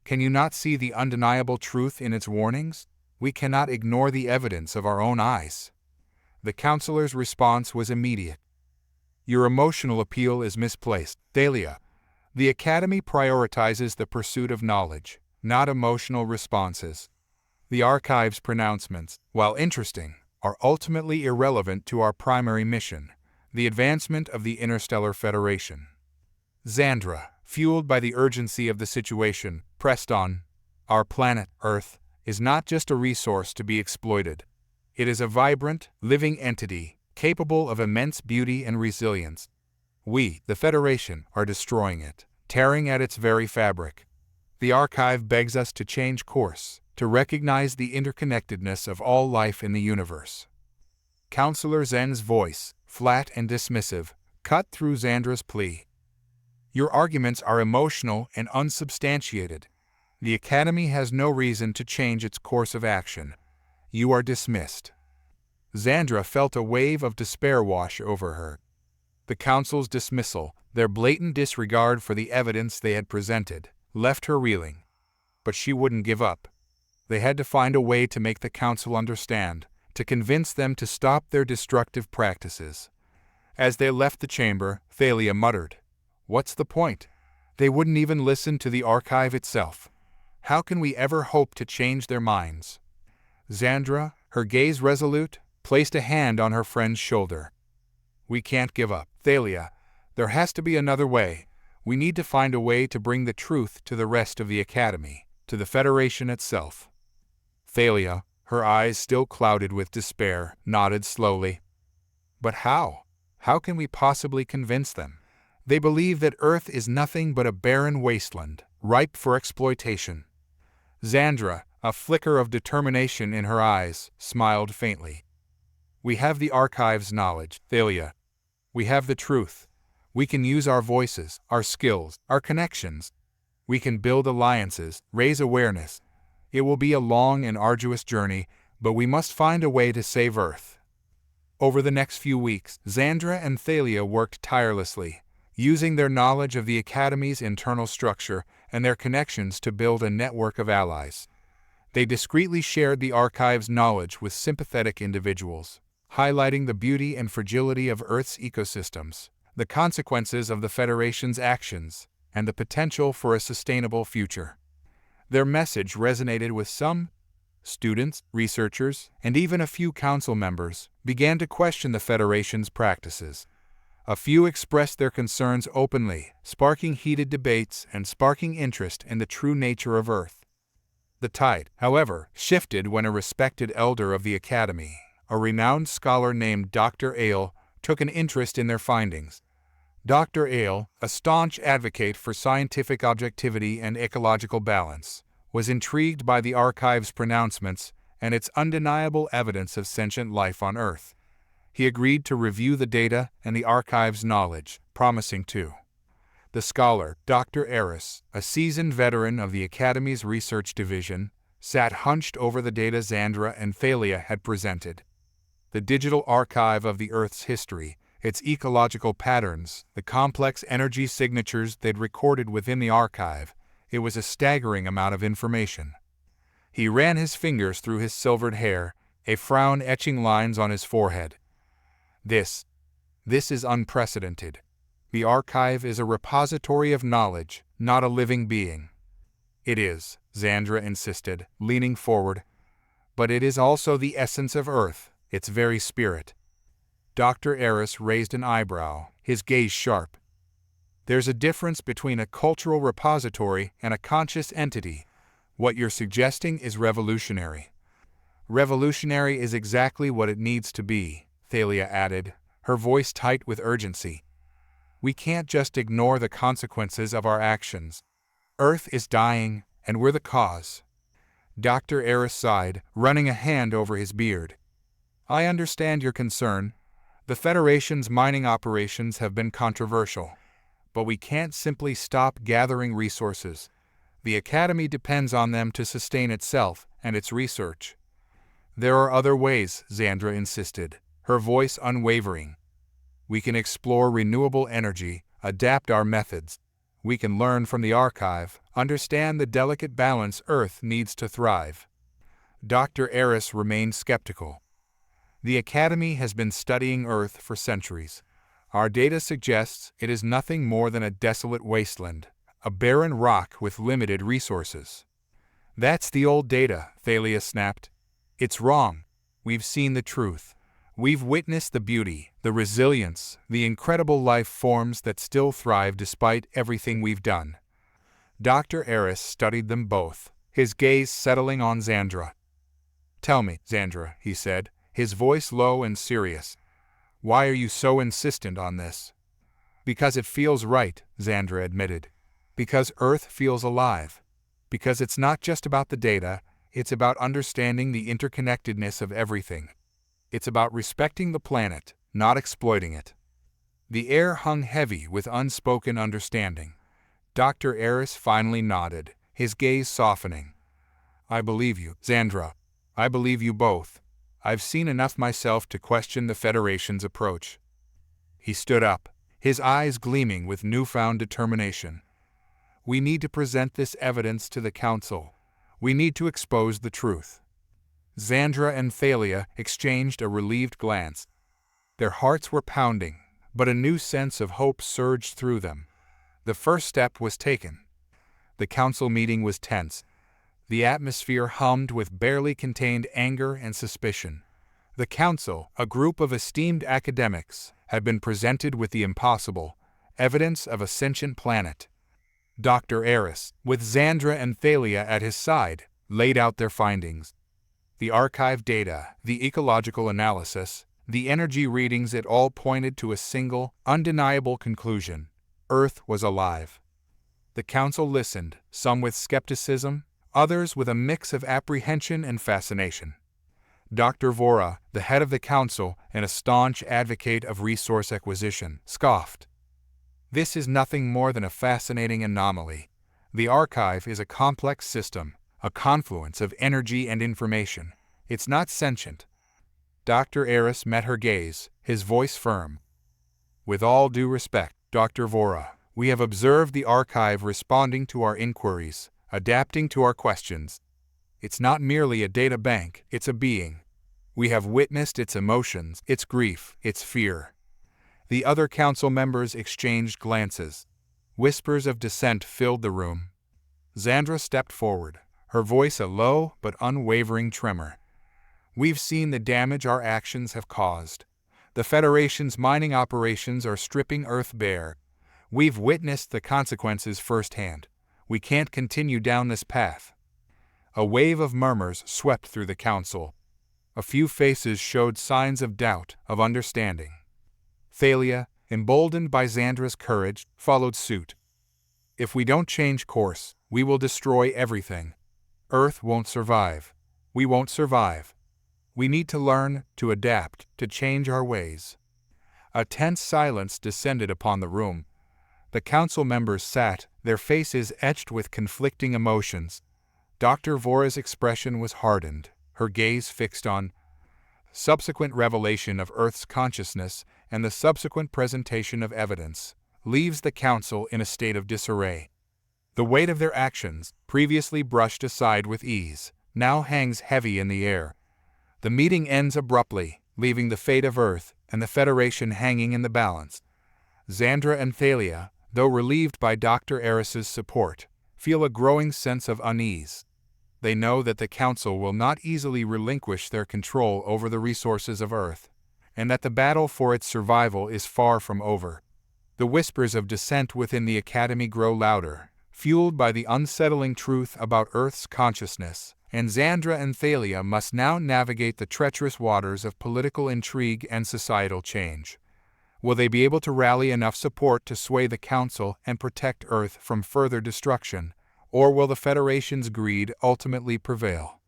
Can you not see the undeniable truth in its warnings? We cannot ignore the evidence of our own eyes. The counselor's response was immediate. Your emotional appeal is misplaced, Thalia. The Academy prioritizes the pursuit of knowledge, not emotional responses. The Archive's pronouncements, while interesting, are ultimately irrelevant to our primary mission, the advancement of the Interstellar Federation. Zandra, fueled by the urgency of the situation, pressed on. Our planet, Earth, is not just a resource to be exploited. It is a vibrant, living entity, capable of immense beauty and resilience. We, the Federation, are destroying it, tearing at its very fabric. The Archive begs us to change course, to recognize the interconnectedness of all life in the universe. Counselor Zen's voice, flat and dismissive, cut through Zandra's plea. Your arguments are emotional and unsubstantiated. The Academy has no reason to change its course of action. You are dismissed. Zandra felt a wave of despair wash over her. The Council's dismissal, their blatant disregard for the evidence they had presented, left her reeling. But she wouldn't give up. They had to find a way to make the Council understand, to convince them to stop their destructive practices. As they left the chamber, Thalia muttered, "What's the point? They wouldn't even listen to the Archive itself. How can we ever hope to change their minds?" Zandra, her gaze resolute, placed a hand on her friend's shoulder. "We can't give up, Thalia. There has to be another way. We need to find a way to bring the truth to the rest of the Academy, to the Federation itself." Thalia, her eyes still clouded with despair, nodded slowly. "But how? How can we possibly convince them? They believe that Earth is nothing but a barren wasteland, ripe for exploitation." Zandra, a flicker of determination in her eyes, smiled faintly. "We have the Archive's knowledge, Thalia. We have the truth. We can use our voices, our skills, our connections. We can build alliances, raise awareness. It will be a long and arduous journey, but we must find a way to save Earth." Over the next few weeks, Zandra and Thalia worked tirelessly, using their knowledge of the Academy's internal structure and their connections to build a network of allies. They discreetly shared the Archive's knowledge with sympathetic individuals, highlighting the beauty and fragility of Earth's ecosystems, the consequences of the Federation's actions, and the potential for a sustainable future. Their message resonated with some. Students, researchers, and even a few council members began to question the Federation's practices. A few expressed their concerns openly, sparking heated debates and sparking interest in the true nature of Earth. The tide, however, shifted when a respected elder of the Academy, a renowned scholar named Dr. Ale, took an interest in their findings. Dr. Ale, a staunch advocate for scientific objectivity and ecological balance, was intrigued by the Archive's pronouncements and its undeniable evidence of sentient life on Earth. He agreed to review the data and the Archive's knowledge, promising to. The scholar, Dr. Eris, a seasoned veteran of the Academy's research division, sat hunched over the data Zandra and Thalia had presented. The digital archive of the Earth's history, its ecological patterns, the complex energy signatures they'd recorded within the archive, it was a staggering amount of information. He ran his fingers through his silvered hair, a frown etching lines on his forehead. This is unprecedented. The archive is a repository of knowledge, not a living being." "It is," Zandra insisted, leaning forward. "But it is also the essence of Earth, its very spirit." Dr. Eris raised an eyebrow, his gaze sharp. "There's a difference between a cultural repository and a conscious entity. What you're suggesting is revolutionary." "Revolutionary is exactly what it needs to be," Thalia added, her voice tight with urgency. "We can't just ignore the consequences of our actions. Earth is dying, and we're the cause." Dr. Eris sighed, running a hand over his beard. "I understand your concern. The Federation's mining operations have been controversial. But we can't simply stop gathering resources. The Academy depends on them to sustain itself and its research." "There are other ways," Zandra insisted, her voice unwavering. "We can explore renewable energy, adapt our methods. We can learn from the archive, understand the delicate balance Earth needs to thrive. Dr. Eris remained skeptical. The Academy has been studying Earth for centuries. Our data suggests it is nothing more than a desolate wasteland, a barren rock with limited resources. That's the old data, Thalia snapped. It's wrong. We've seen the truth. We've witnessed the beauty, the resilience, the incredible life forms that still thrive despite everything we've done. Dr. Eris studied them both, his gaze settling on Zandra. "Tell me, Zandra," he said, his voice low and serious. "Why are you so insistent on this?" "Because it feels right," Zandra admitted. "Because Earth feels alive. Because it's not just about the data, it's about understanding the interconnectedness of everything. It's about respecting the planet, not exploiting it." The air hung heavy with unspoken understanding. Dr. Eris finally nodded, his gaze softening. "I believe you, Zandra. I believe you both. I've seen enough myself to question the Federation's approach." He stood up, his eyes gleaming with newfound determination. "We need to present this evidence to the Council. We need to expose the truth." Zandra and Thalia exchanged a relieved glance. Their hearts were pounding, but a new sense of hope surged through them. The first step was taken. The council meeting was tense. The atmosphere hummed with barely contained anger and suspicion. The council, a group of esteemed academics, had been presented with the impossible, evidence of a sentient planet. Dr. Eris, with Zandra and Thalia at his side, laid out their findings. The archive data, the ecological analysis, the energy readings, it all pointed to a single, undeniable conclusion: Earth was alive. The council listened, some with skepticism, others with a mix of apprehension and fascination. Dr. Vora, the head of the council and a staunch advocate of resource acquisition, scoffed. "This is nothing more than a fascinating anomaly. The archive is a complex system, a confluence of energy and information. It's not sentient." Dr. Eris met her gaze, his voice firm. "With all due respect, Dr. Vora, we have observed the archive responding to our inquiries, adapting to our questions. It's not merely a data bank, it's a being. We have witnessed its emotions, its grief, its fear." The other council members exchanged glances. Whispers of dissent filled the room. Zandra stepped forward, her voice a low but unwavering tremor. "We've seen the damage our actions have caused. The Federation's mining operations are stripping Earth bare. We've witnessed the consequences firsthand. We can't continue down this path." A wave of murmurs swept through the council. A few faces showed signs of doubt, of understanding. Thalia, emboldened by Zandra's courage, followed suit. "If we don't change course, we will destroy everything. Earth won't survive. We won't survive. We need to learn, to adapt, to change our ways." A tense silence descended upon the room. The council members sat, their faces etched with conflicting emotions. Dr. Vora's expression was hardened, her gaze fixed on subsequent revelation of Earth's consciousness and the subsequent presentation of evidence, leaves the council in a state of disarray. The weight of their actions, previously brushed aside with ease, now hangs heavy in the air. The meeting ends abruptly, leaving the fate of Earth and the Federation hanging in the balance. Zandra and Thalia, though relieved by Dr. Eris's support, feel a growing sense of unease. They know that the Council will not easily relinquish their control over the resources of Earth, and that the battle for its survival is far from over. The whispers of dissent within the Academy grow louder, fueled by the unsettling truth about Earth's consciousness, and Zandra and Thalia must now navigate the treacherous waters of political intrigue and societal change. Will they be able to rally enough support to sway the Council and protect Earth from further destruction, or will the Federation's greed ultimately prevail?